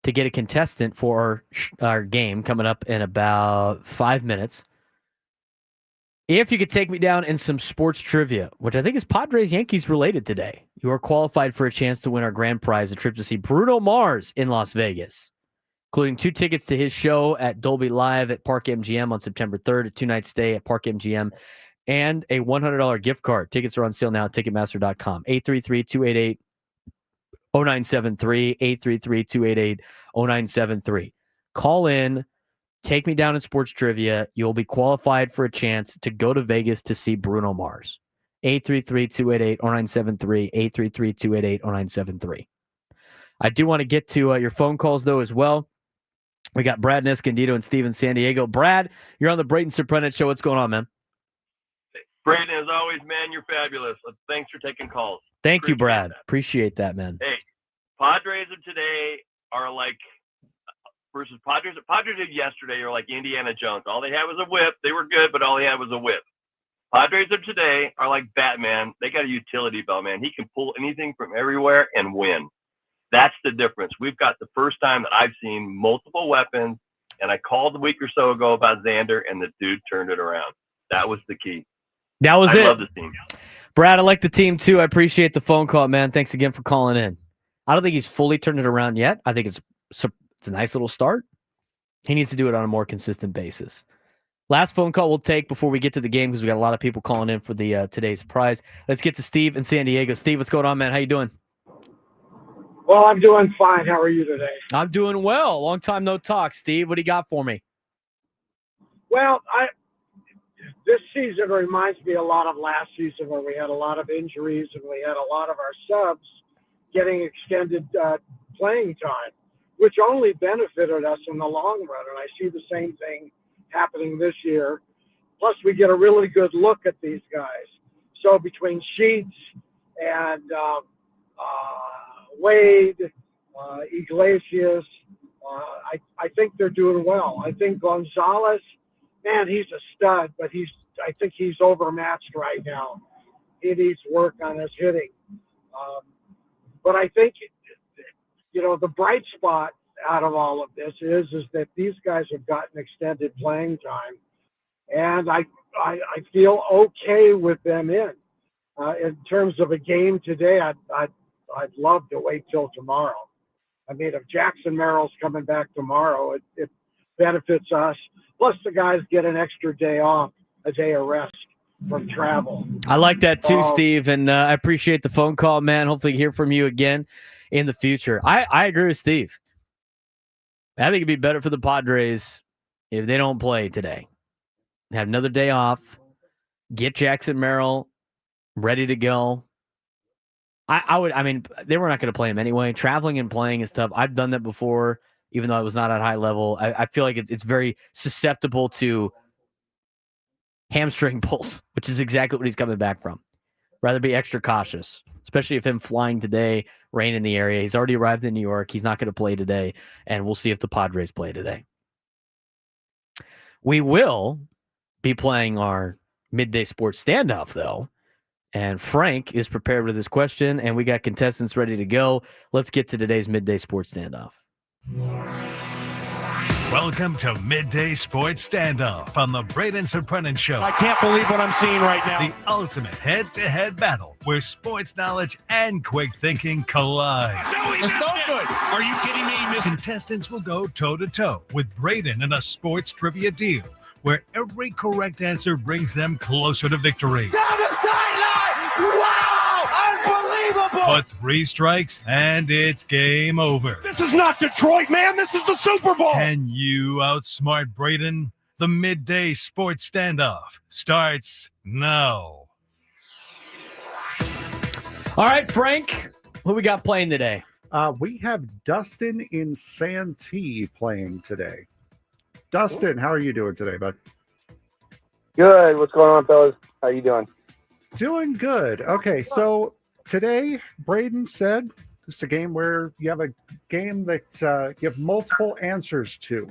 to get a contestant for our game coming up in about 5 minutes. If you could take me down in some sports trivia, which I think is Padres-Yankees related today, you are qualified for a chance to win our grand prize, a trip to see Bruno Mars in Las Vegas, including 2 tickets to his show at Dolby Live at Park MGM on September 3rd, a 2-night stay at Park MGM, and a $100 gift card. Tickets are on sale now at Ticketmaster.com. 833-288-0973, 833-288-0973. Call in. Take me down in sports trivia. You'll be qualified for a chance to go to Vegas to see Bruno Mars. 833-288-0973, 833-288-0973. I do want to get to your phone calls, though, as well. We got Brad Escondido and Steve in San Diego. Brad, you're on the Braden Surprenant Show. What's going on, man? Braden, as always, man, you're fabulous. Thanks for taking calls. Thank you, Brad. Appreciate that, man. Hey, Padres of today are like versus Padres of yesterday are like Indiana Jones. All they had was a whip. They were good, but all he had was a whip. Padres of today are like Batman. They got a utility belt, man. He can pull anything from everywhere and win. That's the difference. We've got the first time that I've seen multiple weapons, and I called a week or so ago about Xander, and the dude turned it around. That was the key. That was it. I love the team. Brad, I like the team, too. I appreciate the phone call, man. Thanks again for calling in. I don't think he's fully turned it around yet. I think it's a nice little start. He needs to do it on a more consistent basis. Last phone call we'll take before we get to the game because we got a lot of people calling in for the today's prize. Let's get to Steve in San Diego. Steve, what's going on, man? How you doing? Well, I'm doing fine. How are you today? I'm doing well. Long time no talk. Steve, what do you got for me? Well, this season reminds me a lot of last season where we had a lot of injuries and we had a lot of our subs getting extended playing time, which only benefited us in the long run. And I see the same thing happening this year. Plus, we get a really good look at these guys. So between Sheets and Wade, Iglesias, I think they're doing well. I think Gonzalez, man, he's a stud, but I think he's overmatched right now. He needs work on his hitting. But I think, the bright spot out of all of this is that these guys have gotten extended playing time, and I feel okay with them in terms of a game today. I'd love to wait till tomorrow. I mean, if Jackson Merrill's coming back tomorrow, it benefits us. Plus, the guys get an extra day off, a day of rest from travel. I like that too, Steve, and I appreciate the phone call, man. Hopefully hear from you again in the future. I agree with Steve. I think it'd be better for the Padres if they don't play today. Have another day off. Get Jackson Merrill ready to go. I mean, they were not going to play him anyway. Traveling and playing is tough. I've done that before, even though I was not at high level. I feel like it's very susceptible to hamstring pulls, which is exactly what he's coming back from. Rather be extra cautious, especially if him flying today, rain in the area. He's already arrived in New York. He's not going to play today, and we'll see if the Padres play today. We will be playing our midday sports standoff, though, And Frank is prepared with his question, and we got contestants ready to go. Let's get to today's Midday Sports Standoff. Welcome to Midday Sports Standoff on the Braden Surprenant Show. I can't believe what I'm seeing right now. The ultimate head-to-head battle where sports knowledge and quick thinking collide. No, it's no good. Are you kidding me? Contestants will go toe-to-toe with Braden in a sports trivia deal where every correct answer brings them closer to victory. Down the sideline! Wow! Unbelievable! But 3 strikes and it's game over. This is not Detroit, man. This is the Super Bowl. Can you outsmart Braden? The Midday Sports Standoff starts now. All right, Frank, who we got playing today? We have Dustin in Santee playing today. Dustin, how are you doing today, bud? Good. What's going on, fellas? How you doing? Doing good. Okay, so today, Braden said it's a game where you have a game that you have multiple answers to.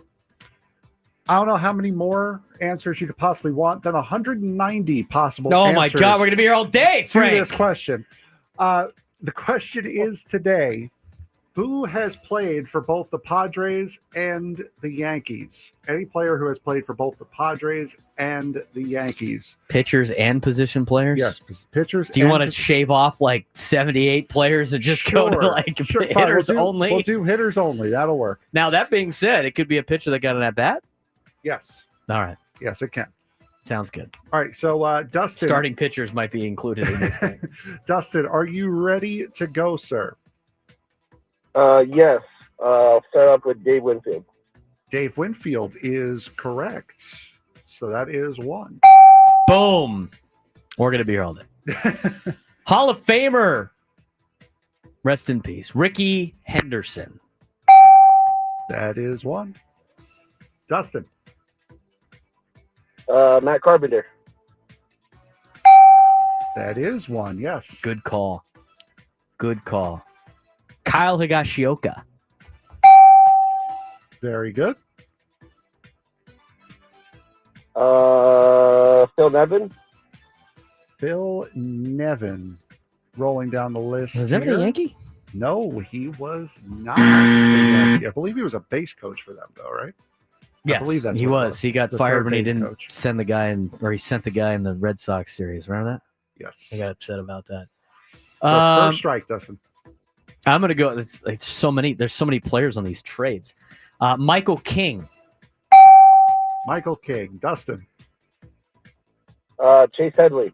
I don't know how many more answers you could possibly want than 190 possible answers. Oh, my God. We're going to be here all day, Frank. To this question. The question is today, who has played for both the Padres and the Yankees? Any player who has played for both the Padres and the Yankees. Pitchers and position players? Yes, pitchers. Do you want to shave off like 78 players and just go to like hitters only? We'll do hitters only. That'll work. Now, that being said, it could be a pitcher that got an at-bat? Yes. All right. Yes, it can. Sounds good. All right, so Dustin. Starting pitchers might be included in this thing. Dustin, are you ready to go, sir? Yes. I'll start off with Dave Winfield. Dave Winfield is correct. So that is 1. Boom. We're going to be here all day. Hall of Famer. Rest in peace. Ricky Henderson. That is 1. Dustin. Matt Carpenter. That is 1, yes. Good call. Good call. Kyle Higashioka. Very good. Phil Nevin. Phil Nevin. Rolling down the list. Was that a Yankee? No, he was not a Yankee. I believe he was a base coach for them, though, right? Yes, I believe that's he what it was. He got The fired third when he base didn't coach. send the guy in, or he sent the guy in the Red Sox series. Remember that? Yes. He got upset about that. So first strike, Dustin. I'm gonna go. It's so many. There's so many players on these trades. Michael King. Michael King. Dustin. Chase Headley.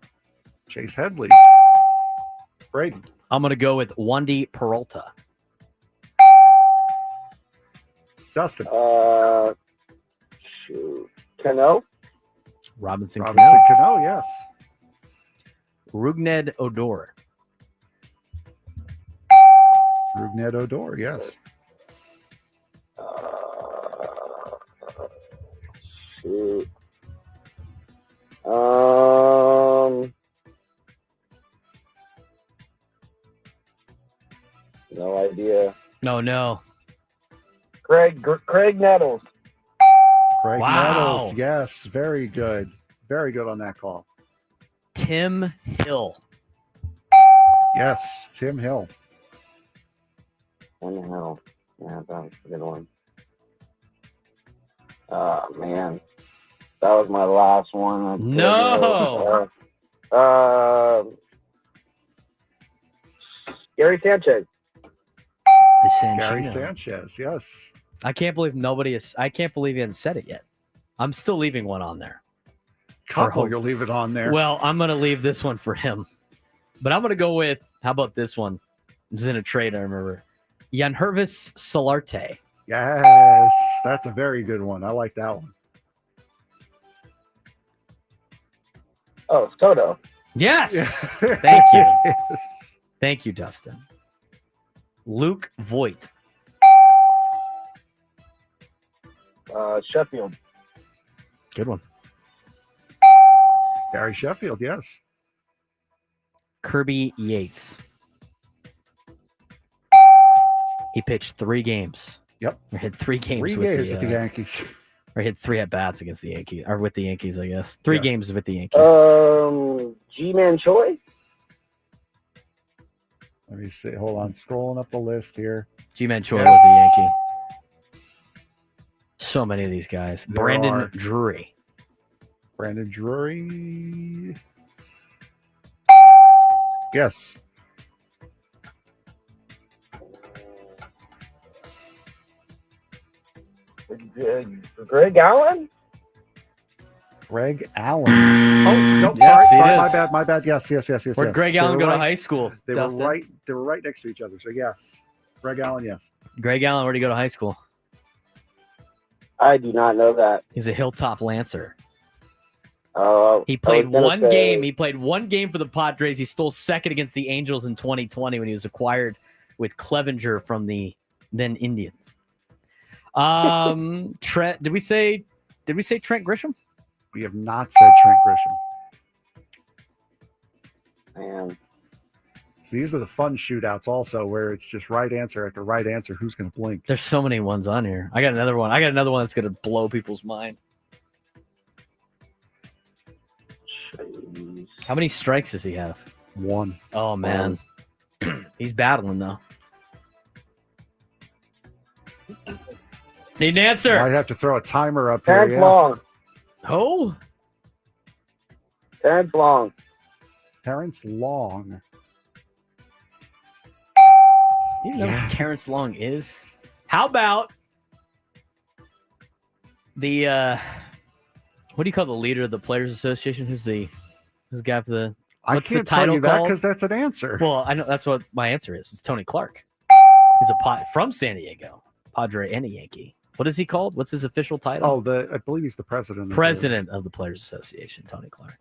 Chase Headley. Braden. I'm gonna go with Wandy Peralta. Dustin. Cano. Robinson Cano, yes. Rougned Odor. Rougned Odor, yes. Shoot. No idea. No. Craig Nettles. Craig Wow. Nettles, yes. Very good. Very good on that call. Tim Hill. Yes, Tim Hill. Tim Hill. Yeah, that was a good one. Oh, man. That was my last one. No. Gary Sanchez. Gary Sanchez, yes. I can't believe I can't believe he hasn't said it yet. I'm still leaving one on there. Couple you'll leave it on there. Well, I'm going to leave this one for him. But I'm going to go with, how about this one? This is in a trade, I remember. Yanhervis Solarte. Yes, that's a very good one. I like that one. Oh, Soto. Yes. Thank you. Thank you, Dustin. Luke Voigt. Sheffield. Good one. Gary Sheffield, yes. Kirby Yates. He pitched 3 games. Yep. Or hit 3 games. 3 games with the Yankees. Or hit 3 at bats against the Yankees, or with the Yankees, I guess. 3 games with the Yankees. G-Man Choi. Let me see. Hold on. Scrolling up the list here. G-Man Choi was a Yankee. So many of these guys. There Brandon are. Drury. Brandon Drury. Yes. Greg Allen? Greg Allen. Oh, no, Yes, sorry, it my is. my bad. Yes. Where'd Greg They Allen were go to right- high school? They Dustin? were right next to each other. So yes. Greg Allen, yes. Greg Allen, where'd he go to high school? I do not know that. He's a Hilltop Lancer. Oh, He played one game. He played one game for the Padres. He stole second against the Angels in 2020 when he was acquired with Clevenger from the then Indians. Trent, did we say Trent Grisham? We have not said Trent Grisham. Man. So these are the fun shootouts also where it's just right answer after right answer. Who's going to blink? There's so many ones on here. I got another one. I got another one that's going to blow people's mind. How many strikes does he have? 1. Oh, man. He's battling, though. Need an answer. Might have to throw a timer up here. Terrence Yeah. Long. Who? Terrence Long. Terrence Long. You know who Terrence Long is? How about the what do you call the leader of the Players Association? Who's the guy for the I what's can't the tell title you that called? because that's an answer. Well, I know that's what my answer is. It's Tony Clark. He's from San Diego, Padre and a Yankee. What is he called? What's his official title? Oh, I believe he's the president. President of the Players Association, Tony Clark.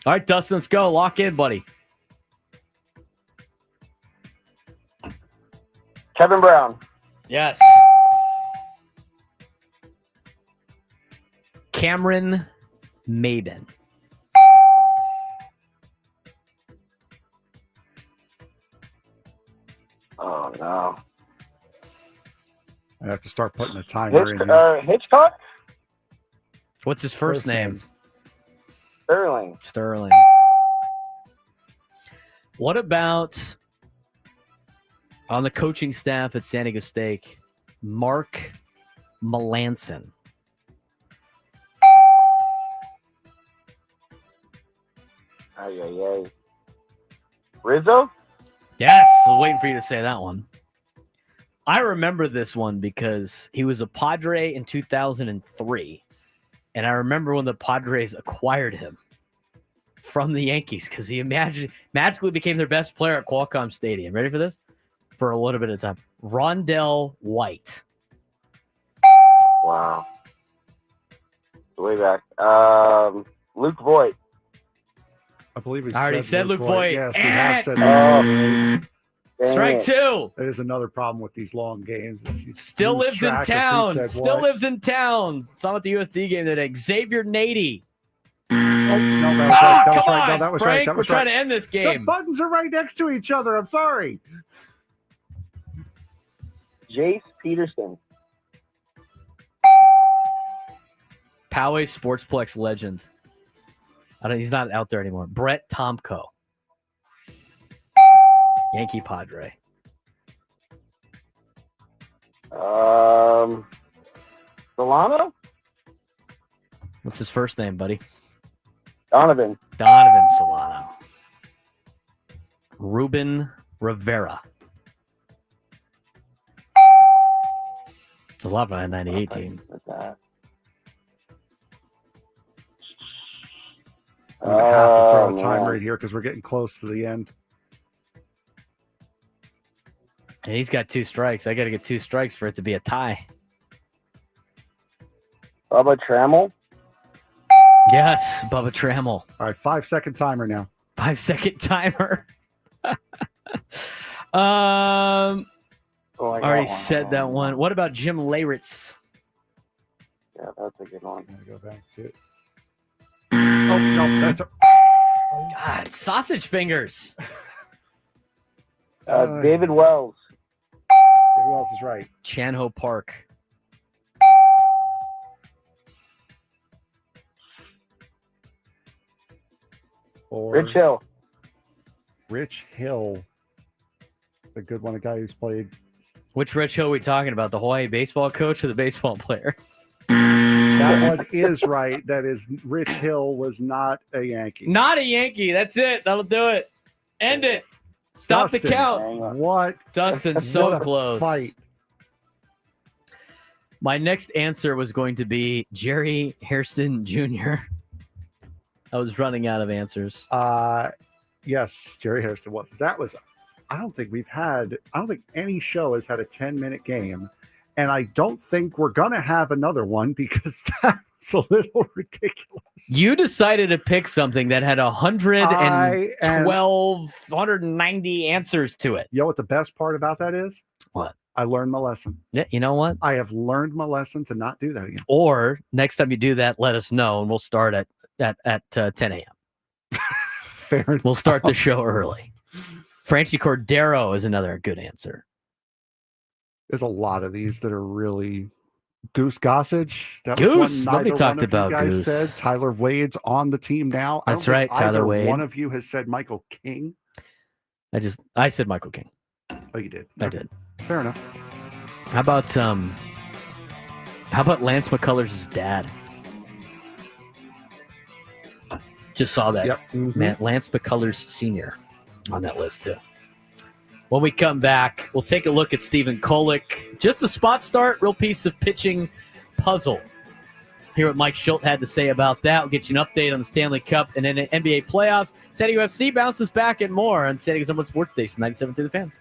All right, Dustin, let's go. Lock in, buddy. Kevin Brown. Yes. Cameron Maben. Oh, no. I have to start putting a timer in here. Hitchcock? What's his first name? Sterling. Sterling. What about on the coaching staff at San Diego State, Mark Melanson? Ay. Rizzo? Yes, I was waiting for you to say that one. I remember this one because he was a Padre in 2003, and I remember when the Padres acquired him from the Yankees because he magically became their best player at Qualcomm Stadium. Ready for this? For a little bit of time. Rondell White. Wow. Way back. Luke Voigt. I believe I already said Luke Voigt. Yes, we have said Luke Voigt. Strike two. There's another problem with these long games. Still lives in town. Still lives in town. Saw him at the USD game today. Xavier Nady. Oh, no, that was right. That was come right. on, No, that was Frank, right. That was we're right. trying to end this The game. buttons are right next to each other. I'm sorry. Jace Peterson. Poway Sportsplex legend. He's not out there anymore. Brett Tomko. Yankee Padre. Solano? What's his first name, buddy? Donovan Solano. Ruben Rivera. A lot behind 98 team. I'm going to have to throw a timer in here because we're getting close to the end. And he's got 2 strikes. I got to get 2 strikes for it to be a tie. Bubba Trammell? Yes, Bubba Trammell. All right, 5-second timer now. 5-second timer. Already said that one. What about Jim Leyritz? Yeah, that's a good one. I'm going to go back to it. Oh, no, that's a... God, sausage fingers. David Wells. Who else is right? Chanho Park. Rich Hill. Rich Hill, the good one, a guy who's played. Which Rich Hill are we talking about? The Hawaii baseball coach or the baseball player? That one is right. That is, Rich Hill was not a Yankee. Not a Yankee. That's it. That'll do it. End it. Stop Dustin, the count. What? Dustin's so What a close. Fight. My next answer was going to be Jerry Hairston Jr. I was running out of answers. Yes, Jerry Hairston was. That was, I don't think any show has had a 10-minute game. And I don't think we're going to have another one because that's a little ridiculous. You decided to pick something that had 190 answers to it. You know what the best part about that is? What? I learned my lesson. Yeah, you know what? I have learned my lesson to not do that again. Or next time you do that, let us know, and we'll start at 10 a.m. Fair enough. We'll start the show early. Francie Cordero is another good answer. There's a lot of these that are really Goose Gossage. That Goose. was one Nobody neither talked one of about you guys Goose. said. Tyler Wade's on the team now. That's right, Tyler Wade. One of you has said Michael King. I said Michael King. Oh, you did. I did. Fair enough. How about Lance McCullers' dad? Just saw that. Yep. Man, Lance McCullers Sr. on that list too. When we come back, we'll take a look at Stephen Kolek. Just a spot start, real piece of pitching puzzle. Hear what Mike Schultz had to say about that. We'll get you an update on the Stanley Cup and then NBA playoffs. San Diego FC bounces back and more on San Diego Someone Sports Station 97 through the Fan.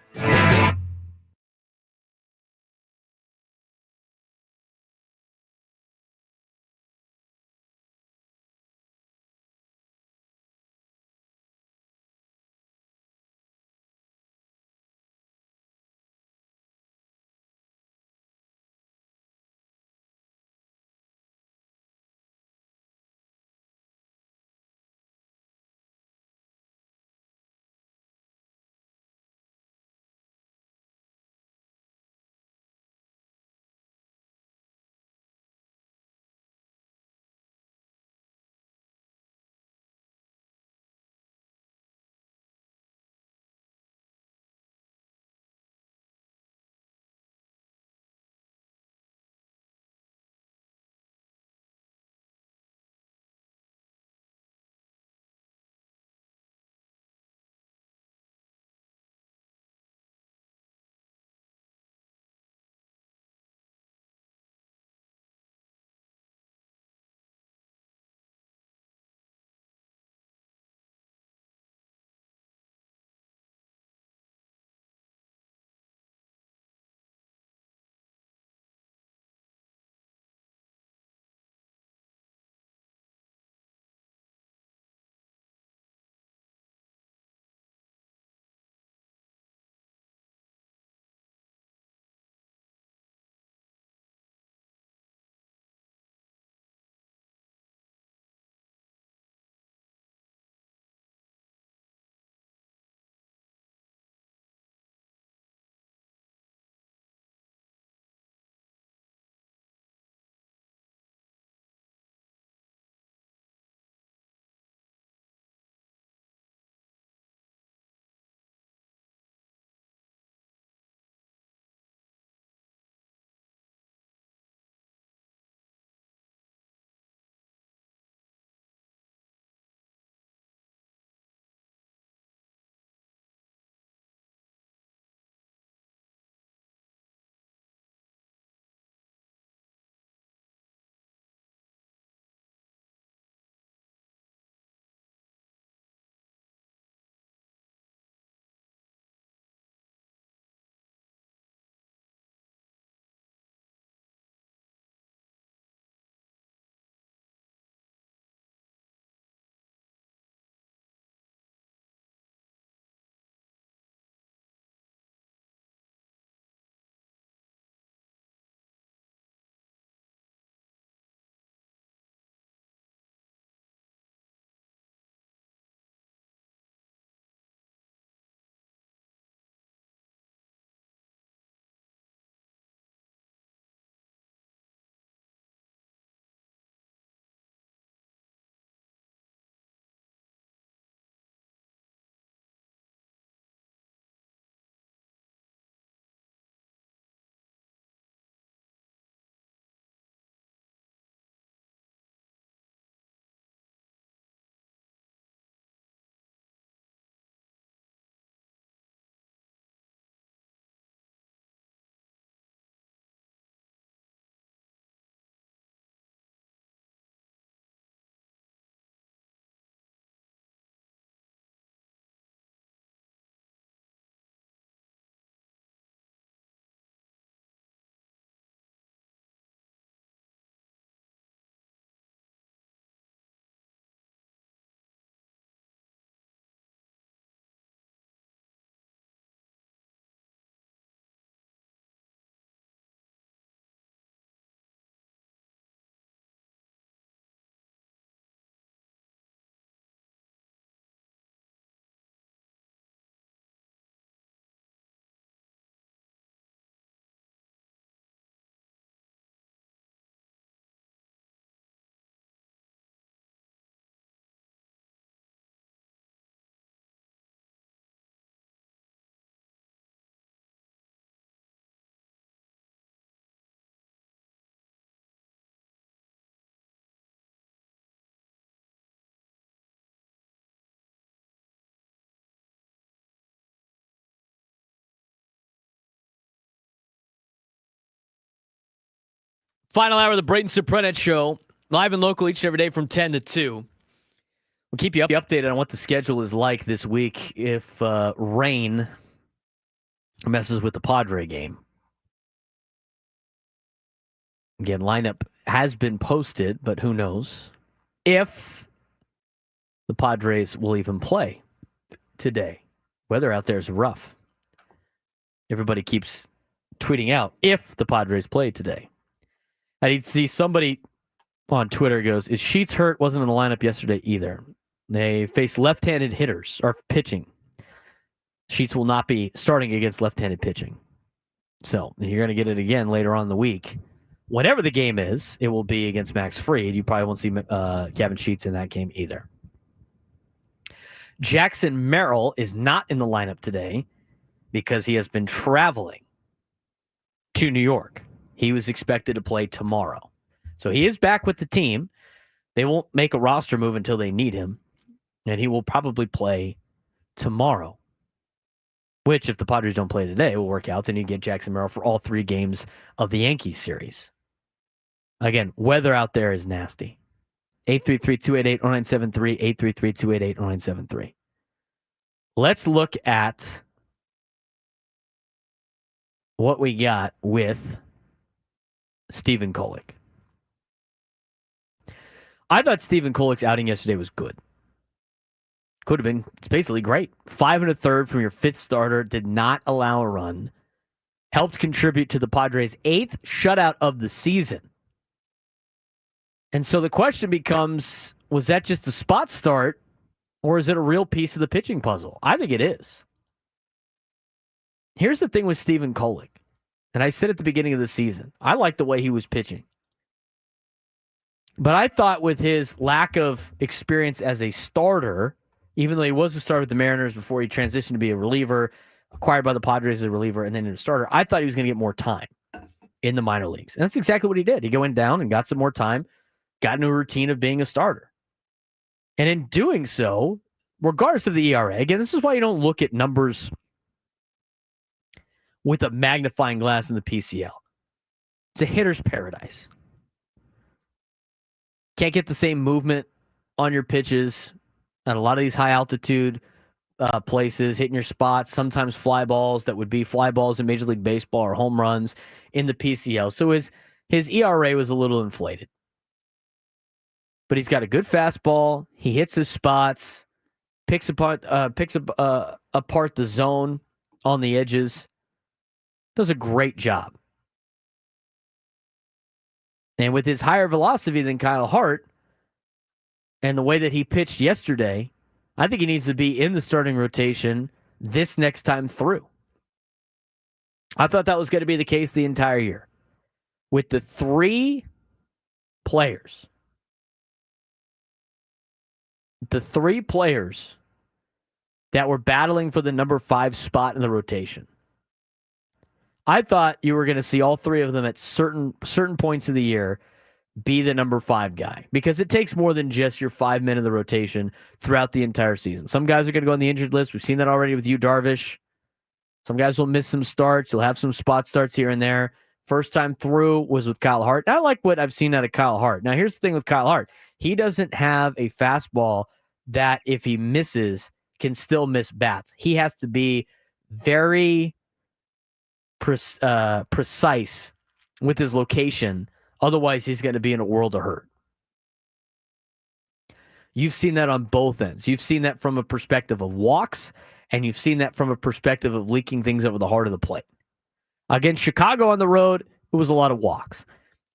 Final hour of the Braden Surprenant Show, live and local each and every day from 10 to 2. We'll keep you updated on what the schedule is like this week if rain messes with the Padre game. Again, lineup has been posted, but who knows if the Padres will even play today. Weather out there is rough. Everybody keeps tweeting out if the Padres play today. I'd see somebody on Twitter goes, is Sheets hurt? Wasn't in the lineup yesterday either. They face left-handed hitters or pitching. Sheets will not be starting against left-handed pitching. So you're going to get it again later on in the week. Whatever the game is, it will be against Max Fried. You probably won't see Kevin Sheets in that game either. Jackson Merrill is not in the lineup today because he has been traveling to New York. He was expected to play tomorrow. So he is back with the team. They won't make a roster move until they need him. And he will probably play tomorrow. Which, if the Padres don't play today, will work out. Then you get Jackson Merrill for all 3 games of the Yankees series. Again, weather out there is nasty. 833-288-0973, 833-288-0973. Let's look at what we got with Stephen Kolek. I thought Stephen Kolek's outing yesterday was good. Could have been. It's basically great. 5 1/3 from your 5th starter. Did not allow a run. Helped contribute to the Padres' 8th shutout of the season. And so the question becomes, was that just a spot start, or is it a real piece of the pitching puzzle? I think it is. Here's the thing with Stephen Kolek. And I said at the beginning of the season, I liked the way he was pitching. But I thought with his lack of experience as a starter, even though he was a starter with the Mariners before he transitioned to be a reliever, acquired by the Padres as a reliever, and then a starter, I thought he was going to get more time in the minor leagues. And that's exactly what he did. He went down and got some more time, got into a routine of being a starter. And in doing so, regardless of the ERA, again, this is why you don't look at numbers with a magnifying glass in the PCL. It's a hitter's paradise. Can't get the same movement on your pitches at a lot of these high-altitude places, hitting your spots, sometimes fly balls that would be fly balls in Major League Baseball or home runs in the PCL. So his ERA was a little inflated. But he's got a good fastball. He hits his spots, picks apart the zone on the edges. Does a great job. And with his higher velocity than Kyle Hart and the way that he pitched yesterday, I think he needs to be in the starting rotation this next time through. I thought that was going to be the case the entire year. With the 3 players that were battling for the number 5 spot in the rotation, I thought you were going to see all 3 of them at certain points of the year be the number 5 guy, because it takes more than just your 5 men in the rotation throughout the entire season. Some guys are going to go on the injured list. We've seen that already with you, Darvish. Some guys will miss some starts. You'll have some spot starts here and there. First time through was with Kyle Hart. I like what I've seen out of Kyle Hart. Now, here's the thing with Kyle Hart. He doesn't have a fastball that if he misses can still miss bats. He has to be very precise with his location. Otherwise, he's going to be in a world of hurt. You've seen that on both ends. You've seen that from a perspective of walks, and you've seen that from a perspective of leaking things over the heart of the plate. Against Chicago on the road, it was a lot of walks.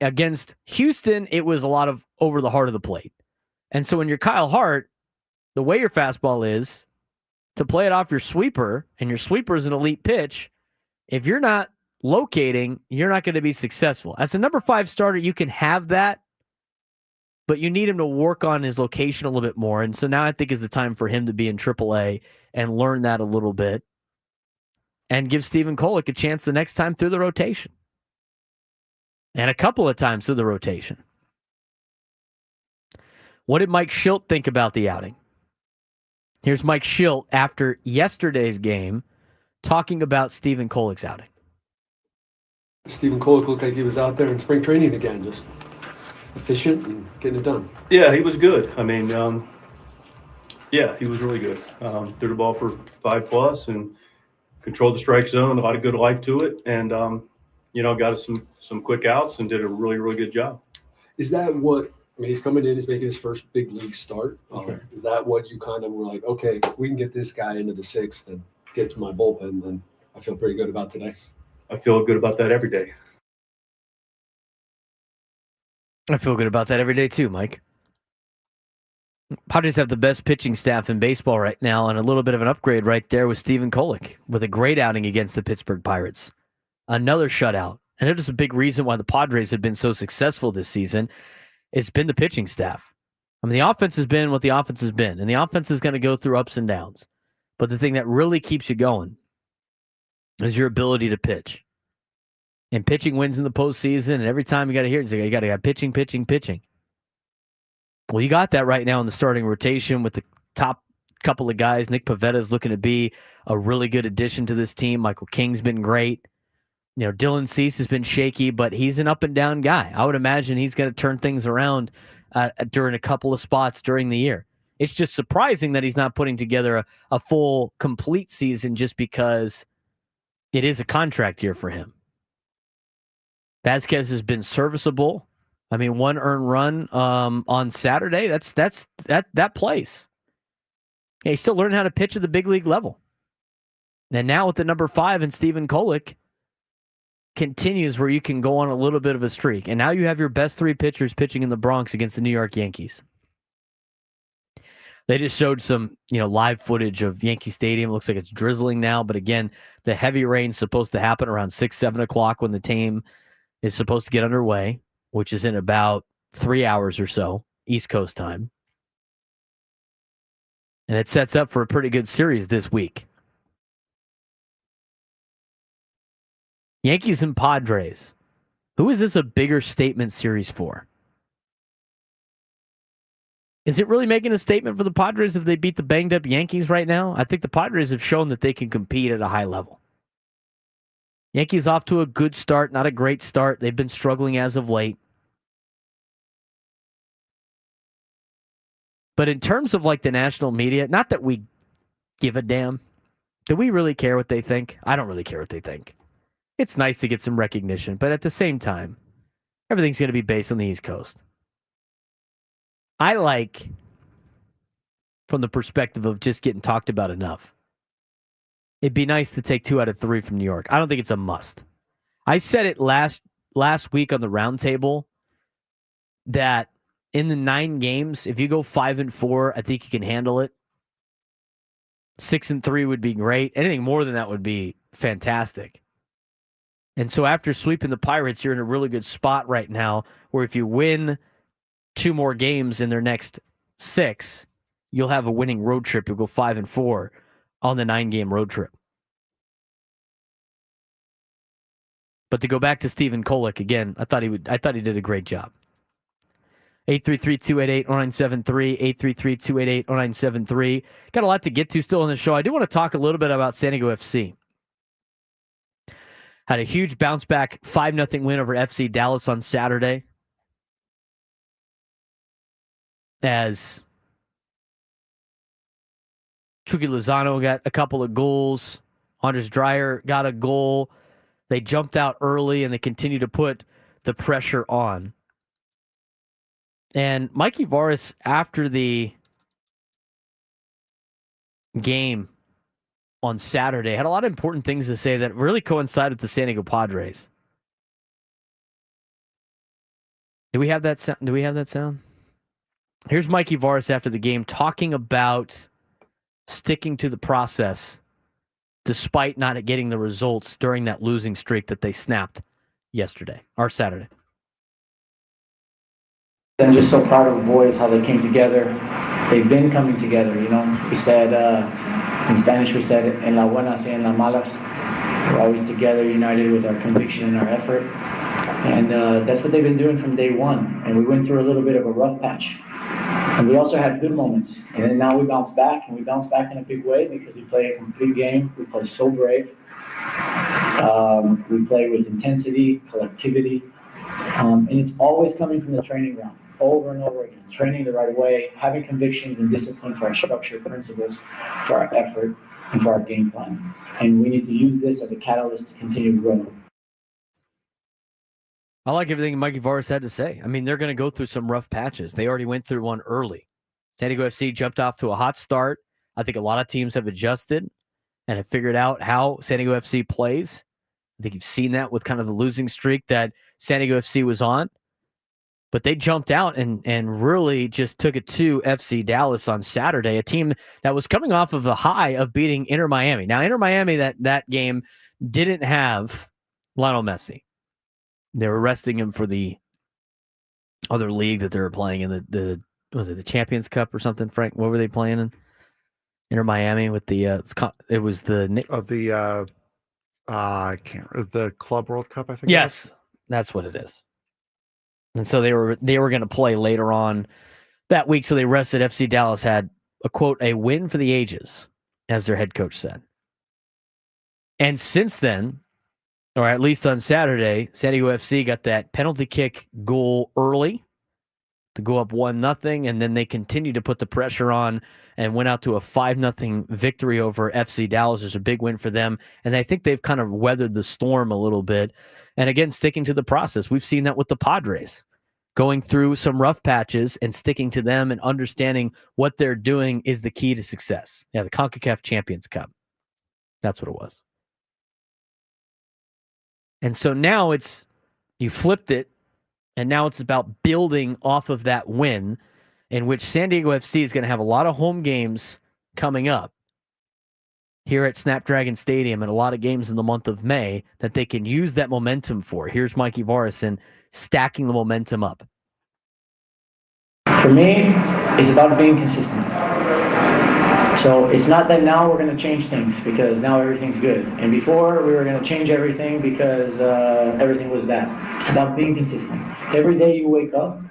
Against Houston, it was a lot of over the heart of the plate. And so when you're Kyle Hart, the way your fastball is, to play it off your sweeper, and your sweeper is an elite pitch, if you're not locating, you're not going to be successful. As a number 5 starter, you can have that, but you need him to work on his location a little bit more. And so now I think is the time for him to be in AAA and learn that a little bit and give Stephen Kolek a chance the next time through the rotation. And a couple of times through the rotation. What did Mike Schilt think about the outing? Here's Mike Schilt after yesterday's game talking about Stephen Kolek's outing. Stephen Kolek looked like he was out there in spring training again, just efficient and getting it done. Yeah, he was good. I mean, yeah, he was really good. Threw the ball for 5+ and controlled the strike zone, a lot of good life to it, and got us some quick outs and did a really, really good job. Is that what? I mean, he's coming in, he's making his first big league start. Is that what you kind of were like, okay, we can get this guy into the sixth and get to my bullpen, then I feel pretty good about today? I feel good about that every day. I feel good about that every day too, Mike. Padres have the best pitching staff in baseball right now, and a little bit of an upgrade right there with Stephen Kolek with a great outing against the Pittsburgh Pirates. Another shutout. And it is a big reason why the Padres have been so successful this season. It's been the pitching staff. I mean, the offense has been what the offense has been, and the offense is going to go through ups and downs. But the thing that really keeps you going is your ability to pitch. And pitching wins in the postseason, and every time you got to hear it, you got to have pitching. Well, you got that right now in the starting rotation with the top couple of guys. Nick Pivetta is looking to be a really good addition to this team. Michael King's been great. Dylan Cease has been shaky, but he's an up-and-down guy. I would imagine he's going to turn things around during a couple of spots during the year. It's just surprising that he's not putting together a full, complete season just because it is a contract year for him. Vasquez has been serviceable. I mean, 1 earned run on Saturday. That plays. Yeah, he's still learning how to pitch at the big league level. And now with the number 5 and Stephen Kolek continues where you can go on a little bit of a streak. And now you have your best 3 pitchers pitching in the Bronx against the New York Yankees. They just showed some, live footage of Yankee Stadium. It looks like it's drizzling now. But again, the heavy rain's supposed to happen around 6, 7 o'clock when the team is supposed to get underway, which is in about 3 hours or so, East Coast time. And it sets up for a pretty good series this week. Yankees and Padres. Who is this a bigger statement series for? Is it really making a statement for the Padres if they beat the banged-up Yankees right now? I think the Padres have shown that they can compete at a high level. Yankees off to a good start, not a great start. They've been struggling as of late. But in terms of the national media, not that we give a damn. Do we really care what they think? I don't really care what they think. It's nice to get some recognition, but at the same time, everything's going to be based on the East Coast. I like, from the perspective of just getting talked about enough, it'd be nice to take 2 out of 3 from New York. I don't think it's a must. I said it last week on the roundtable that in the 9 games, if you go 5-4, I think you can handle it. 6-3 would be great. Anything more than that would be fantastic. And so after sweeping the Pirates, you're in a really good spot right now where if you win 2 more games in their next 6, you'll have a winning road trip. You'll go 5-4 on the 9-game road trip. But to go back to Stephen Kolek again, I thought he did a great job. 833-288-0973, 833-288-0973. Got a lot to get to still on the show. I do want to talk a little bit about San Diego FC. Had a huge bounce back 5-0 win over FC Dallas on Saturday. As Chucky Lozano got a couple of goals. Andres Dreyer got a goal. They jumped out early and they continue to put the pressure on. And Mikey Varas, after the game on Saturday, had a lot of important things to say that really coincide with the San Diego Padres. Do we have that sound? Here's Mikey Varas after the game talking about sticking to the process despite not getting the results during that losing streak that they snapped yesterday or Saturday. I'm just so proud of the boys, how they came together. They've been coming together, We said, in Spanish, we said, en la buenas y en las malas. We're always together, united with our conviction and our effort. And that's what they've been doing from day one. And we went through a little bit of a rough patch. And we also had good moments. And then now we bounce back, and we bounce back in a big way because we play a complete game. We play so brave. We play with intensity, collectivity, and it's always coming from the training ground, over and over again. Training the right way, having convictions and discipline for our structure, principles, for our effort, and for our game plan. And we need to use this as a catalyst to continue to grow. I like everything Mikey Varas had to say. I mean, they're going to go through some rough patches. They already went through one early. San Diego FC jumped off to a hot start. I think a lot of teams have adjusted and have figured out how San Diego FC plays. I think you've seen that with kind of the losing streak that San Diego FC was on. But they jumped out and really just took it to FC Dallas on Saturday, a team that was coming off of the high of beating Inter Miami. Now, Inter Miami, that game didn't have Lionel Messi. They were resting him for the other league that they were playing in the was it the Champions Cup or something, Frank? What were they playing in? Inter Miami with the it was the I can't the Club World Cup, I think. Yes, that's what it is. And so they were going to play later on that week, so they rested. FC Dallas had a quote, a win for the ages, as their head coach said. And since then, or at least on Saturday, San Diego FC got that penalty kick goal early to go up 1-0, and then they continued to put the pressure on and went out to a 5-0 victory over FC Dallas. It's a big win for them, and I think they've kind of weathered the storm a little bit. And again, sticking to the process. We've seen that with the Padres, going through some rough patches and sticking to them and understanding what they're doing is the key to success. Yeah, the CONCACAF Champions Cup. That's what it was. And so now you flipped it, and now it's about building off of that win, in which San Diego FC is going to have a lot of home games coming up here at Snapdragon Stadium and a lot of games in the month of May that they can use that momentum for. Here's Mikey Varas stacking the momentum up. For me, it's about being consistent. So it's not that now we're going to change things because now everything's good. And before we were going to change everything because everything was bad. It's about being consistent. Every day you wake up,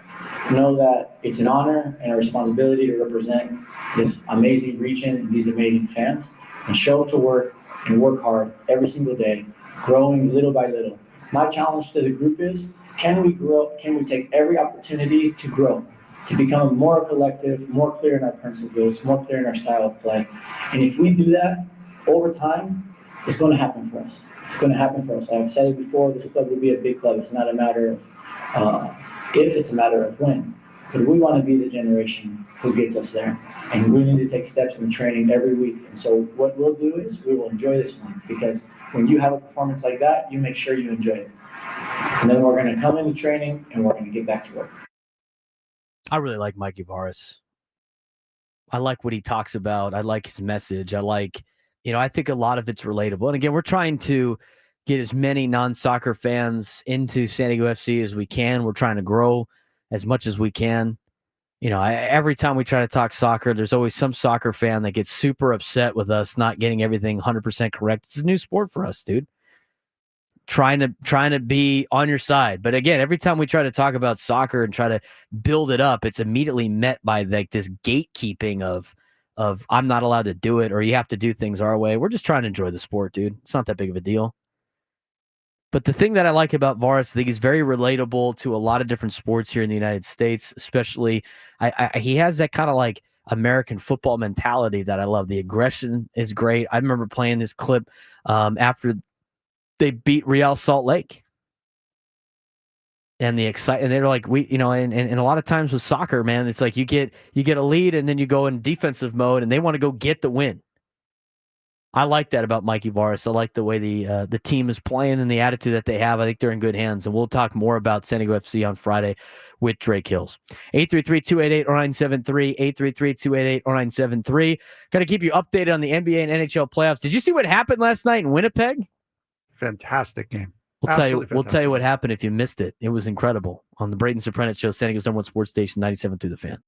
know that it's an honor and a responsibility to represent this amazing region, these amazing fans, and show up to work and work hard every single day, growing little by little. My challenge to the group is, can we grow? Can we take every opportunity to grow, to become more collective, more clear in our principles, more clear in our style of play? And if we do that over time, it's going to happen for us. It's going to happen for us. I've said it before, this club will be a big club. It's not a matter of if, it's a matter of when. But we want to be the generation who gets us there. And we need to take steps in the training every week. And so what we'll do is we will enjoy this one, because when you have a performance like that, you make sure you enjoy it. And then we're going to come into training and we're going to get back to work. I really like Mikey Varas. I like what he talks about. I like his message. I think a lot of it's relatable. And again, we're trying to get as many non-soccer fans into San Diego FC as we can. We're trying to grow as much as we can. Every time we try to talk soccer, there's always some soccer fan that gets super upset with us not getting everything 100% correct. It's a new sport for us, dude. Trying to be on your side. But again, every time we try to talk about soccer and try to build it up, it's immediately met by this gatekeeping of I'm not allowed to do it, or you have to do things our way. We're just trying to enjoy the sport, dude. It's not that big of a deal. But the thing that I like about Varas, I think he's very relatable to a lot of different sports here in the United States, especially he has that kind of like American football mentality that I love. The aggression is great. I remember playing this clip after they beat Real Salt Lake. And and they're like, and a lot of times with soccer, man, it's like you get a lead and then you go in defensive mode and they want to go get the win. I like that about Mikey Varas. I like the way the team is playing and the attitude that they have. I think they're in good hands. And we'll talk more about San Diego FC on Friday with Drake Hills. 833-288-0973, 833-288-0973. Got to keep you updated on the NBA and NHL playoffs. Did you see what happened last night in Winnipeg? Fantastic game. We'll tell you what happened if you missed it. It was incredible on the Braden Surprenant Show, San Diego's #1 sports station, 97.3 The Fan.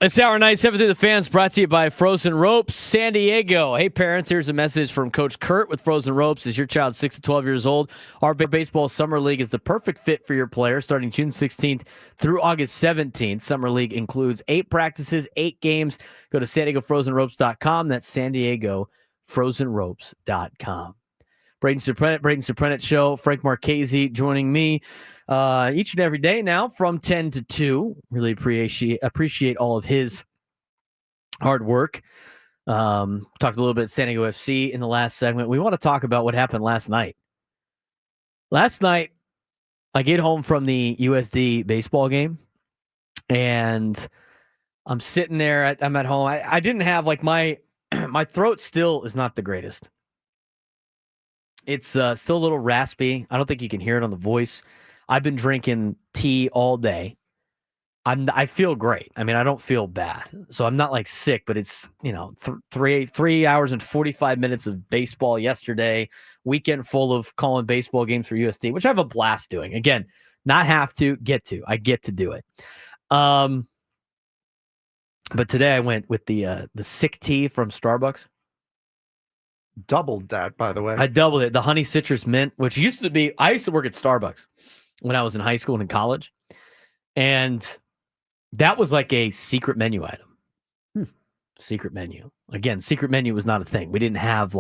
It's Hour 97 through the Fans, brought to you by Frozen Ropes, San Diego. Hey, parents, here's a message from Coach Kurt with Frozen Ropes. Is your child 6 to 12 years old? Our baseball summer league is the perfect fit for your player, starting June 16th through August 17th. Summer league includes 8 practices, 8 games. Go to SanDiegoFrozenRopes.com. That's SanDiegoFrozenRopes.com. Braden Surprenant Show. Frank Marchese joining me each and every day now from 10 to 2. Really appreciate all of his hard work. Talked a little bit San Diego FC in the last segment. We want to talk about what happened last night. Last night, I get home from the USD baseball game, and I'm sitting there. I'm at home. I didn't have my my throat still is not the greatest. It's still a little raspy. I don't think you can hear it on the voice. I've been drinking tea all day. I feel great. I mean, I don't feel bad. So I'm not sick, but it's, 3 hours and 45 minutes of baseball yesterday, weekend full of calling baseball games for USD, which I have a blast doing. Again, not have to, get to. I get to do it. But today I went with the sick tea from Starbucks. Doubled that, by the way. I doubled it. The honey citrus mint, which I used to work at Starbucks when I was in high school and in college. And that was like a secret menu item. Secret menu. Again, secret menu was not a thing. We didn't have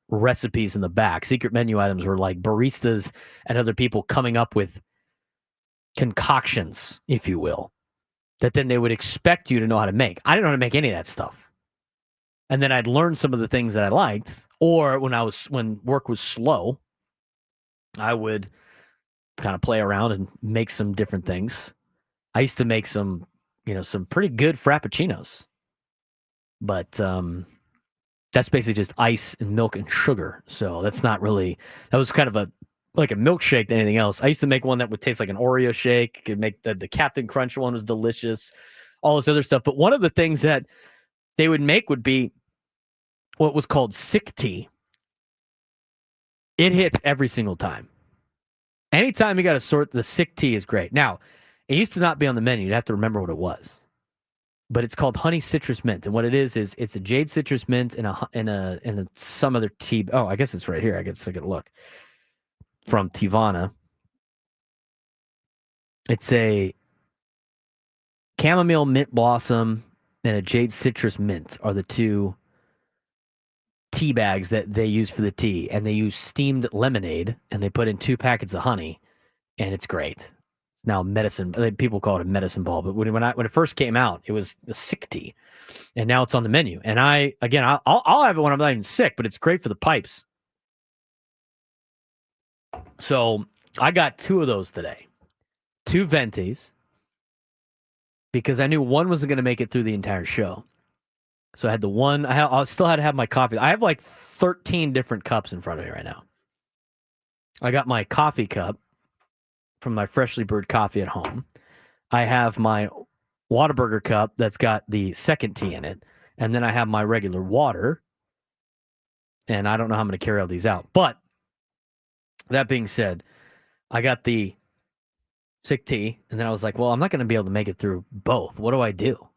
recipes in the back. Secret menu items were like baristas and other people coming up with concoctions, if you will, that then they would expect you to know how to make. I didn't know how to make any of that stuff. And then I'd learn some of the things that I liked, or when work was slow, I would kind of play around and make some different things. I used to make some pretty good frappuccinos, but that's basically just ice and milk and sugar. So that was kind of like a milkshake than anything else. I used to make one that would taste like an Oreo shake. Could make the Captain Crunch one was delicious, all this other stuff. But one of the things that they would make would be what was called sick tea. It hits every single time. Anytime you got to sort, the sick tea is great. Now, it used to not be on the menu. You'd have to remember what it was. But it's called honey citrus mint. And what it is it's a jade citrus mint and some other tea. Oh, I guess it's right here. I guess I could look. From Tivana. It's a chamomile mint blossom and a jade citrus mint are the two tea bags that they use for the tea. And they use steamed lemonade, and they put in 2 packets of honey, and it's great. It's now medicine. People call it a medicine ball, but when it first came out, it was the sick tea, and now it's on the menu. And I'll have it when I'm not even sick, but it's great for the pipes. So I got 2 of those today, 2 ventis, because I knew one wasn't going to make it through the entire show. So I had the one. I still had to have my coffee. I have 13 different cups in front of me right now. I got my coffee cup from my freshly brewed coffee at home. I have my Whataburger cup that's got the second tea in it. And then I have my regular water. And I don't know how I'm going to carry all these out. But that being said, I got the sick tea. And then I was like, well, I'm not going to be able to make it through both. What do I do?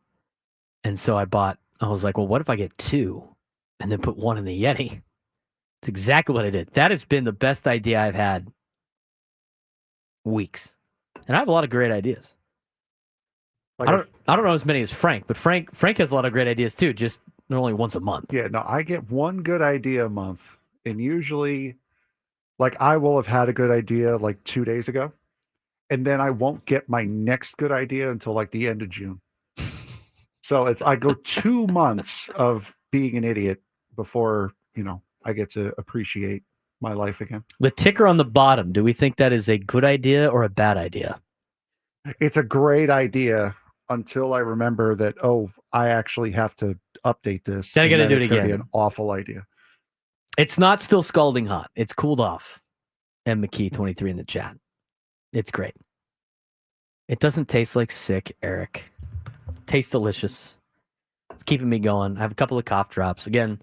And so I was like, well, what if I get 2 and then put 1 in the Yeti? It's exactly what I did. That has been the best idea I've had weeks. And I have a lot of great ideas. I don't know as many as Frank, but Frank has a lot of great ideas too. Just they're only once a month. Yeah, no, I get one good idea a month. And usually I will have had a good idea 2 days ago. And then I won't get my next good idea until the end of June. So I go 2 months of being an idiot before, I get to appreciate my life again. The ticker on the bottom, do we think that is a good idea or a bad idea? It's a great idea until I remember that, I actually have to update this. Then I got to do it again. It's going to be an awful idea. It's not still scalding hot. It's cooled off. M. McKee 23 in the chat. It's great. It doesn't taste like sick, Erik. Tastes delicious. It's keeping me going. I have a couple of cough drops. Again,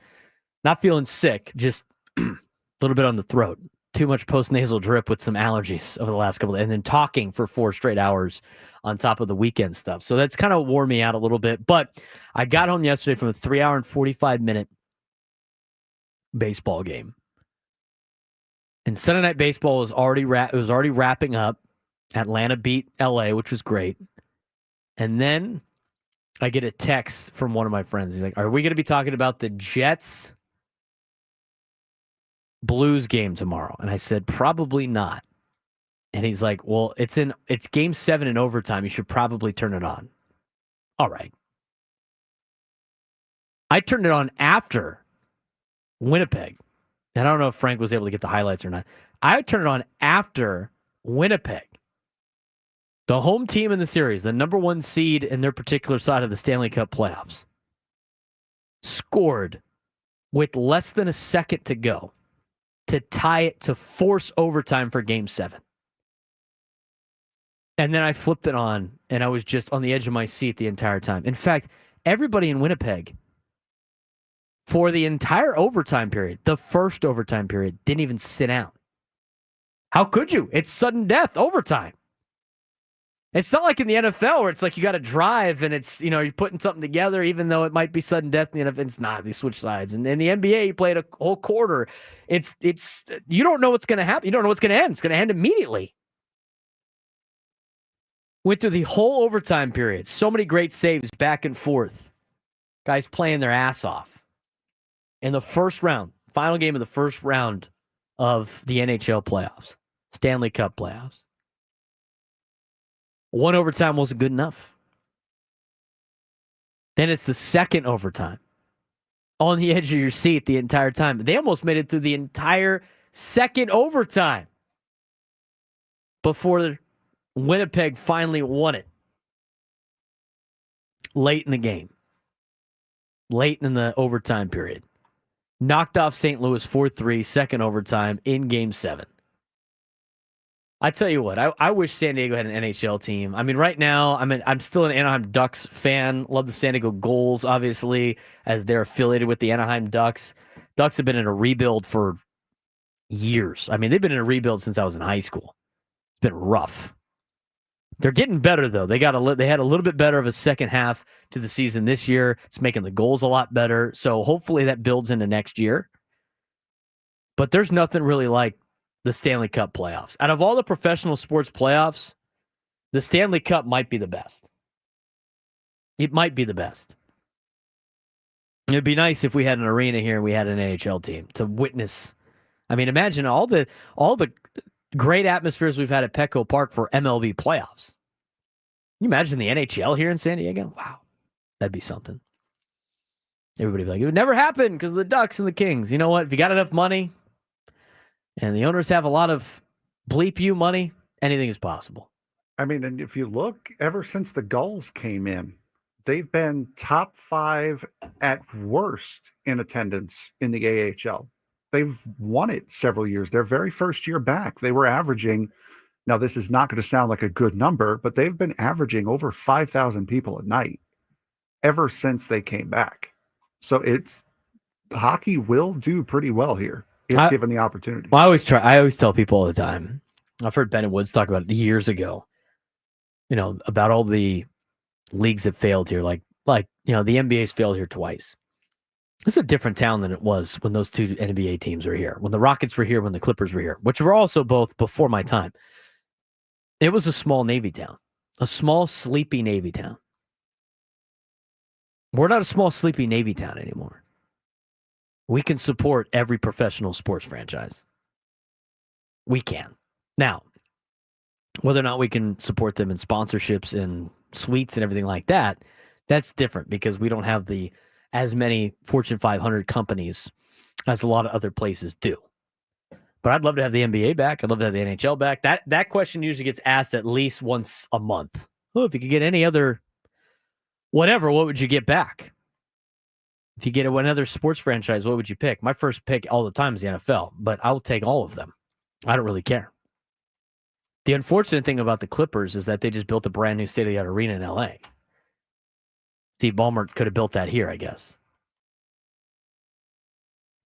not feeling sick, just a little bit on the throat. too much post-nasal drip with some allergies over the last couple of days, and then talking for 4 straight hours on top of the weekend stuff. So that's kind of wore me out a little bit. But I got home yesterday from a 3-hour and 45-minute baseball game. And Sunday Night Baseball was already wrapping up. Atlanta beat LA, which was great. And then I get a text from one of my friends. He's like, "Are we going to be talking about the Jets Blues game tomorrow?" And I said, "Probably not." And he's like, "Well, it's game 7 in overtime. You should probably turn it on." All right. I turned it on after Winnipeg. And I don't know if Frank was able to get the highlights or not. I turned it on after Winnipeg, the home team in the series, the number 1 seed in their particular side of the Stanley Cup playoffs, scored with less than a second to go to tie it to force overtime for game 7. And then I flipped it on, and I was just on the edge of my seat the entire time. In fact, everybody in Winnipeg, for the entire overtime period, the first overtime period, didn't even sit down. How could you? It's sudden death overtime. It's not like in the NFL where it's like you got to drive and it's, you're putting something together, even though it might be sudden death in the NFL. It's not. They switch sides. And in the NBA, you played a whole quarter. It's you don't know what's going to happen. You don't know what's going to end. It's going to end immediately. Went through the whole overtime period. So many great saves back and forth. Guys playing their ass off. In the first round, final game of the first round of the NHL playoffs, Stanley Cup playoffs. One overtime wasn't good enough. Then it's the second overtime. On the edge of your seat the entire time. They almost made it through the entire second overtime before Winnipeg finally won it. Late in the game. Late in the overtime period. Knocked off St. Louis 4-3, second overtime in game 7. I tell you what, I wish San Diego had an NHL team. I mean, right now, I'm still an Anaheim Ducks fan. Love the San Diego Gulls, obviously, as they're affiliated with the Anaheim Ducks. Ducks have been in a rebuild for years. I mean, they've been in a rebuild since I was in high school. It's been rough. They're getting better, though. They had a little bit better of a second half to the season this year. It's making the goals a lot better. So hopefully that builds into next year. But there's nothing really like the Stanley Cup playoffs. Out of all the professional sports playoffs, the Stanley Cup might be the best. It might be the best. It'd be nice if we had an arena here and we had an NHL team to witness. I mean, imagine all the great atmospheres we've had at Petco Park for MLB playoffs. Can you imagine the NHL here in San Diego? Wow. That'd be something. Everybody would be like, it would never happen because of the Ducks and the Kings. You know what? If you got enough money and the owners have a lot of bleep you money, anything is possible. I mean, and if you look, ever since the Gulls came in, they've been top 5 at worst in attendance in the AHL. They've won it several years. Their very first year back, they were averaging, now this is not going to sound like a good number, but they've been averaging over 5,000 people a night ever since they came back. So hockey will do pretty well here if given the opportunity. Well, I always tell people all the time. I've heard Ben and Woods talk about it years ago. About all the leagues that failed here, like the NBA's failed here twice. It's a different town than it was when those two NBA teams were here. When the Rockets were here, when the Clippers were here, which were also both before my time. It was a small Navy town. A small, sleepy Navy town. We're not a small, sleepy Navy town anymore. We can support every professional sports franchise. We can. Now, whether or not we can support them in sponsorships and suites and everything like that, that's different because we don't have as many Fortune 500 companies as a lot of other places do. But I'd love to have the NBA back. I'd love to have the NHL back. That question usually gets asked at least once a month. Oh, if you could get any other whatever, what would you get back? If you get another sports franchise, what would you pick? My first pick all the time is the NFL, but I'll take all of them. I don't really care. The unfortunate thing about the Clippers is that they just built a brand new state-of-the-art arena in LA. Steve Ballmer could have built that here, I guess.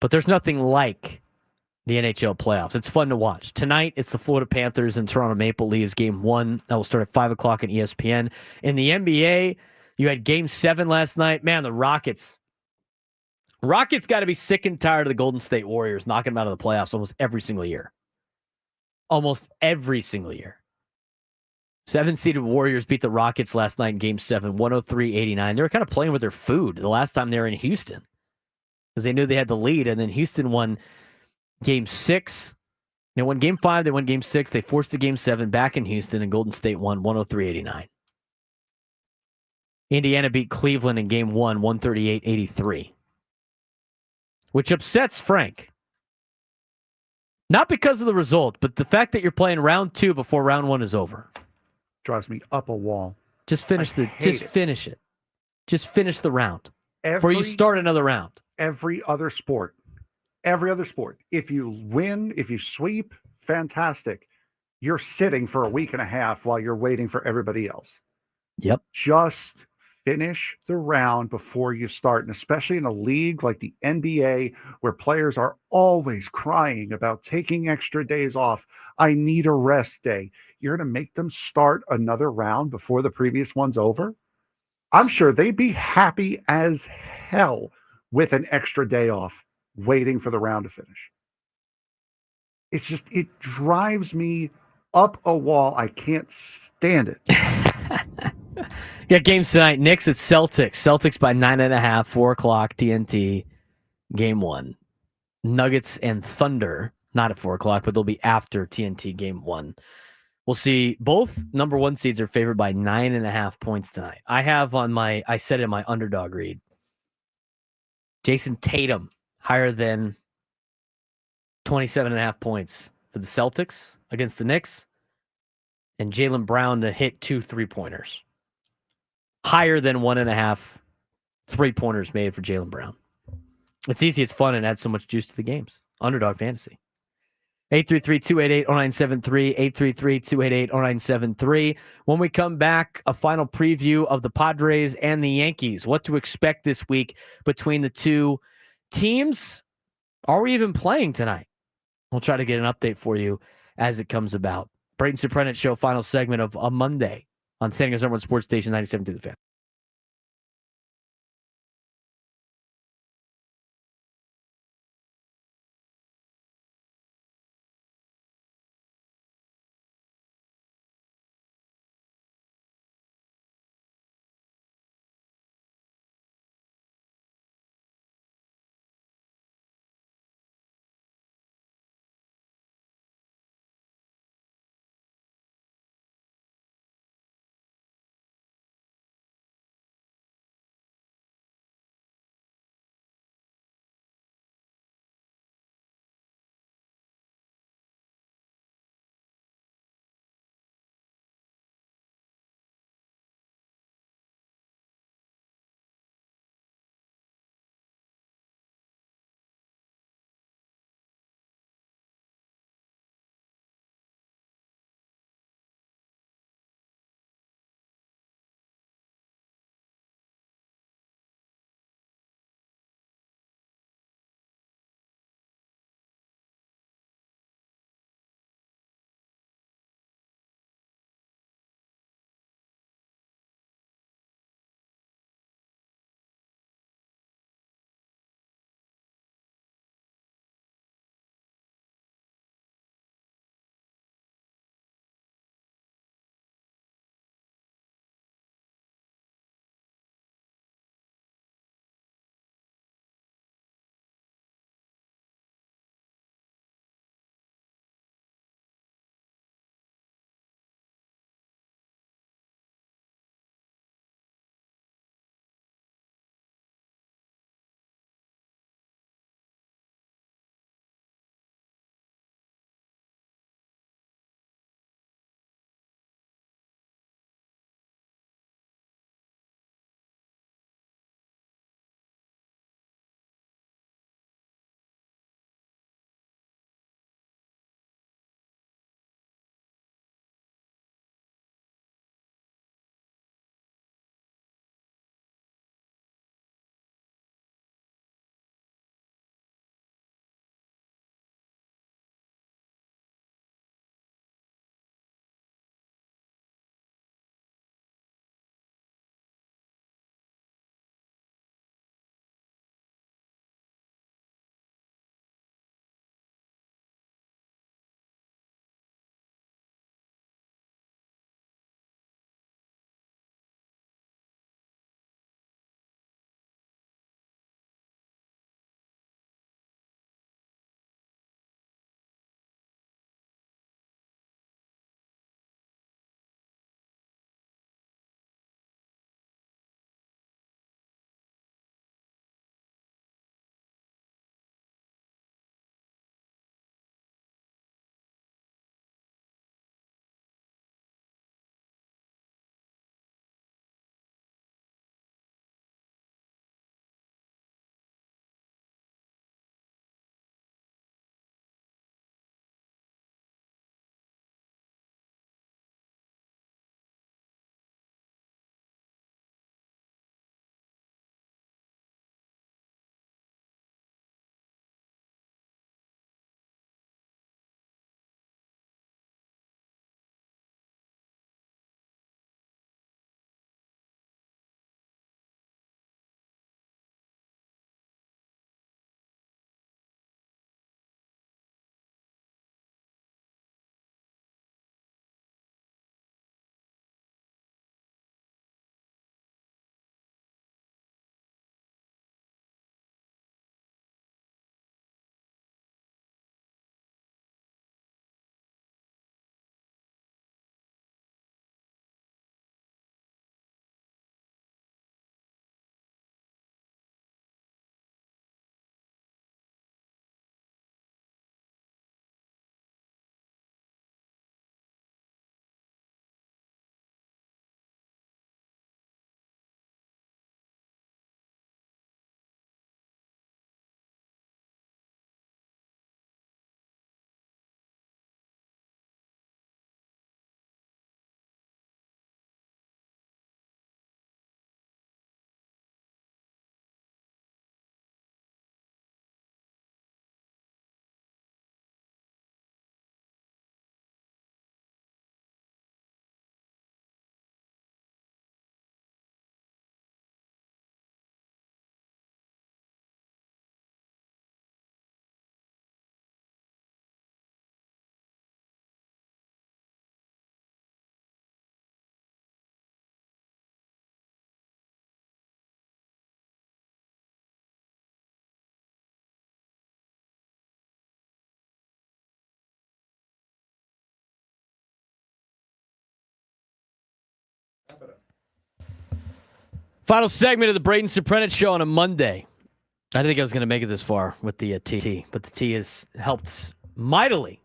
But there's nothing like the NHL playoffs. It's fun to watch. Tonight, it's the Florida Panthers and Toronto Maple Leafs game 1. That will start at 5 o'clock on ESPN. In the NBA, you had game 7 last night. Man, the Rockets got to be sick and tired of the Golden State Warriors knocking them out of the playoffs almost every single year. Almost every single year. 7-seeded Warriors beat the Rockets last night in game 7, 103-89. They were kind of playing with their food the last time they were in Houston because they knew they had the lead, and then Houston won game 6. They won game 5. They won game 6. They forced the game 7 back in Houston, and Golden State won 103-89. Indiana beat Cleveland in game 1, 138-83, which upsets Frank. Not because of the result, but the fact that you're playing round 2 before round 1 is over. Drives me up a wall. Just finish finish it. Just finish the round before you start another round. Every other sport. If you win, if you sweep, fantastic. You're sitting for a week and a half while you're waiting for everybody else. Yep. Just finish the round before you start. And especially in a league like the NBA, where players are always crying about taking extra days off. I need a rest day. You're going to make them start another round before the previous one's over? I'm sure they'd be happy as hell with an extra day off, waiting for the round to finish. It drives me up a wall. I can't stand it. Got games tonight. Knicks at Celtics. Celtics by 9.5, 4 o'clock TNT, game 1. Nuggets and Thunder, not at 4 o'clock, but they'll be after TNT game 1. We'll see. Both number 1 seeds are favored by 9.5 points tonight. I said in my underdog read, Jason Tatum higher than 27.5 points for the Celtics against the Knicks, and Jaylen Brown to hit 2 3-pointers. Higher than 1.5 3-pointers made for Jaylen Brown. It's easy, it's fun, and adds so much juice to the games. Underdog fantasy. 833-288-0973, 833-288-0973. When we come back, a final preview of the Padres and the Yankees. What to expect this week between the two teams. Are we even playing tonight? We'll try to get an update for you as it comes about. Braden Surprenant Show, final segment of a Monday on San Diego's #1 sports station, 97.3 The Fan. Final segment of the Braden Surprenant Show on a Monday. I didn't think I was going to make it this far with the T, but the T has helped mightily.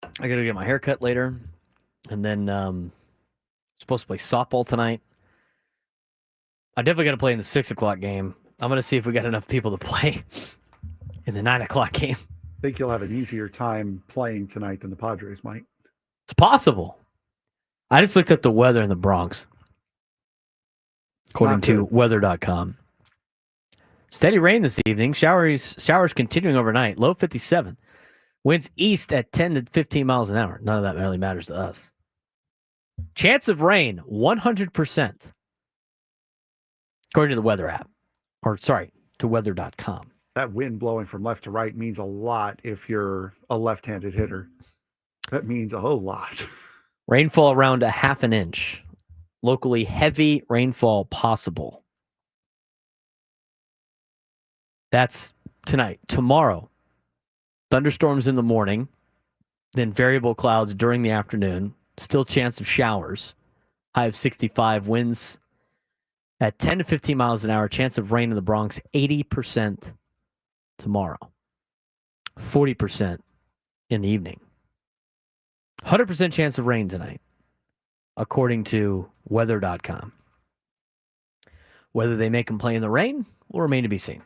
I got to get my hair cut later, and then supposed to play softball tonight. I definitely got to play in the 6 o'clock game. I'm going to see if we got enough people to play in the 9 o'clock game. I think you'll have an easier time playing tonight than the Padres might. It's possible. I just looked up the weather in the Bronx, according to weather.com. Steady rain this evening. Showers continuing overnight. Low 57. Winds east at 10 to 15 miles an hour. None of that really matters to us. Chance of rain, 100%. According to the weather app. To weather.com. That wind blowing from left to right means a lot if you're a left-handed hitter. That means a whole lot. Rainfall around a half an inch. Locally heavy rainfall possible. That's tonight. Tomorrow, thunderstorms in the morning, then variable clouds during the afternoon. Still chance of showers. High of 65. Winds at 10 to 15 miles an hour. Chance of rain in the Bronx, 80% tomorrow. 40% in the evening. 100% chance of rain tonight, according to weather.com. Whether they make them play in the rain will remain to be seen.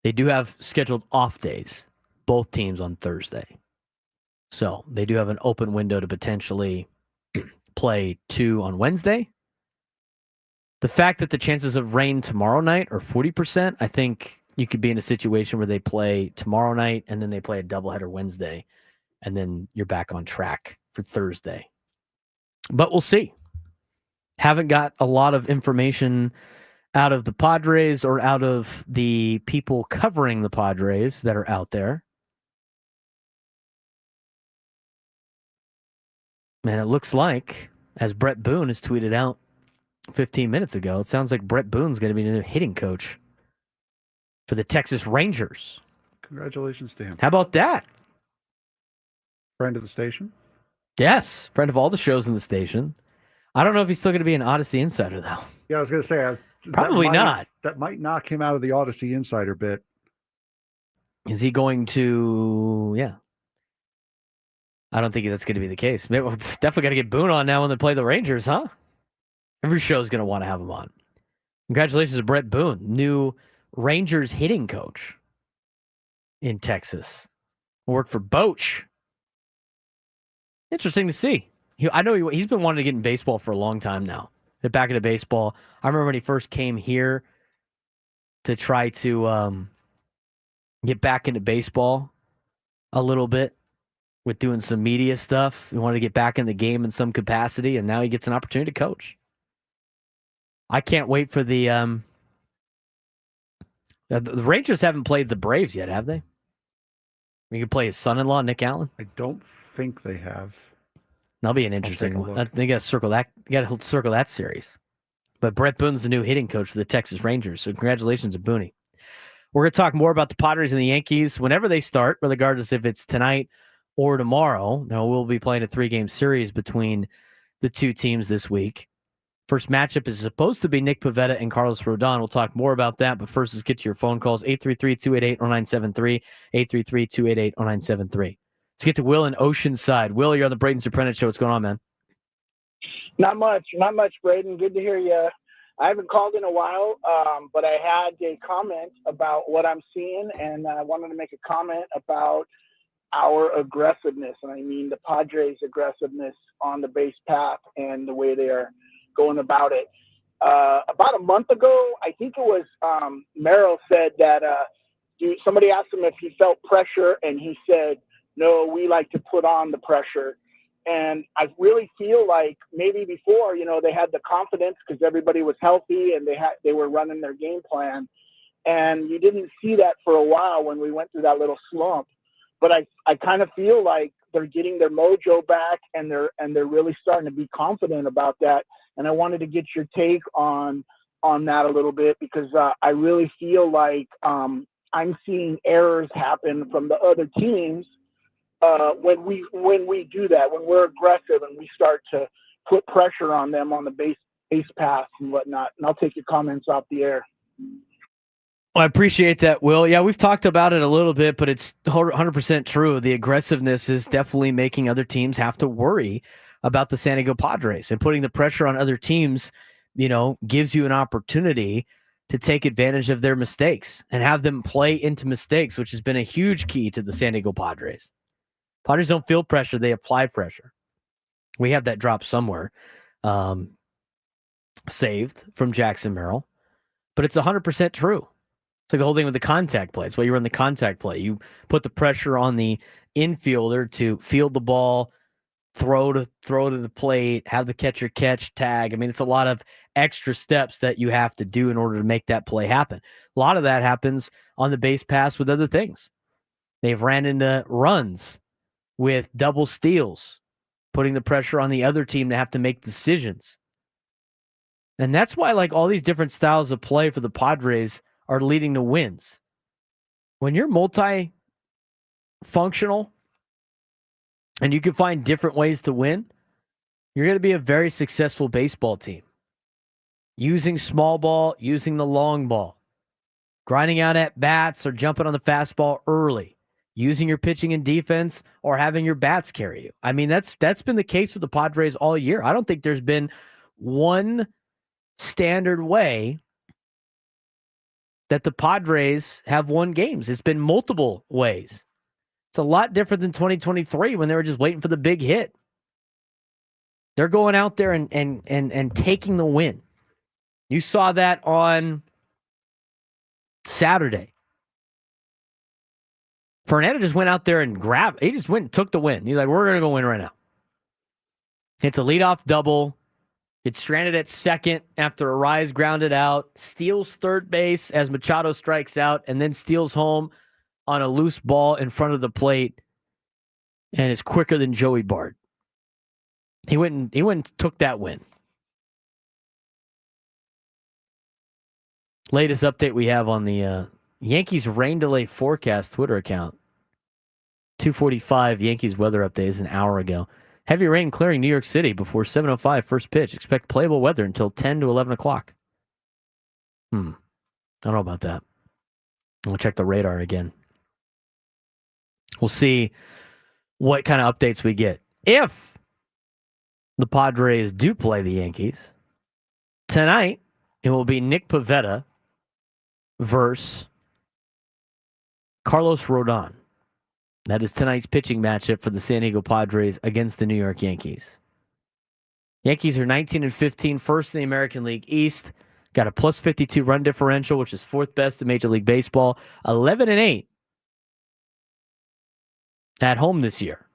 They do have scheduled off days, both teams on Thursday. So they do have an open window to potentially play 2 on Wednesday. The fact that the chances of rain tomorrow night are 40%, I think you could be in a situation where they play tomorrow night and then they play a doubleheader Wednesday, and then you're back on track for Thursday. But we'll see. Haven't got a lot of information out of the Padres or out of the people covering the Padres that are out there. Man, it looks like, as Brett Boone has tweeted out 15 minutes ago, it sounds like Brett Boone's going to be the new hitting coach for the Texas Rangers. Congratulations to him. How about that? Friend of the station? Yes, friend of all the shows in the station. I don't know if he's still going to be an Odyssey Insider, though. Yeah, I was going to say, Probably not. That might knock him out of the Odyssey Insider bit. Is he going to? Yeah. I don't think that's going to be the case. Maybe we'll definitely got to get Boone on now when they play the Rangers, huh? Every show's going to want to have him on. Congratulations to Brett Boone, new Rangers hitting coach in Texas. Worked for Boch. Interesting to see. I know he's been wanting to get in baseball for a long time now. Get back into baseball. I remember when he first came here to try to get back into baseball a little bit with doing some media stuff. He wanted to get back in the game in some capacity, and now he gets an opportunity to coach. I can't wait for the Rangers haven't played the Braves yet, have they? You can play his son-in-law, Nick Allen. I don't think they have. That'll be an interesting one. They got to circle that. You got to circle that series. But Brett Boone's the new hitting coach for the Texas Rangers. So congratulations to Booney. We're going to talk more about the Padres and the Yankees whenever they start, regardless if it's tonight or tomorrow. Now we'll be playing a 3-game series between the two teams this week. First matchup is supposed to be Nick Pivetta and Carlos Rodon. We'll talk more about that, but first let's get to your phone calls. 833-288-0973, 833-288-0973. Let's get to Will in Oceanside. Will, you're on the Braden Surprenant Show. What's going on, man? Not much, Braden. Good to hear you. I haven't called in a while, but I had a comment about what I'm seeing, and I wanted to make a comment about our aggressiveness, and I mean the Padres' aggressiveness on the base path and the way they are going about it. About a month ago, I think it was Merrill said that somebody asked him if he felt pressure, and he said, no, we like to put on the pressure. And I really feel like maybe before, they had the confidence because everybody was healthy and they were running their game plan. And you didn't see that for a while when we went through that little slump. But I kind of feel like they're getting their mojo back and they're really starting to be confident about that. And I wanted to get your take on that a little bit because I really feel like I'm seeing errors happen from the other teams when we do that, when we're aggressive and we start to put pressure on them on the base pass and whatnot. And I'll take your comments off the air. Well, I appreciate that, Will. Yeah, we've talked about it a little bit, but it's 100% true. The aggressiveness is definitely making other teams have to worry about the San Diego Padres, and putting the pressure on other teams, gives you an opportunity to take advantage of their mistakes and have them play into mistakes, which has been a huge key to the San Diego Padres. Padres don't feel pressure, they apply pressure. We have that drop somewhere saved from Jackson Merrill, but it's 100% true. It's like the whole thing with the contact play. It's why you run the contact play. You put the pressure on the infielder to field the ball, throw to the plate, have the catcher catch, tag. I mean, it's a lot of extra steps that you have to do in order to make that play happen. A lot of that happens on the base pass with other things. They've ran into runs with double steals, putting the pressure on the other team to have to make decisions. And that's why all these different styles of play for the Padres are leading to wins. When you're multi-functional and you can find different ways to win, you're going to be a very successful baseball team. Using small ball, using the long ball, grinding out at bats or jumping on the fastball early, using your pitching and defense or having your bats carry you. I mean, that's been the case with the Padres all year. I don't think there's been one standard way that the Padres have won games. It's been multiple ways. It's a lot different than 2023 when they were just waiting for the big hit. They're going out there and taking the win. You saw that on Saturday. Fernando just went out there and grabbed. He just went and took the win. He's like, we're going to go win right now. Hits a leadoff double. Gets stranded at second after Arráez grounded out. Steals third base as Machado strikes out, and then steals home on a loose ball in front of the plate, and is quicker than Joey Bart. He went and took that win. Latest update we have on the Yankees rain delay forecast Twitter account. 2:45 Yankees weather update is an hour ago. Heavy rain clearing New York City before 7:05 first pitch. Expect playable weather until 10 to 11 o'clock. I don't know about that. We'll check the radar again. We'll see what kind of updates we get. If the Padres do play the Yankees, tonight it will be Nick Pivetta versus Carlos Rodon. That is tonight's pitching matchup for the San Diego Padres against the New York Yankees. Yankees are 19-15, first in the American League East. Got a plus 52 run differential, which is fourth best in Major League Baseball. 11-8 at home this year.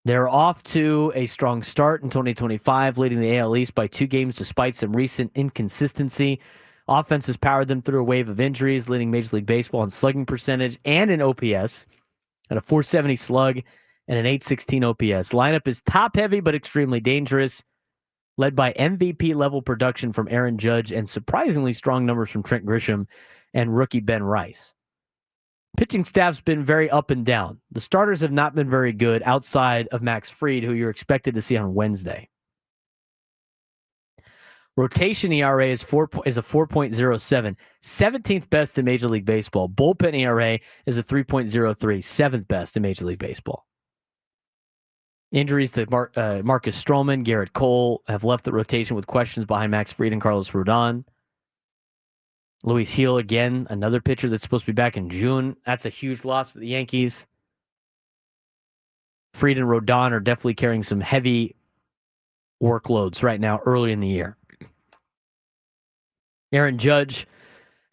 They're off to a strong start in 2025, leading the AL East by 2 games despite some recent inconsistency. Offense has powered them through a wave of injuries, leading Major League Baseball in slugging percentage and in OPS at a .470 slug and an .816 OPS. Lineup is top-heavy but extremely dangerous, led by MVP-level production from Aaron Judge and surprisingly strong numbers from Trent Grisham and rookie Ben Rice. Pitching staff's been very up and down. The starters have not been very good outside of Max Fried, who you're expected to see on Wednesday. Rotation ERA is a 4.07, 17th best in Major League Baseball. Bullpen ERA is a 3.03, 7th best in Major League Baseball. Injuries to Marcus Stroman, Garrett Cole have left the rotation with questions behind Max Fried and Carlos Rodon. Luis Gil, again, another pitcher that's supposed to be back in June. That's a huge loss for the Yankees. Fried and Rodon are definitely carrying some heavy workloads right now early in the year. Aaron Judge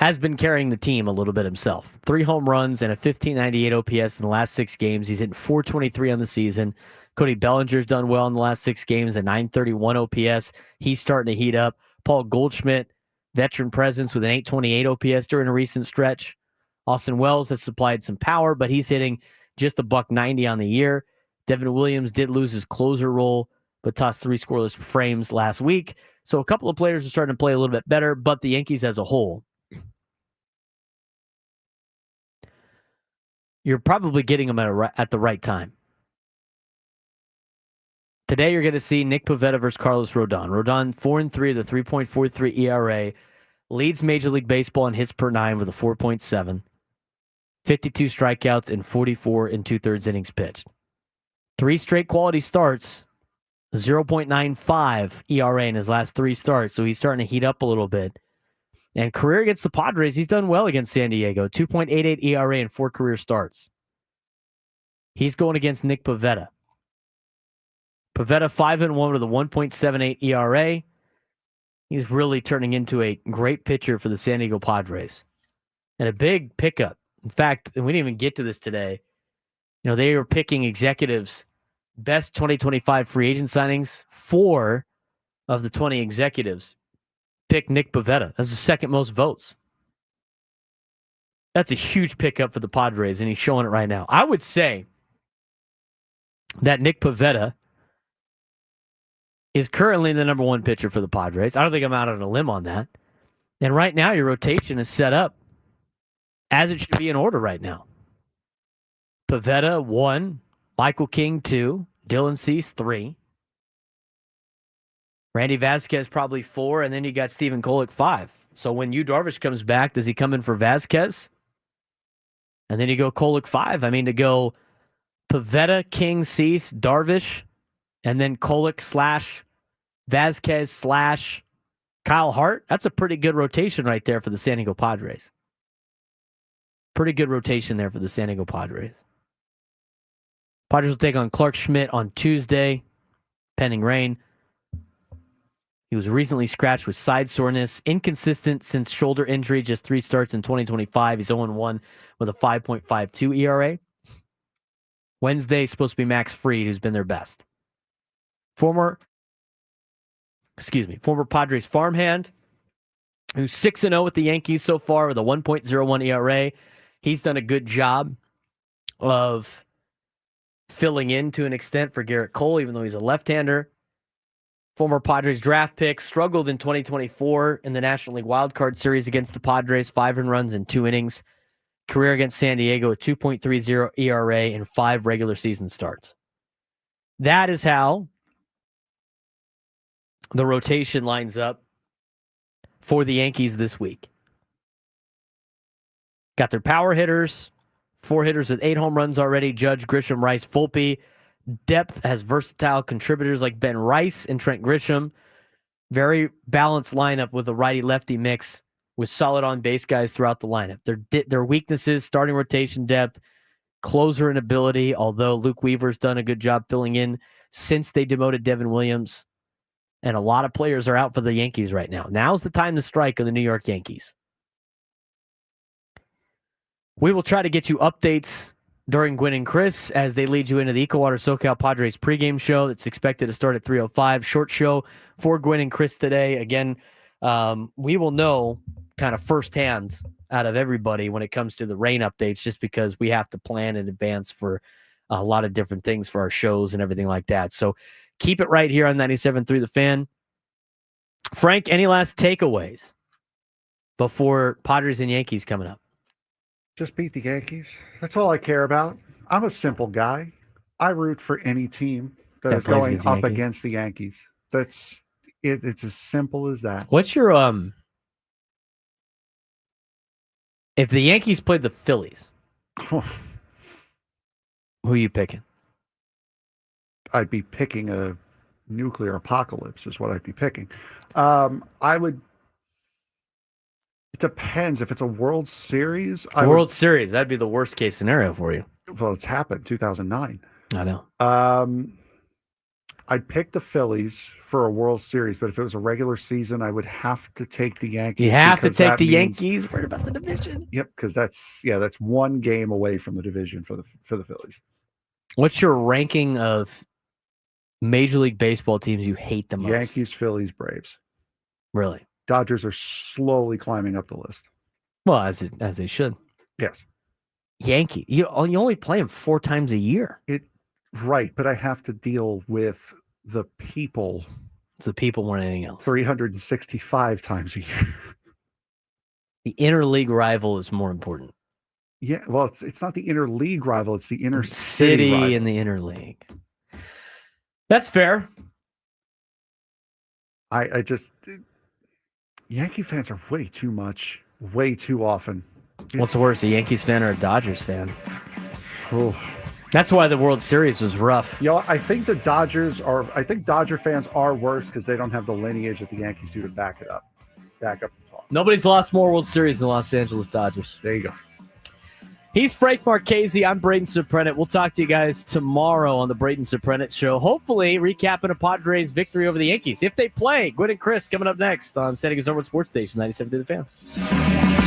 has been carrying the team a little bit himself. 3 home runs and a 1598 OPS in the last 6 games. He's hitting .423 on the season. Cody Bellinger's done well in the last 6 games, a .931 OPS. He's starting to heat up. Paul Goldschmidt, veteran presence with an .828 OPS during a recent stretch. Austin Wells has supplied some power, but he's hitting just a .190 on the year. Devin Williams did lose his closer role, but tossed 3 scoreless frames last week. So a couple of players are starting to play a little bit better, but the Yankees as a whole. you're probably getting them at the right time. Today, you're going to see Nick Pivetta versus Carlos Rodon. Rodon 4-3 with a 3.43 ERA, leads Major League Baseball in hits per nine with a 4.7, 52 strikeouts, and 44 and 2/3 innings pitched. 3 straight quality starts, 0.95 ERA in his last 3 starts, so he's starting to heat up a little bit. And career against the Padres, he's done well against San Diego. 2.88 ERA in 4 career starts. He's going against Nick Pivetta. Pivetta 5-1 with a 1.78 ERA. He's really turning into a great pitcher for the San Diego Padres. And a big pickup. In fact, and we didn't even get to this today. You know, they were picking executives' best 2025 free agent signings. 4 of the 20 executives picked Nick Pivetta. That's the second most votes. That's a huge pickup for the Padres, and he's showing it right now. I would say that Nick Pivetta is currently the number 1 pitcher for the Padres. I don't think I'm out on a limb on that. And right now, your rotation is set up as it should be in order right now. Pivetta 1, Michael King 2, Dylan Cease 3, Randy Vasquez probably 4, and then you got Stephen Kolek 5. So when Yu Darvish comes back, does he come in for Vasquez? And then you go Kolek 5. I mean, to go Pivetta, King, Cease, Darvish, and then Kolek / Vasquez / Kyle Hart. That's a pretty good rotation right there for the San Diego Padres. Pretty good rotation there for the San Diego Padres. Padres will take on Clark Schmidt on Tuesday, pending rain. He was recently scratched with side soreness. Inconsistent since shoulder injury, just 3 starts in 2025. He's 0-1 with a 5.52 ERA. Wednesday is supposed to be Max Fried, who's been their best. Former Padres farmhand, who's 6-0 with the Yankees so far with a 1.01 ERA. He's done a good job of filling in to an extent for Garrett Cole, even though he's a left-hander. Former Padres draft pick, struggled in 2024 in the National League Wild Card Series against the Padres, 5 runs in 2 innings. Career against San Diego, a 2.30 ERA in 5 regular season starts. That is how the rotation lines up for the Yankees this week. Got their power hitters, 4 hitters with 8 home runs already, Judge, Grisham, Rice, Volpe. Depth has versatile contributors like Ben Rice and Trent Grisham. Very balanced lineup with a righty-lefty mix with solid on-base guys throughout the lineup. Their weaknesses, starting rotation depth, closer and ability, although Luke Weaver's done a good job filling in since they demoted Devin Williams. And a lot of players are out for the Yankees right now. Now's the time to strike on the New York Yankees. We will try to get you updates during Gwynn and Chris as they lead you into the Ecowater SoCal Padres pregame show that's expected to start at 3:05. Short show for Gwynn and Chris today. Again, we will know kind of firsthand out of everybody when it comes to the rain updates, just because we have to plan in advance for a lot of different things for our shows and everything like that. So keep it right here on 97.3 The Fan. Frank, any last takeaways before Padres and Yankees coming up? Just beat the Yankees. That's all I care about. I'm a simple guy. I root for any team that is going up against the Yankees. That's it. It's as simple as that. What's your if the Yankees played the Phillies, who are you picking? I'd be picking a nuclear apocalypse is what I'd be picking. I would. It depends. If it's a World Series, Series, that'd be the worst case scenario for you. Well, it's happened, 2009. I know. I'd pick the Phillies for a World Series, but if it was a regular season, I would have to take the Yankees. You have to take the Yankees. Worried about the division. Yep, because that's 1 game away from the division for the Phillies. What's your ranking of Major League Baseball teams you hate the most? Yankees, Phillies, Braves. Really? Dodgers are slowly climbing up the list. Well, as they should. Yes. Yankee. You only play them 4 times a year. Right, but I have to deal with the people. It's the people more than anything else. 365 times a year. The interleague rival is more important. Yeah, well, it's not the interleague rival; it's the inner City rival. in the interleague. That's fair. I just Yankee fans are way too much, way too often. What's worse, a Yankees fan or a Dodgers fan? Oof. That's why the World Series was rough. I think the Dodgers are. I think Dodger fans are worse because they don't have the lineage that the Yankees do to back it up, back up the talk. Nobody's lost more World Series than the Los Angeles Dodgers. There you go. He's Frank Marchese. I'm Braden Surprenant. We'll talk to you guys tomorrow on the Braden Surprenant Show. Hopefully, recapping a Padres victory over the Yankees. If they play, Gwynn and Chris coming up next on San Diego Sports Station 97 to the Fan.